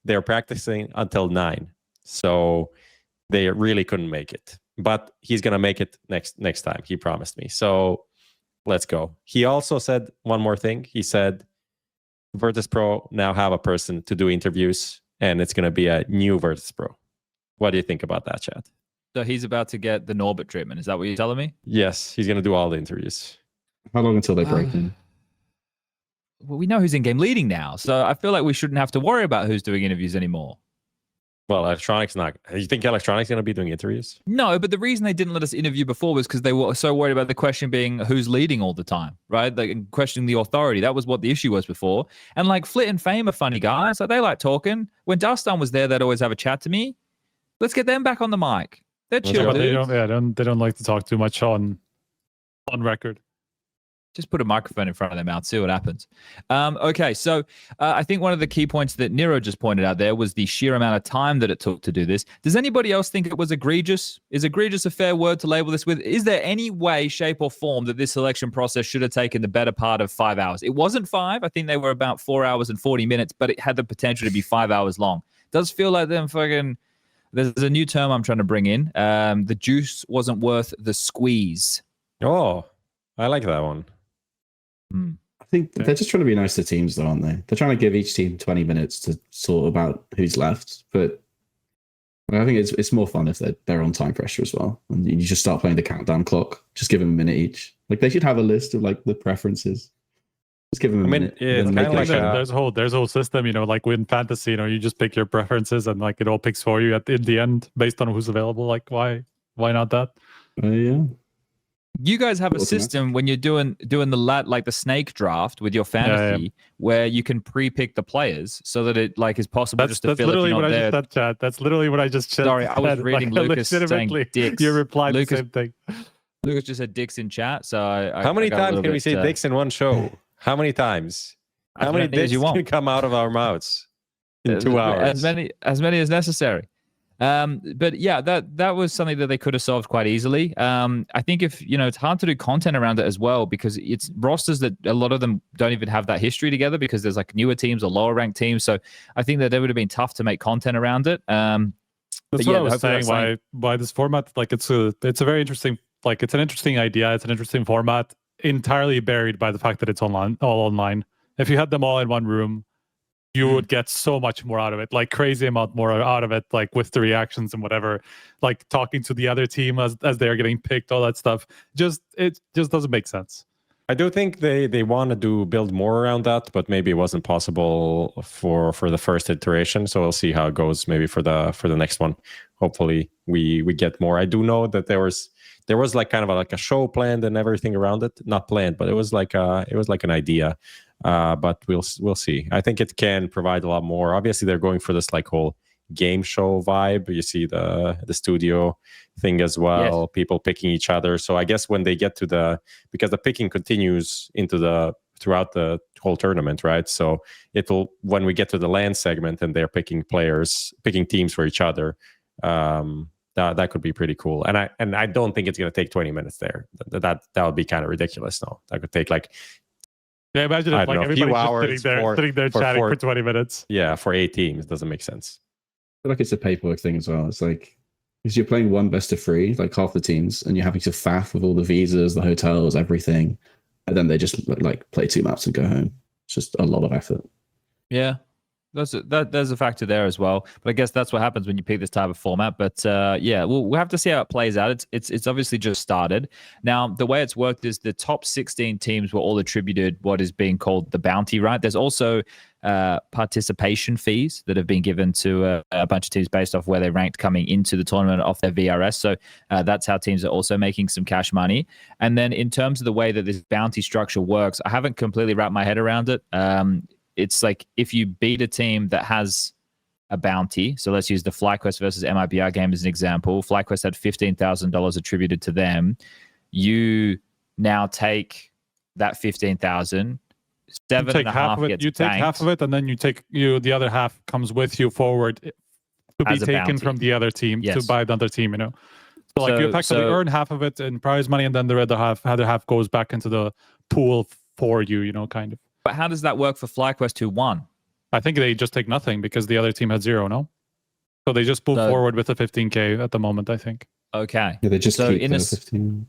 they're practicing until 9, so they really couldn't make it. But he's gonna make it next time. He promised me. So let's go. He also said one more thing. He said Virtus.pro now have a person to do interviews, and it's gonna be a new Virtus.pro. What do you think about that, Chad? So he's about to get the Norbert treatment. Is that what you're telling me? Yes, he's gonna do all the interviews. How long until they break in? Well, we know who's in-game leading now, so I feel like we shouldn't have to worry about who's doing interviews anymore. Well, Electronic's not. You think Electronic's going to be doing interviews? No, but the reason they didn't let us interview before was because they were so worried about the question being who's leading all the time, right? Like questioning the authority. That was what the issue was before. And like Flit and Fame are funny guys. Like they like talking. When Dustin was there, they'd always have a chat to me. Let's get them back on the mic. They're chill. But they don't like to talk too much on record. Just put a microphone in front of their mouth, see what happens. Okay, so I think one of the key points that Nero just pointed out there was the sheer amount of time that it took to do this. Does anybody else think it was egregious? Is egregious a fair word to label this with? Is there any way, shape, or form that this selection process should have taken the better part of 5 hours? It wasn't 5. I think they were about 4 hours and 40 minutes, but it had the potential to be 5 hours long. Does feel like them fucking... There's a new term I'm trying to bring in. The juice wasn't worth the squeeze. Oh, I like that one. I think they're just trying to be nice to teams, though, aren't they? They're trying to give each team 20 minutes to sort about who's left. But I think it's more fun if they're on time pressure as well. And you just start playing the countdown clock. Just give them a minute each. Like they should have a list of like the preferences. Just give them a minute. Yeah, it's kind of like there's a whole system, like with fantasy, you just pick your preferences and like it all picks for you in the end based on who's available. Like why not that? Yeah. You guys have a system when you're doing the snake draft with your fantasy where you can pre-pick the players so that it is possible just to fill literally if you're what not I there. just said, Chad. That's literally what I just said. Sorry, I was reading Lucas saying dicks. You replied the same thing. Lucas just said dicks in chat. So how many times can we say dicks in one show? How many times? How many dicks can come out of our mouths in 2 hours? As many as necessary. But yeah, that was something that they could have solved quite easily. I think if it's hard to do content around it as well because it's rosters that a lot of them don't even have that history together because there's like newer teams or lower ranked teams. So I think that it would have been tough to make content around it. That's what I was saying. Why this format? It's a very interesting. It's an interesting idea. It's an interesting format. Entirely buried by the fact that it's all online. If you had them all in one room, you would get so much more out of it, like crazy amount more out of it, like with the reactions and whatever, like talking to the other team as they're getting picked, all that stuff. It just doesn't make sense. I do think they want to build more around that, but maybe it wasn't possible for the first iteration. So we'll see how it goes. Maybe for the next one, hopefully we get more. I do know that there was like kind of like a show planned and everything around it. Not planned, but it was like an idea. But we'll see. I think it can provide a lot more. Obviously, they're going for this like whole game show vibe. You see the studio thing as well, yes. People picking each other. So I guess when they get to because the picking continues throughout the whole tournament, right? So when we get to the LAN segment and they're picking teams for each other, that could be pretty cool. And I don't think it's going to take 20 minutes there. That would be kind of ridiculous. No, that could take like, yeah, imagine if like everybody's just sitting there chatting for 20 minutes. Yeah, for 8 teams, it doesn't make sense. I feel like it's a paperwork thing as well. It's like, because you're playing one best of 3, like half the teams, and you're having to faff with all the visas, the hotels, everything, and then they just like play 2 maps and go home. It's just a lot of effort. Yeah, there's a factor there as well. But I guess that's what happens when you pick this type of format. But yeah, we'll have to see how it plays out. It's obviously just started. Now, the way it's worked is the top 16 teams were all attributed what is being called the bounty, right? There's also participation fees that have been given to a bunch of teams based off where they ranked coming into the tournament off their VRS. So that's how teams are also making some cash money. And then in terms of the way that this bounty structure works, I haven't completely wrapped my head around it. It's like if you beat a team that has a bounty, so let's use the FlyQuest versus MIBR game as an example. FlyQuest had $15,000 attributed to them. You now take that $15,000. You take half of it, and then the other half comes with you forward to be taken from the other team to buy another team. You know, so like you effectively earn half of it in prize money, and then the other half goes back into the pool for you. You know, kind of. But how does that work for FlyQuest who won? I think they just take nothing because the other team had 0. No, so they just move forward with the 15K at the moment. I think. Okay. Yeah, they just keep their 15.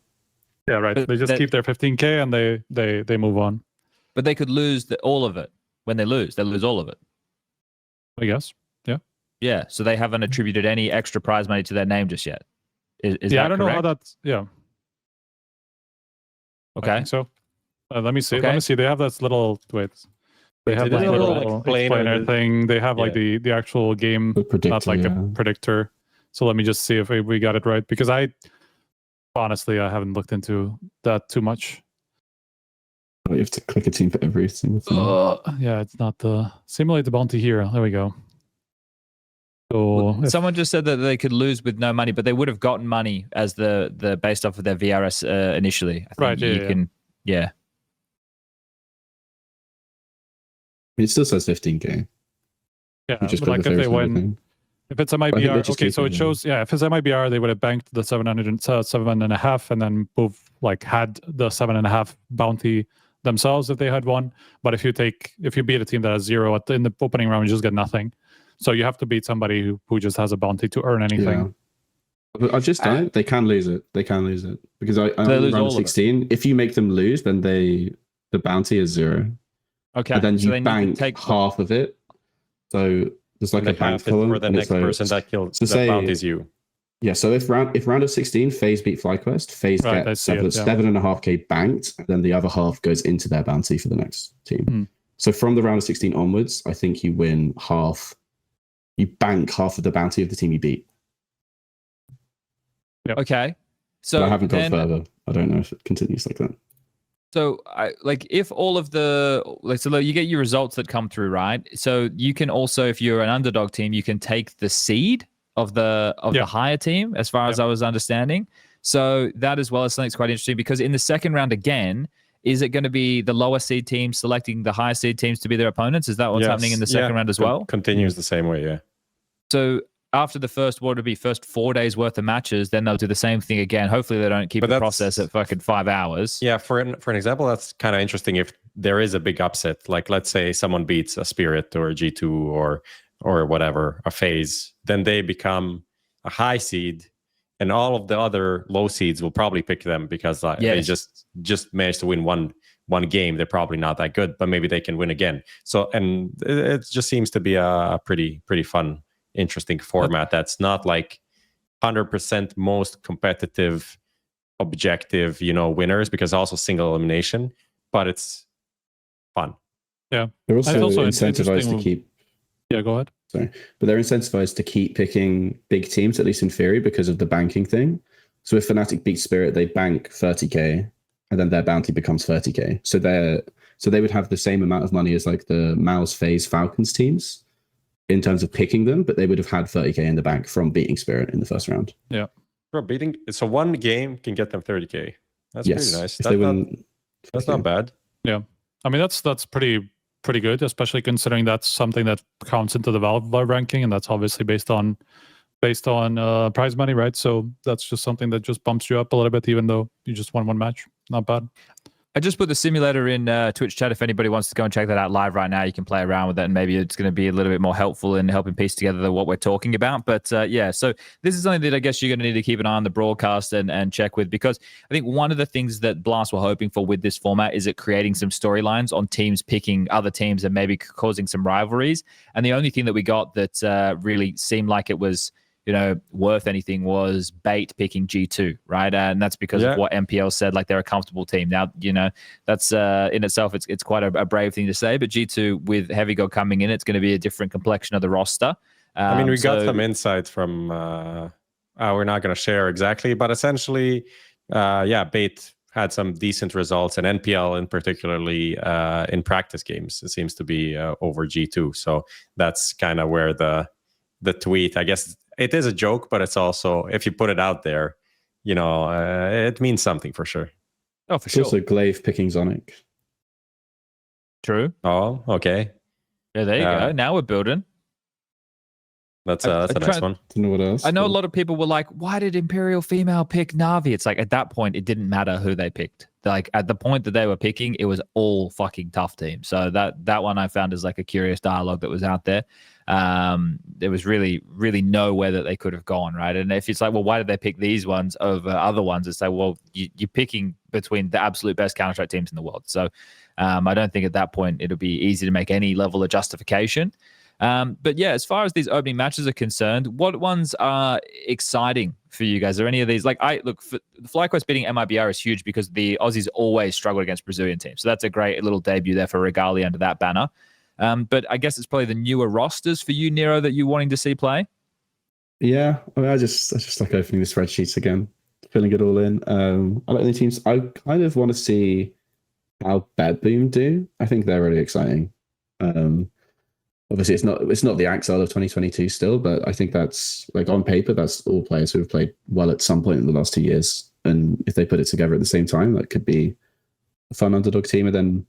Yeah, right. They just keep their 15K and they move on. But they could lose all of it. When they lose all of it. I guess. Yeah. Yeah. So they haven't attributed any extra prize money to their name just yet. Is yeah, that I don't correct? know how that's. Yeah. Okay. So let me see. Okay. Let me see. They have this little. Wait. They have this little explainer thing. They have like the actual game, not like a predictor. So let me just see if we got it right, because honestly I haven't looked into that too much. You have to click a team for every single thing. Yeah, it's not the simulate the bounty here. There we go. So someone just said that they could lose with no money, but they would have gotten money as the based off of their VRS initially. I think yeah. It still says 15K. Yeah, but like if they win, if it's MIBR, okay, so it shows, if it's MIBR, they would have banked the 7.5 and then had the 7.5 bounty themselves if they had won. But if you beat a team that has 0 in the opening round, you just get nothing. So you have to beat somebody who just has a bounty to earn anything. Yeah. I've just done it. They can lose it. Because I round 16. If you make them lose, then the bounty is 0. Okay. And then you bank half of it. So there's like a bank column for the next person that kills that bounties you. Yeah, so if round of 16, FaZe beat FlyQuest, FaZe get 7.5K banked, and then the other half goes into their bounty for the next team. So from the round of 16 onwards, I think you win half. You bank half of the bounty of the team you beat. Yep. Okay. So but I haven't gone further. I don't know if it continues like that. So, if all of so you get your results that come through, right? So you can also, if you're an underdog team, you can take the seed of the higher team, as far as I was understanding. So that as well is something that's quite interesting, because in the second round again, is it going to be the lower seed team selecting the higher seed teams to be their opponents? Is that what's happening in the second round as well? Continues the same way, yeah. So after the first 4 days worth of matches, then they'll do the same thing again. Hopefully they don't keep the process at fucking 5 hours. Yeah, for an example, that's kind of interesting. If there is a big upset, like let's say someone beats a Spirit or a G2 or whatever, a FaZe, then they become a high seed, and all of the other low seeds will probably pick them because they just managed to win one game. They're probably not that good, but maybe they can win again. So, and it just seems to be a pretty fun, interesting format that's not like 100% most competitive objective winners, because also single elimination, but it's fun. Yeah. They're also, it's incentivized to keep. Yeah, go ahead. Sorry, but they're incentivized to keep picking big teams, at least in theory, because of the banking thing. So if Fnatic beats Spirit, they bank 30k, and then their bounty becomes 30k. So they would have the same amount of money as like the m0NESY, FaZe, Falcons teams in terms of picking them, but they would have had 30k in the bank from beating Spirit in the first round. Yeah. Bro, so one game can get them 30k. That's pretty nice. That's not bad. Yeah. I mean, that's pretty good, especially considering that's something that counts into the Valve ranking, and that's obviously based on prize money, right? So that's just something that just bumps you up a little bit, even though you just won one match. Not bad. I just put the simulator in Twitch chat. If anybody wants to go and check that out live right now, you can play around with it, and maybe it's going to be a little bit more helpful in helping piece together what we're talking about. But yeah, so this is something that I guess you're going to need to keep an eye on the broadcast and check with, because I think one of the things that Blast were hoping for with this format is it creating some storylines on teams picking other teams and maybe causing some rivalries. And the only thing that we got that really seemed like it was, you know, worth anything was Bait picking G2, right? And that's because of what MPL said, like they're a comfortable team. Now, you know, that's in itself, it's quite a brave thing to say, but G2 with HeavyGod coming in, it's going to be a different complexion of the roster. I mean, we got some insights from, we're not going to share exactly, but essentially, Bait had some decent results, and NPL in particularly in practice games, it seems to be over G2. So that's kind of where the tweet, I guess, it is a joke, but it's also, if you put it out there, you know, it means something for sure. Oh, for sure. Also, Glaive picking Zonic. True. Oh, okay. Yeah, there you go. Now we're building. That's a nice one. Don't know what else. I know a lot of people were like, why did Imperial Female pick Na'Vi? It's like, at that point, it didn't matter who they picked. Like, at the point that they were picking, it was all fucking tough teams. So that one I found is like a curious dialogue that was out there. There was really nowhere that they could have gone, right? And if it's like, well, why did they pick these ones over other ones? It's like, well, you're picking between the absolute best Counter-Strike teams in the world. So I don't think at that point it'll be easy to make any level of justification. But yeah, as far as these opening matches are concerned, what ones are exciting for you guys? Are there any of these? Like, the FlyQuest beating MIBR is huge because the Aussies always struggle against Brazilian teams. So that's a great little debut there for Regali under that banner. But I guess it's probably the newer rosters for you, Nero, that you're wanting to see play. Yeah, I mean, I just like opening the spreadsheets again, filling it all in. I like the teams. I kind of want to see how Bad Boom do. I think they're really exciting. Obviously, it's not the Axel of 2022 still, but I think that's, like, on paper, that's all players who have played well at some point in the last 2 years. And if they put it together at the same time, that could be a fun underdog team. And then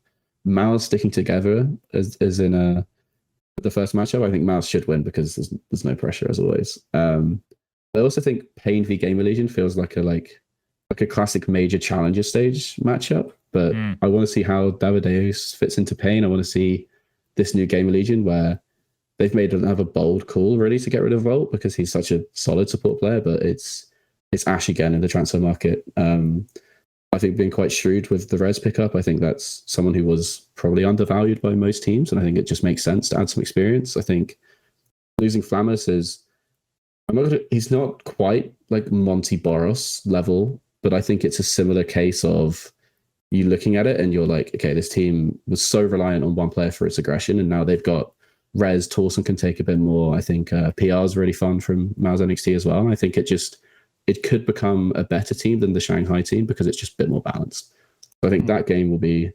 m0NESY sticking together as in the first matchup, I think m0NESY should win because there's no pressure as always. I also think Pain v Game EliGE feels like a classic major challenger stage matchup, but I want to see how Davideus fits into Pain. I want to see this new Game EliGE where they've made another bold call really to get rid of Volt because he's such a solid support player, but it's Ash again in the transfer market. I think being quite shrewd with the Res pickup, I think that's someone who was probably undervalued by most teams, and I think it just makes sense to add some experience. I think losing Flamus he's not quite like Monty Boros level, but I think it's a similar case of you looking at it and you're like, okay, this team was so reliant on one player for its aggression, and now they've got Res. Torsen can take a bit more. I think PR is really fun from m0NESY NXT as well. And I think it could become a better team than the Shanghai team because it's just a bit more balanced. So I think that game will be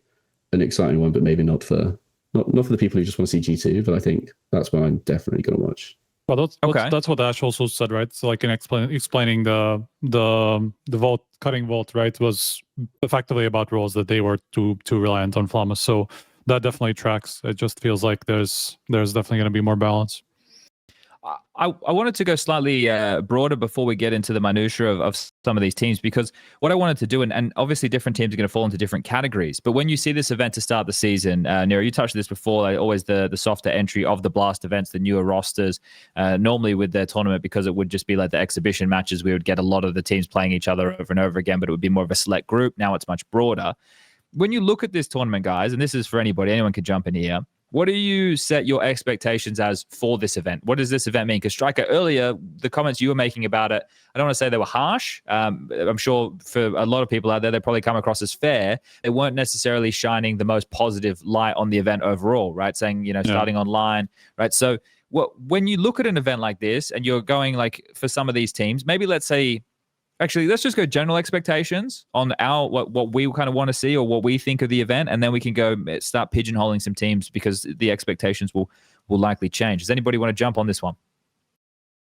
an exciting one, but maybe not for the people who just want to see G2. But I think that's what I'm definitely going to watch. Well, that's what Ash also said, right? So, like, in explaining the Volt cutting Volt, right, was effectively about roles that they were too reliant on Flamus. So that definitely tracks. It just feels like there's definitely going to be more balance. I wanted to go slightly broader before we get into the minutiae of some of these teams, because what I wanted to do, and obviously different teams are going to fall into different categories, but when you see this event to start the season, Nero, you touched on this before, like always the softer entry of the Blast events, the newer rosters, normally with their tournament, because it would just be like the exhibition matches, we would get a lot of the teams playing each other over and over again, but it would be more of a select group. Now it's much broader. When you look at this tournament, guys, and this is for anybody, anyone could jump in here, what do you set your expectations as for this event? What does this event mean? Because Striker, earlier, the comments you were making about it, I don't want to say they were harsh. I'm sure for a lot of people out there, they probably come across as fair. They weren't necessarily shining the most positive light on the event overall, right? Saying, starting online, right? So when you look at an event like this and you're going like for some of these teams, maybe let's say, actually, let's just go general expectations on what we kind of want to see or what we think of the event, and then we can go start pigeonholing some teams because the expectations will likely change. Does anybody want to jump on this one?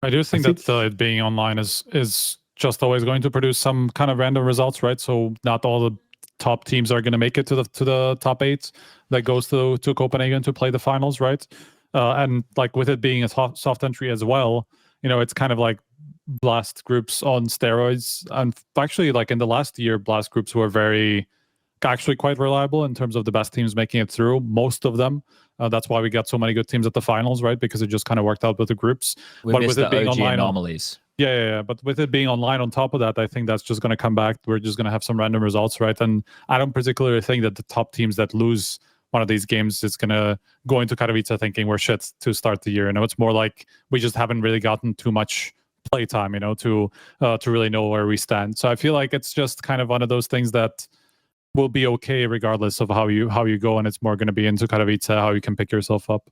I do think that it being online is just always going to produce some kind of random results, right? So not all the top teams are going to make it to the top 8 that goes to Copenhagen to play the finals, right? And like with it being a soft entry as well, it's kind of like blast groups on steroids. And actually, like in the last year, blast groups were actually quite reliable in terms of the best teams making it through, most of them. That's why we got so many good teams at the finals, right? Because it just kind of worked out with the groups. But with it being online anomalies. Yeah. But with it being online on top of that, I think that's just going to come back. We're just going to have some random results, right? And I don't particularly think that the top teams that lose one of these games is going to go into Katowice thinking we're shit to start the year. It's more like we just haven't really gotten too much playtime, to really know where we stand. So I feel like it's just kind of one of those things that will be okay regardless of how you go, and it's more going to be into Katowice, how you can pick yourself up.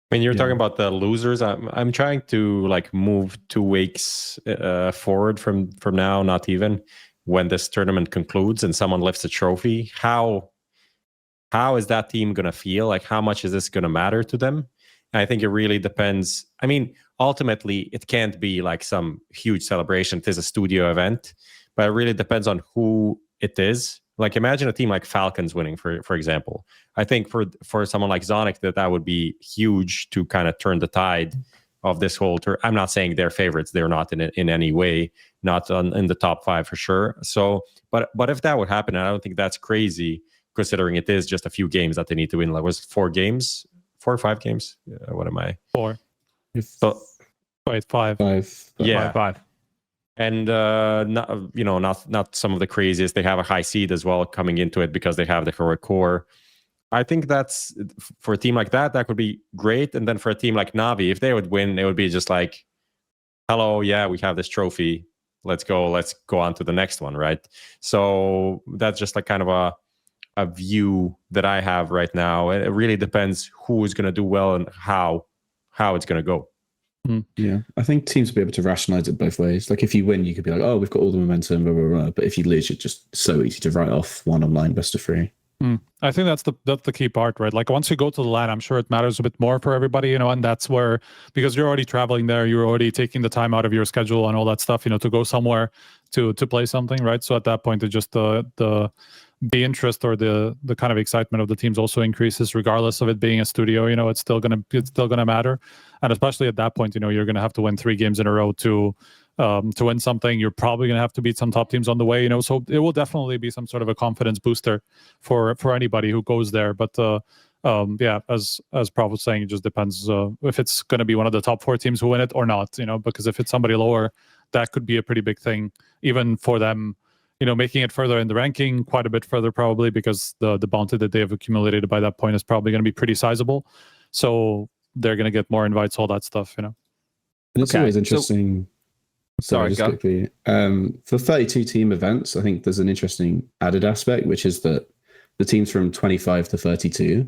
When you're talking about the losers, I'm trying to like move 2 weeks forward from now, not even when this tournament concludes and someone lifts a trophy. How is that team going to feel? Like, how much is this going to matter to them? And I think it really depends. I mean, ultimately, it can't be like some huge celebration. It is a studio event, but it really depends on who it is. Like, imagine a team like Falcons winning, for example. I think for someone like Zonic, that would be huge to kind of turn the tide of this whole tour. I'm not saying they're favorites. They're not in any way, not in the top 5 for sure. So, but if that would happen, and I don't think that's crazy, considering it is just a few games that they need to win. Like, was it 4 games? 4 or 5 games? What am I? 4. So, wait, 5. 5. Yeah, 5. And not some of the craziest. They have a high seed as well coming into it because they have the heroic core. I think that's for a team like that could be great. And then for a team like Navi, if they would win, it would be just like, hello, yeah, we have this trophy. Let's go on to the next one, right? So that's just like kind of a view that I have right now. It really depends who is going to do well and how it's going to go. Yeah, I think teams will be able to rationalize it both ways. Like, if you win, you could be like, oh, we've got all the momentum, blah, blah, blah. But if you lose, it's just so easy to write off one online best of 3. I think that's the key part, right? Like, once you go to the LAN, I'm sure it matters a bit more for everybody, and that's where, because you're already traveling there, you're already taking the time out of your schedule and all that stuff, to go somewhere to play something, right? So at that point, it's just the interest or the kind of excitement of the teams also increases, regardless of it being a studio. It's still gonna matter, and especially at that point, you're gonna have to win 3 games in a row to win something. You're probably gonna have to beat some top teams on the way. So it will definitely be some sort of a confidence booster for anybody who goes there. But yeah, as Prof was saying, it just depends if it's gonna be one of the top 4 teams who win it or not. Because if it's somebody lower, that could be a pretty big thing, even for them. Making it further in the ranking, quite a bit further probably, because the bounty that they have accumulated by that point is probably going to be pretty sizable. So they're going to get more invites, all that stuff, And it's always interesting. Sorry, just quickly. For 32 team events, I think there's an interesting added aspect, which is that the teams from 25 to 32,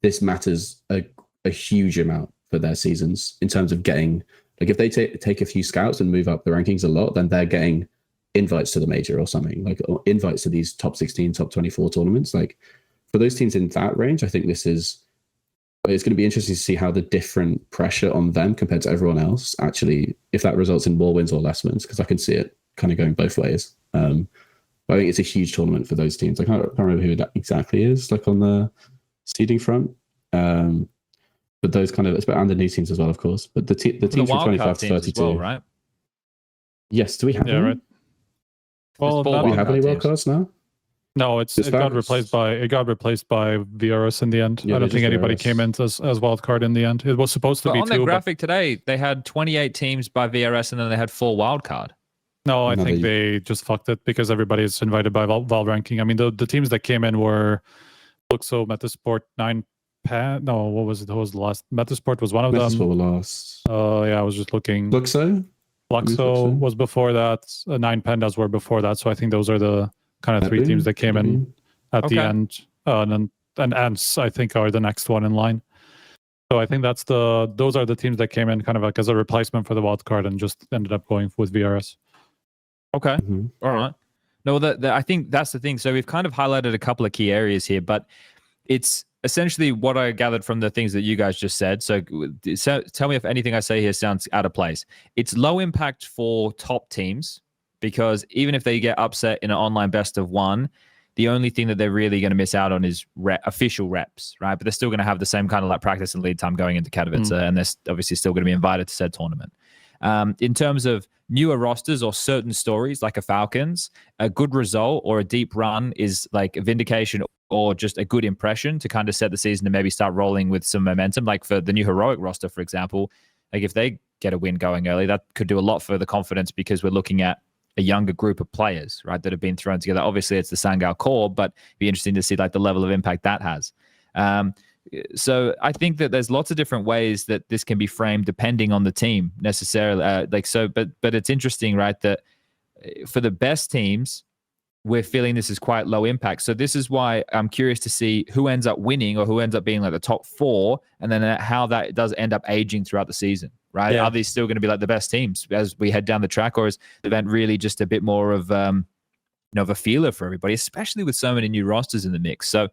this matters a huge amount for their seasons in terms of getting, like, if they take a few scouts and move up the rankings a lot, then they're getting invites to the major or something, like, or invites to these top 16, top 24 tournaments. Like, for those teams in that range, I think it's going to be interesting to see how the different pressure on them compared to everyone else actually, if that results in more wins or less wins, because I can see it kind of going both ways. But I think it's a huge tournament for those teams. I can't remember who that exactly is, like, on the seeding front. But those kind of, and the new teams as well, of course. But the teams from 25 to 32, well, right? Yes, do we have them? Right. Well, do we have any wildcards now? No, it got replaced by VRS in the end. Yeah, I don't think anybody came in as wildcard in the end. It was supposed to be on 2. On their graphic today, they had 28 teams by VRS, and then they had 4 wildcard. No, I think they just fucked it because everybody's invited by Valve ranking. I mean, the teams that came in were Luxo, Metasport, 9 No, what was it? What was the last? Metasport was one of Metasport them. were last. Yeah, I was just looking. Luxo? Luxo was before that. 9 Pandas were before that. So I think those are the kind of 3 teams that came in at the end. And Ants, I think, are the next one in line. So I think those are the teams that came in kind of like as a replacement for the wild card and just ended up going with VRS. Okay. All right. No, I think that's the thing. So we've kind of highlighted a couple of key areas here, but it's essentially what I gathered from the things that you guys just said. So tell me if anything I say here sounds out of place. It's low impact for top teams because even if they get upset in an online best of 1, the only thing that they're really going to miss out on is official reps, right? But they're still going to have the same kind of like practice and lead time going into Katowice, and they're obviously still going to be invited to said tournament. In terms of newer rosters or certain stories like a Falcons, a good result or a deep run is like a vindication or just a good impression to kind of set the season and maybe start rolling with some momentum. Like for the new Heroic roster, for example, like if they get a win going early, that could do a lot for the confidence because we're looking at a younger group of players, right, that have been thrown together. Obviously, it's the Sangao core, but it'd be interesting to see like the level of impact that has. So I think that there's lots of different ways that this can be framed depending on the team necessarily. But it's interesting, right, that for the best teams, we're feeling this is quite low impact. So this is why I'm curious to see who ends up winning or who ends up being like the top 4, and then how that does end up aging throughout the season, right? Yeah. Are these still going to be like the best teams as we head down the track, or is the event really just a bit more of of a feeler for everybody, especially with so many new rosters in the mix? So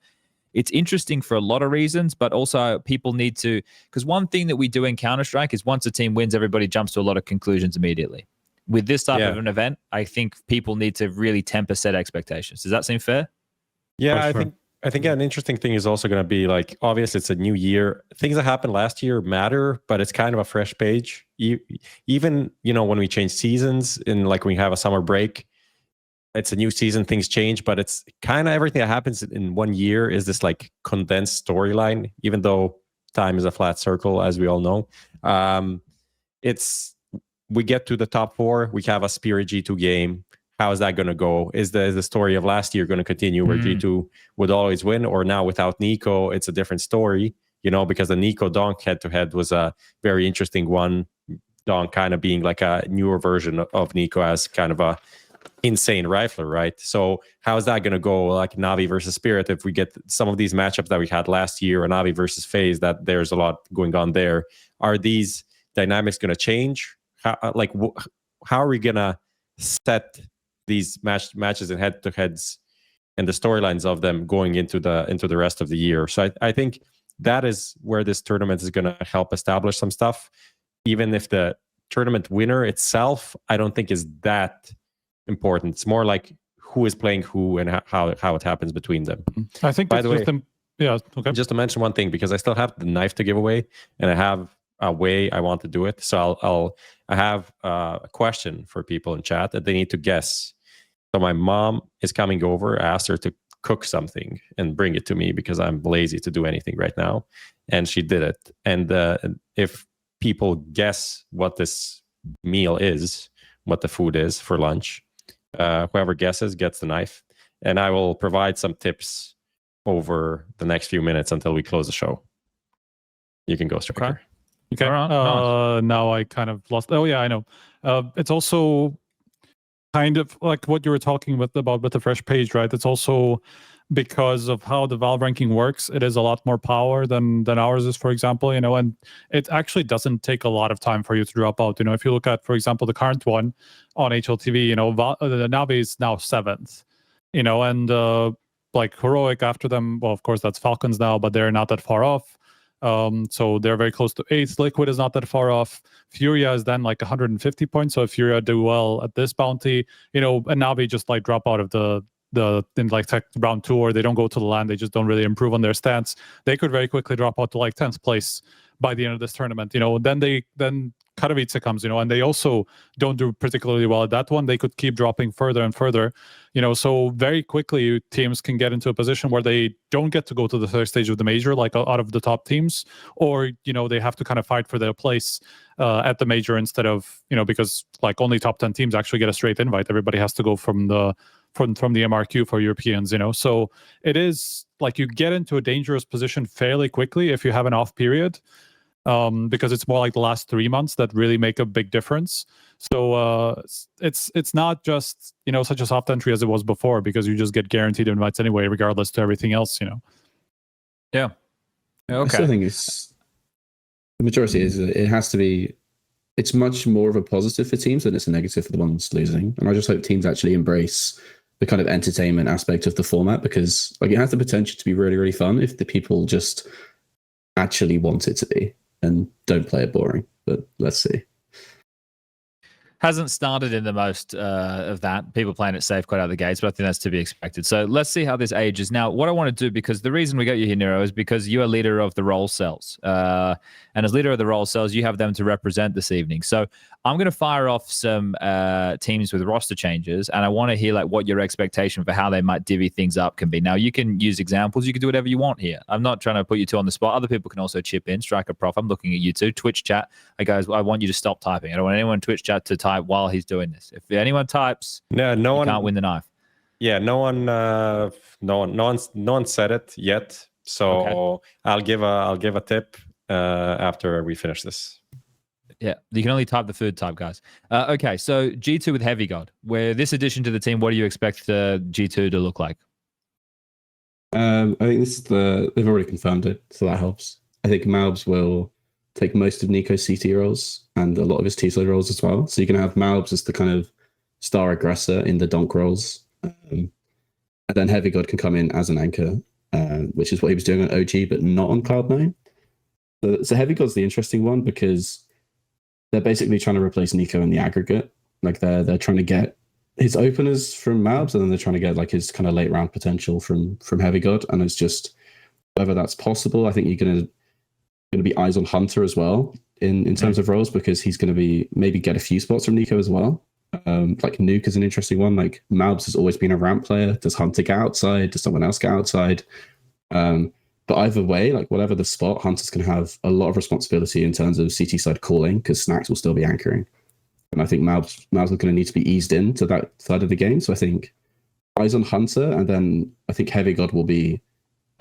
it's interesting for a lot of reasons, but also people need to, because one thing that we do in Counter-Strike is once a team wins, everybody jumps to a lot of conclusions immediately. With this type of an event, I think people need to really temper set expectations. Does that seem fair? Yeah, I think an interesting thing is also going to be like, obviously it's a new year. Things that happened last year matter, but it's kind of a fresh page. Even, when we change seasons and like when we have a summer break, it's a new season, things change, but it's kind of everything that happens in 1 year is this like condensed storyline, even though time is a flat circle, as we all know. We get to the top 4, we have a Spirit G2 game. How is that going to go? Is the story of last year going to continue where G2 would always win? Or now without Nico, it's a different story, because the Nico Donk head-to-head was a very interesting one. Donk kind of being like a newer version of Nico as kind of a insane rifler, right? So how is that going to go, like Navi versus Spirit, if we get some of these matchups that we had last year, or Navi versus FaZe, that there's a lot going on there? Are these dynamics going to change? How are we going to set these matches and head-to-heads and the storylines of them going into the rest of the year? So I think that is where this tournament is going to help establish some stuff. Even if the tournament winner itself, I don't think is that important. It's more like who is playing who and how it happens between them. I think, by the way, just to mention one thing, because I still have the knife to give away, and I have a way I want to do it. So I have a question for people in chat that they need to guess. So my mom is coming over. I asked her to cook something and bring it to me because I'm lazy to do anything right now, and she did it. And if people guess what this meal is, what the food is for lunch, whoever guesses gets the knife, and I will provide some tips over the next few minutes until we close the show. You can go, Striker. Okay. Now I kind of lost. Oh yeah, I know. It's also kind of like what you were talking about with the fresh page, right? It's also because of how the Valve ranking works. It is a lot more power than ours is, for example. And it actually doesn't take a lot of time for you to drop out. If you look at, for example, the current one on HLTV, the Navi is now 7th. And like Heroic after them, well, of course that's Falcons now, but they're not that far off. So they're very close to 8th. Liquid is not that far off. Furia is then like 150 points. So if Furia do well at this bounty, and Navi just like drop out of in like tech round 2, or they don't go to the LAN, they just don't really improve on their stats, they could very quickly drop out to like 10th place by the end of this tournament. Then Katowice comes, and they also don't do particularly well at that one. They could keep dropping further and further, so very quickly teams can get into a position where they don't get to go to the third stage of the major, like out of the top teams, or, they have to kind of fight for their place at the major instead of, because like only top 10 teams actually get a straight invite. Everybody has to go from the from the MRQ for Europeans, you know. So it is like you get into a dangerous position fairly quickly if you have an off period, because it's more like the last 3 months that really make a big difference. So it's not just, you know, such a soft entry as it was before, because you just get guaranteed invites anyway, regardless to everything else, you know. Yeah. Okay. I still think it's the majority is it has to be. It's much more of a positive for teams than it's a negative for the ones losing. And I just hope teams actually embrace the kind of entertainment aspect of the format, because like it has the potential to be really, really fun if the people just actually want it to be and don't play it boring. But let's see. Hasn't started in the most of that. People playing it safe quite out of the gates, but I think that's to be expected. So let's see how this ages. Now, what I want to do, because the reason we got you here, Nero, is because you are leader of the role cells. And as leader of the role cells, you have them to represent this evening. So I'm going to fire off some teams with roster changes, and I want to hear like what your expectation for how they might divvy things up can be. Now, you can use examples. You can do whatever you want here. I'm not trying to put you two on the spot. Other people can also chip in. Striker Prof, I'm looking at you two. Twitch chat. Hey, guys, I want you to stop typing. I don't want anyone in Twitch chat to type while he's doing this. If anyone types, no one can't win the knife. Yeah, no one said it yet. So okay. I'll give a tip after we finish this. Yeah, you can only type the food type, guys. Okay, so G2 with HeavyGod. Where this addition to the team, what do you expect G2 to look like? I think this is they've already confirmed it, so that helps. I think m0NESY will take most of Nico's CT roles and a lot of his T-side roles as well. So you can have m0NESY as the kind of star aggressor in the donk roles. And then HeavyGod can come in as an anchor, which is what he was doing on OG, but not on Cloud9. So HeavyGod's the interesting one, because they're basically trying to replace Nico in the aggregate. Like they're trying to get his openers from m0NESY, and then they're trying to get like his kind of late round potential from HeavyGod. And it's just whether that's possible. I think you're going to be eyes on Hunter as well in terms of roles, because he's going to be maybe get a few spots from Nico as well. Like Nuke is an interesting one. Like m0NESY has always been a ramp player. Does Hunter get outside? Does someone else get outside? But either way, like whatever the spot, Hunter's going to have a lot of responsibility in terms of CT side calling, because Snacks will still be anchoring. And I think m0NESY is going to need to be eased into that side of the game. So I think eyes on Hunter, and then I think HeavyGod will be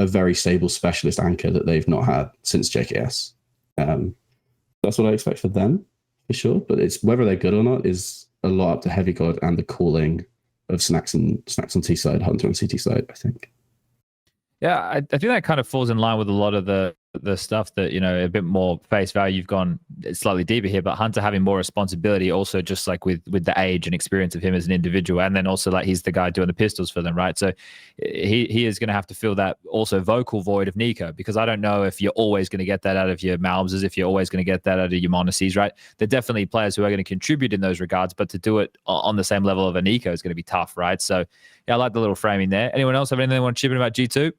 a very stable specialist anchor that they've not had since JKS. That's what I expect for them, for sure. But it's whether they're good or not is a lot up to HeavyGod and the calling of Snacks on T side, Hunter on CT side, I think. Yeah, I think that kind of falls in line with a lot of the stuff that, you know, a bit more face value. You've gone slightly deeper here, but Hunter having more responsibility also, just like with the age and experience of him as an individual. And then also like he's the guy doing the pistols for them, right? So he is going to have to fill that also vocal void of Nico, because I don't know if you're always going to get that out of your m0NESYs, if you're always going to get that out of your m0NESYs, right? They're definitely players who are going to contribute in those regards, but to do it on the same level of a Nico is going to be tough, right? So yeah, I like the little framing there. Anyone else have anything they want to chip in about G2?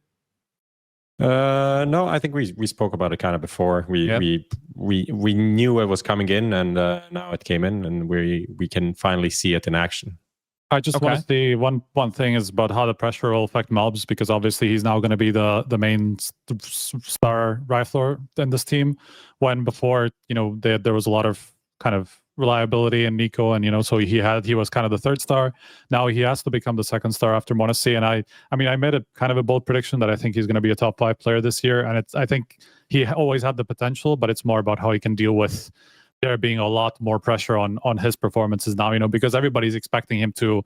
No, I think we spoke about it kind of before. We knew it was coming in, and now it came in, and we can finally see it in action. I just want to say one thing is about how the pressure will affect m0NESY, because obviously he's now going to be the main star rifler in this team, when before, you know, there was a lot of kind of reliability in Nico, and, you know, so he was kind of the third star. Now he has to become the second star after m0NESY, and I mean I made a kind of a bold prediction that I think he's going to be a top 5 player this year, and I think he always had the potential, but it's more about how he can deal with there being a lot more pressure on his performances now, you know, because everybody's expecting him to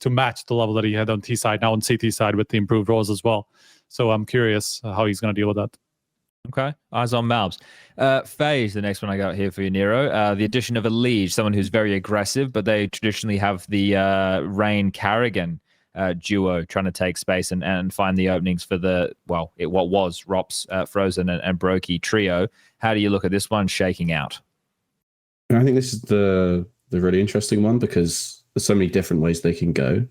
match the level that he had on T side, now on CT side with the improved roles as well. So I'm curious how he's going to deal with that. Okay, eyes on m0NESY. FaZe, the next one I got here for you, Nero. The addition of EliGE, someone who's very aggressive, but they traditionally have the Rain karrigan duo trying to take space and find the openings for what was ropz, Frozen, and Brokey trio. How do you look at this one shaking out? I think this is the really interesting one, because there's so many different ways they can go.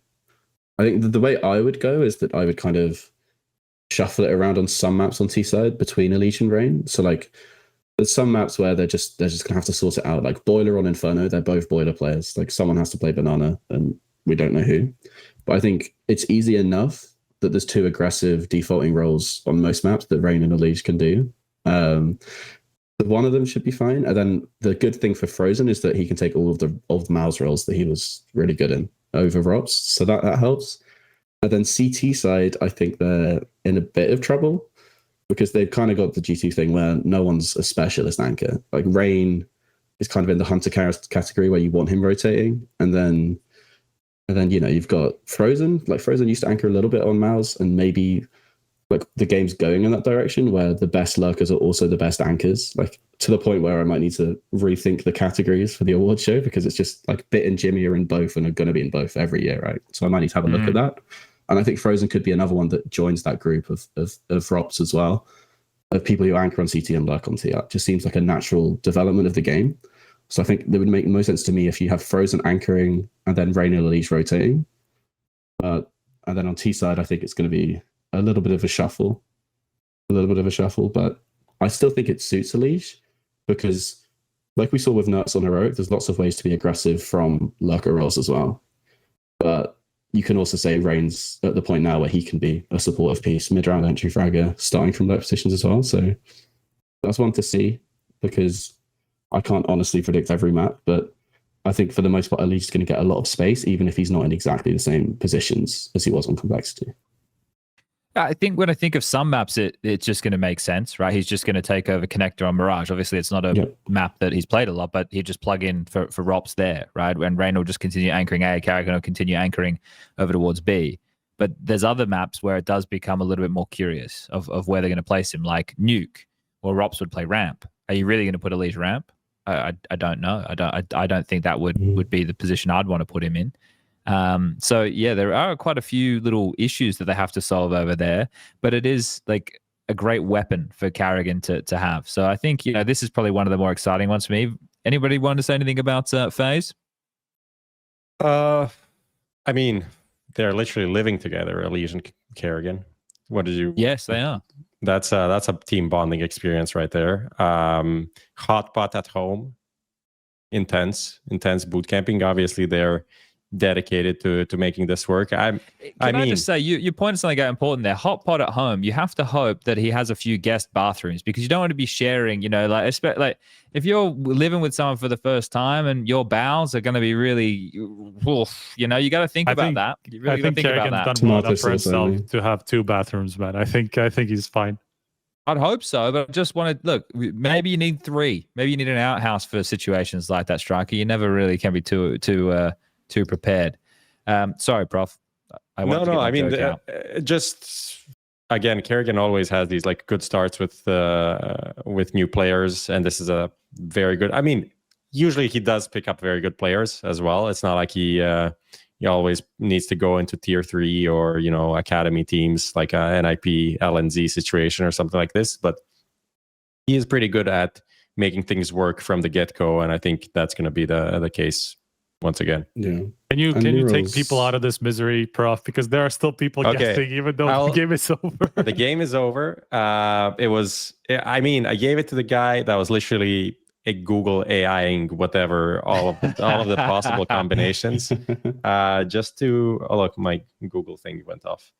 I think the way I would go is that I would kind of shuffle it around on some maps on T side between EliGE and Rain. So like there's some maps where they're just gonna have to sort it out. Like Boiler on Inferno, they're both Boiler players. Like someone has to play Banana, and we don't know who. But I think it's easy enough that there's 2 aggressive defaulting roles on most maps that Rain and EliGE can do. One of them should be fine. And then the good thing for Frozen is that he can take all of the m0NESY roles that he was really good in over ropz. So that helps. And then CT side, I think they're in a bit of trouble because they've kind of got the G2 thing where no one's a specialist anchor. Like Rain is kind of in the hunter category where you want him rotating, and then you've got Frozen. Like Frozen used to anchor a little bit on m0NESY, and maybe like the game's going in that direction where the best lurkers are also the best anchors. Like to the point where I might need to rethink the categories for the award show because it's just like Bit and Jimmy are in both and are going to be in both every year, right? So I might need to have a look at that. And I think Frozen could be another one that joins that group of ropz as well, of people who anchor on CT and lurk on TR. It just seems like a natural development of the game. So I think it would make most sense to me if you have Frozen anchoring and then Rain and EliGE rotating. And then on T side, I think it's going to be a little bit of a shuffle. But I still think it suits EliGE because, like we saw with NertZ on Heroic, there's lots of ways to be aggressive from lurker roles as well. But you can also say Rain's at the point now where he can be a supportive piece, mid-round entry fragger, starting from low positions as well. So that's one to see because I can't honestly predict every map, but I think for the most part, EliGE is going to get a lot of space, even if he's not in exactly the same positions as he was on Complexity. I think when I think of some maps, it's just going to make sense, right? He's just going to take over Connector on Mirage. Obviously, it's not a map that he's played a lot, but he'd just plug in for ropz there, right? And Rain will just continue anchoring A, karrigan will continue anchoring over towards B. But there's other maps where it does become a little bit more curious of where they're going to place him, like Nuke or ropz would play ramp. Are you really going to put EliGE ramp? I don't know. I don't think that would be the position I'd want to put him in. So yeah, there are quite a few little issues that they have to solve over there, but it is like a great weapon for karrigan to have. So I think, this is probably one of the more exciting ones for me. Anybody want to say anything about FaZe? I mean, they're literally living together, EliGE and karrigan. What did you? Yes, they are. That's a team bonding experience right there. Hot pot at home, intense boot camping. Obviously, they're dedicated to making this work. I just say you pointed something out important there. Hot pot at home. You have to hope that he has a few guest bathrooms because you don't want to be sharing. Like if you're living with someone for the first time and your bowels are going to be really, you got to think about that. You really got to think about that. Done well enough for himself to have 2 bathrooms, man. I think he's fine. I'd hope so, but I just want to look. Maybe you need 3. Maybe you need an outhouse for situations like that, Striker. You never really can be too prepared. Sorry, Prof. I mean, just again, karrigan always has these like good starts with new players, and this is a very good. I mean, usually he does pick up very good players as well. It's not like he always needs to go into tier 3 or academy teams like a NIP LNZ situation or something like this. But he is pretty good at making things work from the get-go, and I think that's going to be the case once again. Yeah. Can you take people out of this misery, Prof? Because there are still people guessing, even though the game is over. The game is over. I gave it to the guy that was literally a Google AI-ing whatever, all of the possible combinations. Just to look, my Google thing went off.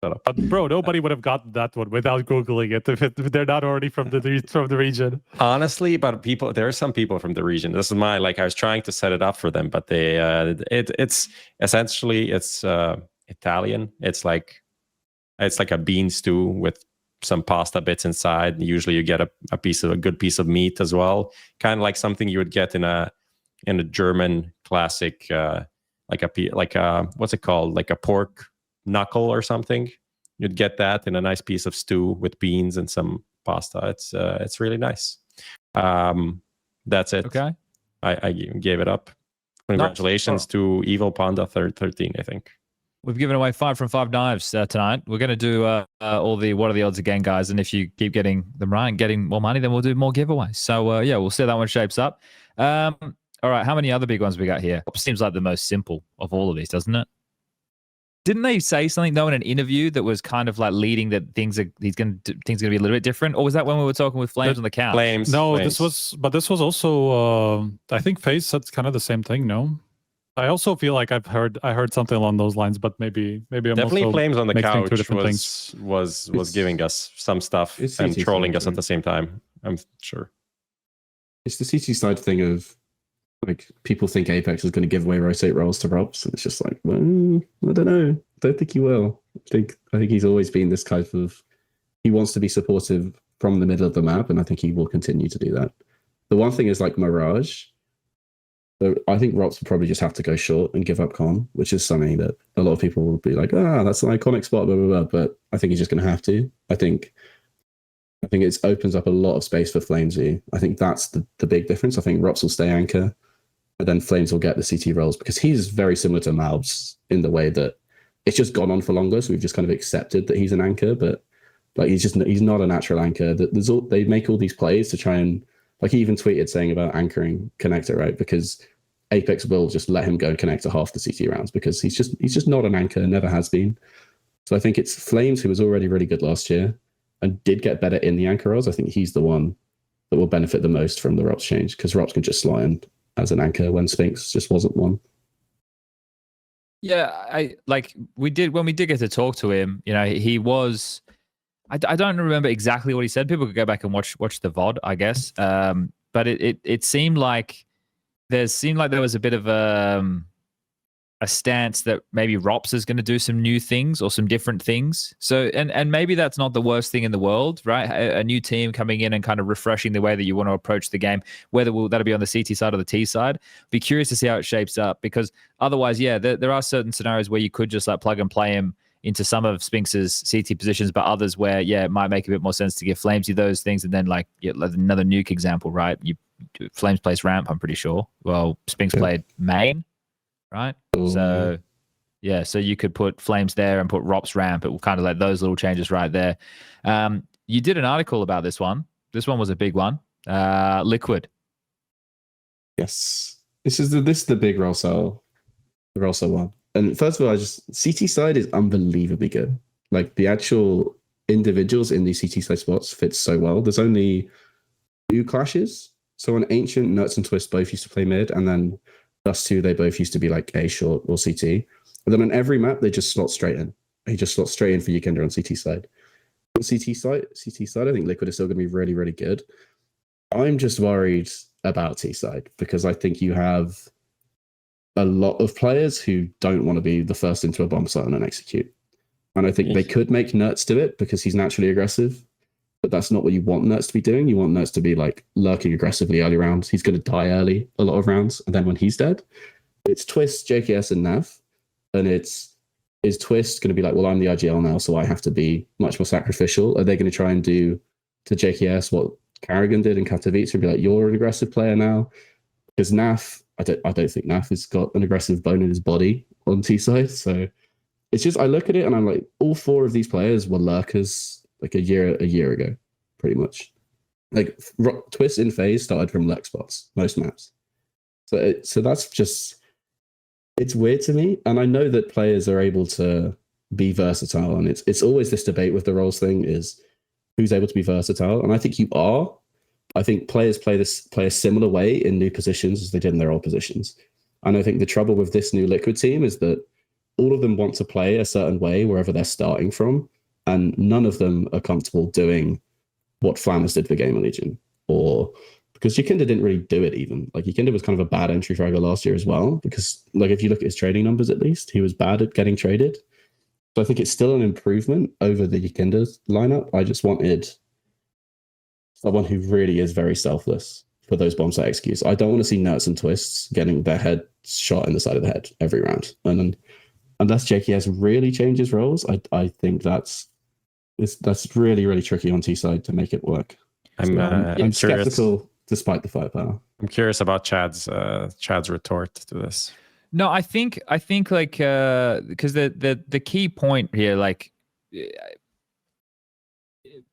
But bro, nobody would have gotten that one without Googling it if they're not already from the region. Honestly, but there are some people from the region. This is I was trying to set it up for them, but they it's essentially Italian. It's like a bean stew with some pasta bits inside. Usually you get a good piece of meat as well. Kind of like something you would get in a German classic what's it called? Like a pork knuckle or something. You'd get that in a nice piece of stew with beans and some pasta. It's really nice. That's it. Okay. I gave it up. Congratulations to Evil Panda 13, I think. We've given away 5 from 5 knives tonight. We're going to do all the what are the odds again, guys. And if you keep getting them right and getting more money, then we'll do more giveaways. So we'll see how that one shapes up. All right, how many other big ones we got here? Seems like the most simple of all of these, doesn't it? Didn't they say something though in an interview that was kind of like leading that things are going to be a little bit different? Or was that when we were talking with Flames on the couch? Flames. This was also I think FaZe said kind of the same thing. No, I also feel like I heard something along those lines, but maybe I'm definitely also Flames on the couch was was giving us some stuff and trolling us at the same time. I'm sure it's the CT side thing of like people think Apex is going to give away rotate roles to ropz, and it's just like, well, I don't know. Don't think he will. I think he's always been this type of, he wants to be supportive from the middle of the map, and I think he will continue to do that. The one thing is like Mirage. So I think ropz will probably just have to go short and give up con, which is something that a lot of people will be like, that's an iconic spot, blah, blah, blah. But I think he's just going to have to. I think it opens up a lot of space for FaZe. I think that's the big difference. I think ropz will stay anchor, and then FaZe will get the CT roles, because he's very similar to m0NESY in the way that it's just gone on for longer. So we've just kind of accepted that he's an anchor, but like he's not a natural anchor. They make all these plays to try and, like, he even tweeted saying about anchoring connector, right? Because Apex will just let him go and connect to half the CT rounds, because he's just not an anchor, never has been. So I think it's Flames, who was already really good last year and did get better in the anchor roles. I think he's the one that will benefit the most from the ropz change, because ropz can just slot in as an anchor when Spinks just wasn't one. Yeah, we did get to talk to him. You know, he was. I don't remember exactly what he said. People could go back and watch the VOD, I guess. But it seemed like there was a bit of a stance that maybe ropz is going to do some new things or some different things. So and maybe that's not the worst thing in the world, right? A new team coming in and kind of refreshing the way that you want to approach the game, whether that'll be on the CT side or the T side. Be curious to see how it shapes up, because otherwise, yeah, there are certain scenarios where you could just like plug and play him into some of Spinks's CT positions, but others where, yeah, it might make a bit more sense to give FaZe those things. And then like another nuke example, right? FaZe plays ramp, I'm pretty sure. Well, Spinks played main, right? So yeah, so you could put FaZe there and put ropz ramp. It will kind of like those little changes right there. You did an article about this one. This one was a big one. Liquid. Yes. This is the big Rosal one. And first of all, CT side is unbelievably good. Like the actual individuals in these CT side spots fit so well. There's only 2 clashes. So on Ancient, NertZ and Twistzz both used to play mid, and then Dust2, they both used to be like A short or CT. And then on every map, they just slot straight in. He just slots straight in for Yekindra on CT side. On CT side, I think Liquid is still going to be really, really good. I'm just worried about T side, because I think you have a lot of players who don't want to be the first into a bomb site and execute. And I think they could make NertZ do it because he's naturally aggressive, but that's not what you want NertZ to be doing. You want NertZ to be like lurking aggressively early rounds. He's going to die early a lot of rounds, and then when he's dead, it's Twistzz, JKS, and Nav. And is Twistzz going to be like, well, I'm the IGL now, so I have to be much more sacrificial? Are they going to try and do to JKS what karrigan did in Katowice and be like, you're an aggressive player now? Because Naf, I don't think Naf has got an aggressive bone in his body on T side. So it's just, I look at it and I'm like, all 4 of these players were lurkers like a year ago, pretty much. Like Twistzz in FaZe started from lurk spots, most maps. So that's just, it's weird to me. And I know that players are able to be versatile, and it's always this debate with the roles thing is who's able to be versatile. And I think you are. I think players play a similar way in new positions as they did in their old positions. And I think the trouble with this new Liquid team is that all of them want to play a certain way wherever they're starting from, and none of them are comfortable doing what Flammers did for Game of Legion, or because Yekindra didn't really do it even. Like Yekindra was kind of a bad entry fragger last year as well, because like if you look at his trading numbers, at least he was bad at getting traded. So I think it's still an improvement over the Yekindra lineup. I just wanted someone who really is very selfless for those bomb site executes. I don't want to see NertZ and Twistzz getting their head shot in the side of the head every round. And then, unless JKS really changes roles, I think that's really, really tricky on T side to make it work. I'm skeptical despite the firepower. I'm curious about Chad's retort to this. No, I think like because the key point here, like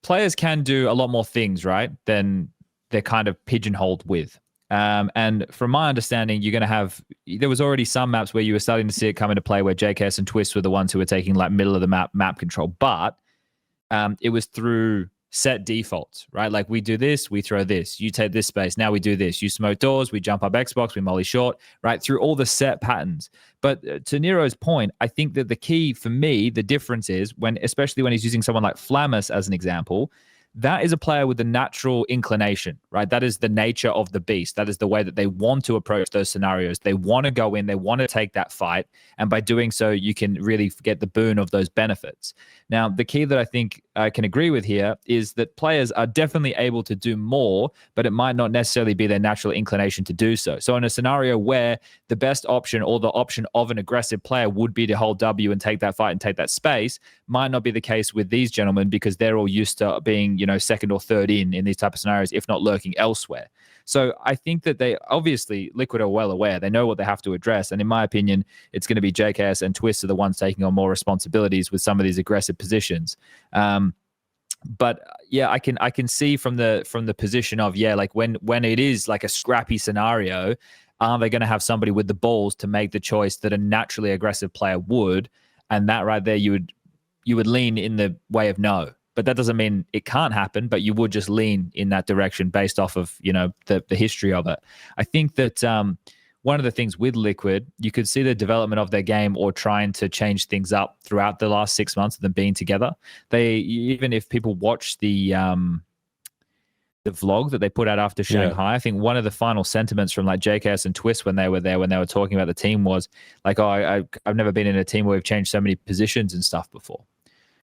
players can do a lot more things, right, than they're kind of pigeonholed with. And from my understanding, there was already some maps where you were starting to see it come into play where JKS and Twistzz were the ones who were taking like middle of the map control, but it was through set defaults, right? Like we do this, we throw this, you take this space, now we do this, you smoke doors, we jump up Xbox, we molly short, right? Through all the set patterns. But to Nero's point, I think that the key for me, the difference is especially when he's using someone like Flammers as an example, that is a player with the natural inclination, right? That is the nature of the beast. That is the way that they want to approach those scenarios. They want to go in, they want to take that fight. And by doing so, you can really get the boon of those benefits. Now, the key that I think I can agree with here is that players are definitely able to do more, but it might not necessarily be their natural inclination to do so. So in a scenario where the best option or the option of an aggressive player would be to hold W and take that fight and take that space, might not be the case with these gentlemen because they're all used to being, second or third in these type of scenarios, if not lurking elsewhere. So I think that they obviously Liquid are well aware. They know what they have to address. And in my opinion, it's going to be JKS and Twistzz are the ones taking on more responsibilities with some of these aggressive positions. But yeah, I can see from the position of, like when it is like a scrappy scenario, are they going to have somebody with the balls to make the choice that a naturally aggressive player would? And that right there, you would lean in the way of no. But that doesn't mean it can't happen, but you would just lean in that direction based off of, the history of it. I think that one of the things with Liquid, you could see the development of their game or trying to change things up throughout the last 6 months of them being together. Even if people watch the vlog that they put out after Shanghai, I think one of the final sentiments from like JKS and Twistzz when they were there, when they were talking about the team was like, oh, I've never been in a team where we've changed so many positions and stuff before.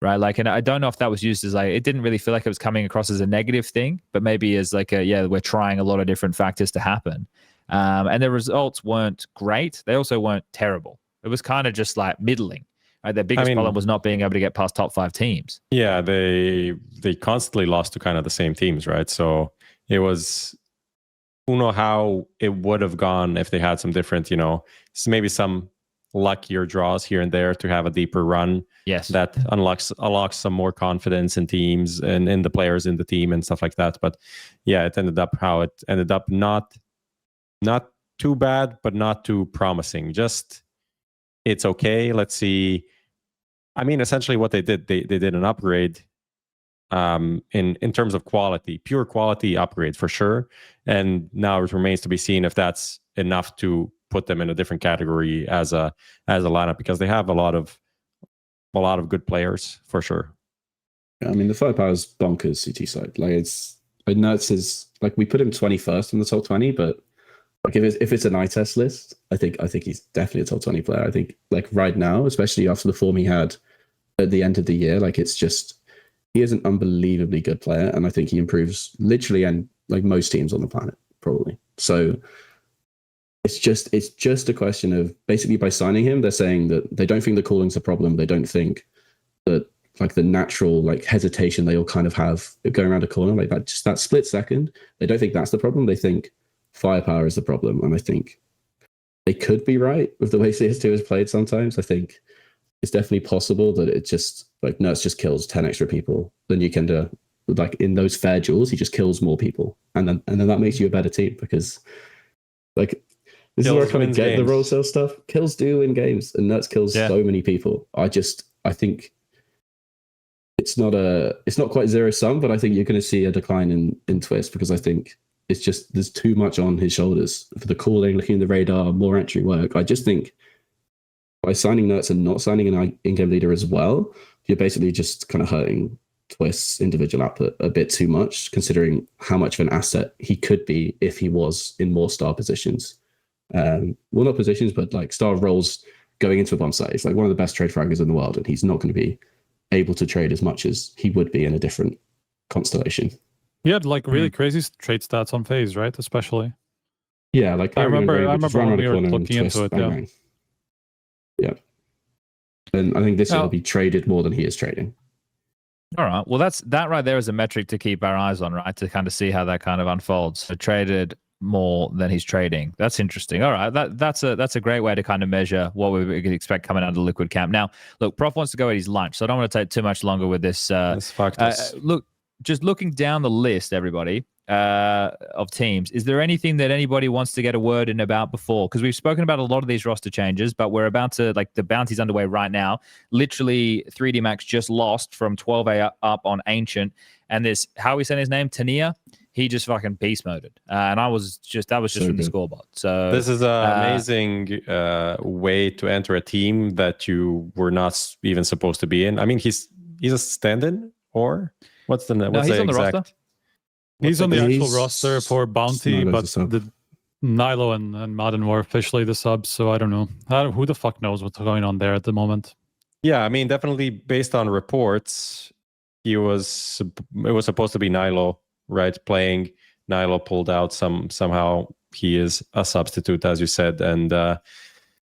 Right. Like, and I don't know if that was used as like, it didn't really feel like it was coming across as a negative thing, but maybe as like we're trying a lot of different factors to happen. And the results weren't great. They also weren't terrible. It was kind of just like middling. Right? Their biggest problem was not being able to get past top 5 teams. Yeah. They constantly lost to kind of the same teams. Right. So it was, who know how it would have gone if they had some different, maybe some luckier draws here and there to have a deeper run. Yes, that unlocks some more confidence in teams and in the players in the team and stuff like that. But yeah, it ended up how it ended up. Not too bad, but not too promising. Just it's okay. Let's see. I mean, essentially what they did an upgrade in terms of quality, pure quality upgrade for sure. And now it remains to be seen if that's enough to put them in a different category as a lineup, because they have a lot of good players for sure. I mean, the firepower is bonkers. CT side, like I know it says like we put him 21st in the top 20, but like if it's an eye test list, I think he's definitely a top 20 player. I think like right now, especially after the form he had at the end of the year, like it's just he is an unbelievably good player, and I think he improves literally and like most teams on the planet probably. So it's just a question of basically by signing him, they're saying that they don't think the calling's a problem. They don't think that like the natural like hesitation they all kind of have going around a corner, like that, just that split second. They don't think that's the problem. They think firepower is the problem. And I think they could be right with the way CS2 is played sometimes. I think it's definitely possible that it just like NertZ just kills 10 extra people than you can do. Like in those fair duels, he just kills more people. And then that makes you a better team, because like this is where I kind of get the role sale stuff. Kills do win games, and NertZ kills so many people. I think it's not quite zero sum, but I think you're going to see a decline in Twistzz, because I think it's just there's too much on his shoulders for the calling, looking at the radar, more entry work. I just think by signing NertZ and not signing an in-game leader as well, you're basically just kind of hurting Twistz's individual output a bit too much, considering how much of an asset he could be if he was in more star positions. Well, not positions, but like star roles going into a bomb site. He's like one of the best trade fraggers in the world, and he's not going to be able to trade as much as he would be in a different constellation. He had like really crazy trade stats on FaZe, right? Especially. Yeah, like I remember when we were looking into it. Yeah. And I think this year will be traded more than he is trading. All right. Well, that right there is a metric to keep our eyes on, right? To kind of see how that kind of unfolds. So traded more than he's trading. That's interesting. All right. That's a great way to kind of measure what we could expect coming out of the Liquid camp. Now, look, Prof wants to go at his lunch, so I don't want to take too much longer with this. Look, just looking down the list, everybody, of teams, is there anything that anybody wants to get a word in about before? Because we've spoken about a lot of these roster changes, but we're about to, like, the bounty's underway right now. Literally, 3D Max just lost from 12A up on Ancient, and this, how are we saying his name? Tania? He just fucking beast moded. And that was just from the scoreboard. So this is an amazing way to enter a team that you were not even supposed to be in. I mean, he's a stand-in, or What's the he's the on the exact? roster. He's on the actual He's- roster for Bounty, Nilo's but a sub. the Nilo and Madden were officially the subs, so I don't know. Who the fuck knows what's going on there at the moment? Yeah, I mean, definitely based on reports, it was supposed to be Nilo, right? Playing. Nilo pulled out somehow. He is a substitute, as you said, and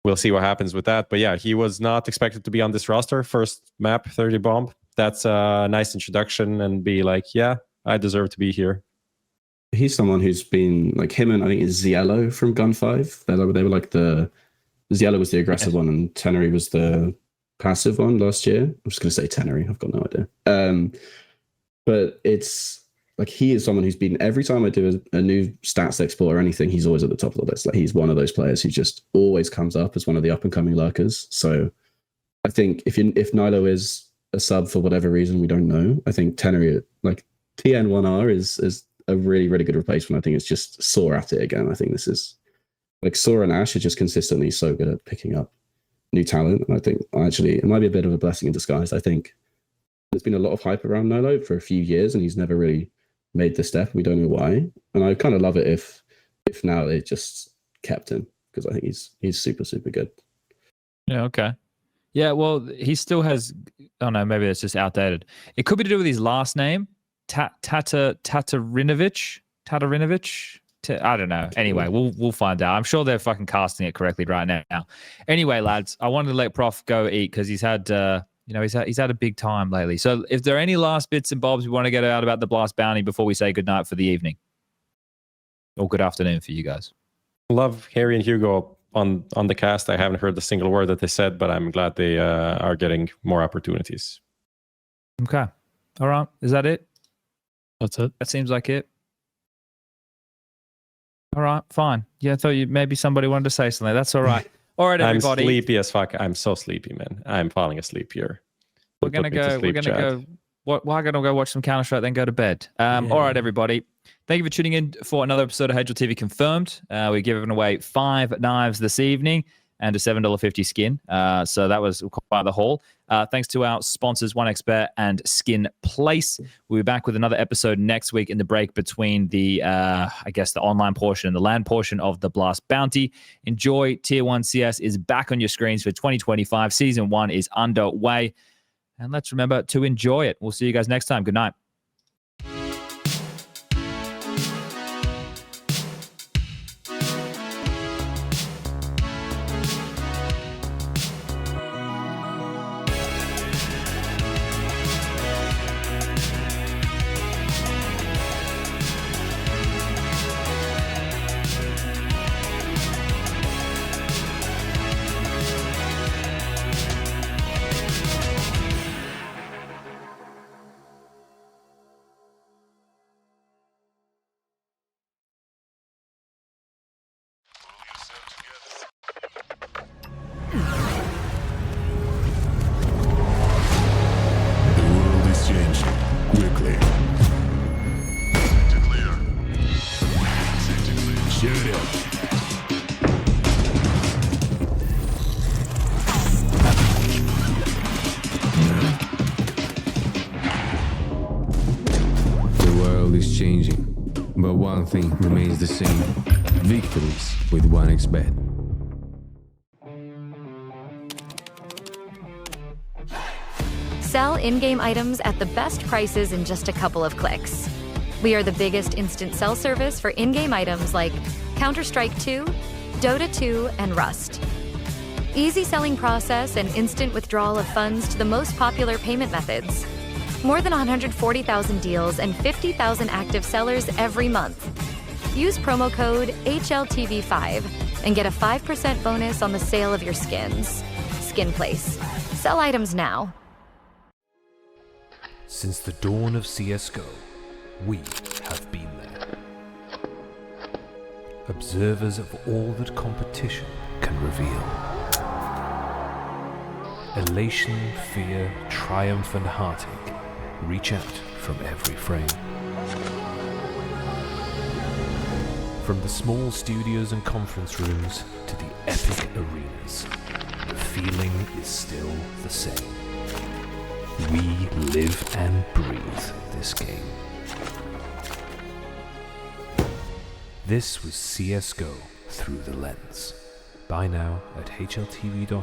we'll see what happens with that. But yeah, he was not expected to be on this roster. First map, 30 bomb. That's a nice introduction, and be like, yeah, I deserve to be here. He's someone who's been like him, and I think it's ZywOo from Gun 5. They were like ZywOo was the aggressive one, and Tenery was the passive one last year. I'm just going to say Tenery. I've got no idea. But it's like he is someone who's been, every time I do a new stats export or anything, he's always at the top of the list. Like he's one of those players who just always comes up as one of the up and coming lurkers. So I think if Nilo is a sub for whatever reason, we don't know. I think Tenery, like TN1R is a really, really good replacement. I think it's just Saw at it again. I think this is like Saw and Ash are just consistently so good at picking up new talent. And I think actually it might be a bit of a blessing in disguise. I think there's been a lot of hype around Nilo for a few years and he's never really made the step. We don't know why. And I kind of love it if now they just kept him, because I think he's super, super good. Yeah, okay. Yeah, well, he still has, oh no, maybe it's just outdated. It could be to do with his last name, Tatarinovich. I don't know. Anyway, we'll find out. I'm sure they're fucking casting it correctly right now. Anyway, lads, I wanted to let Prof go eat because he's had he's had a big time lately. So if there are any last bits and bobs we want to get out about the Blast Bounty before we say goodnight for the evening, or good afternoon for you guys. Love Harry and Hugo on the cast. I haven't heard a single word that they said, but I'm glad they are getting more opportunities. Okay. All right. Is that it? That's it. That seems like it. All right, fine. Yeah, I thought maybe somebody wanted to say something. That's all right. All right, everybody. I'm sleepy as fuck. I'm so sleepy, man. I'm falling asleep here. We're gonna go watch some Counter-Strike, then go to bed. All right, everybody. Thank you for tuning in for another episode of HLTV Confirmed. We're giving away 5 knives this evening and a $7.50 skin. So that was quite the haul. Thanks to our sponsors, 1xBet and Skin Place. We'll be back with another episode next week in the break between the, I guess, the online portion and the LAN portion of the Blast Bounty. Enjoy. Tier 1 CS is back on your screens for 2025. Season 1 is underway. And let's remember to enjoy it. We'll see you guys next time. Good night. One thing remains the same: victories with 1xBet. Sell in-game items at the best prices in just a couple of clicks. We are the biggest instant sell service for in-game items like Counter-Strike 2, Dota 2, and Rust. Easy selling process and instant withdrawal of funds to the most popular payment methods. More than 140,000 deals and 50,000 active sellers every month. Use promo code HLTV5 and get a 5% bonus on the sale of your skins. Skin Place. Sell items now. Since the dawn of CSGO, we have been there. Observers of all that competition can reveal. Elation, fear, triumph, and heartache reach out from every frame. From the small studios and conference rooms to the epic arenas, the feeling is still the same. We live and breathe this game. This was CSGO Through the Lens. Buy now at hltv.org/shop.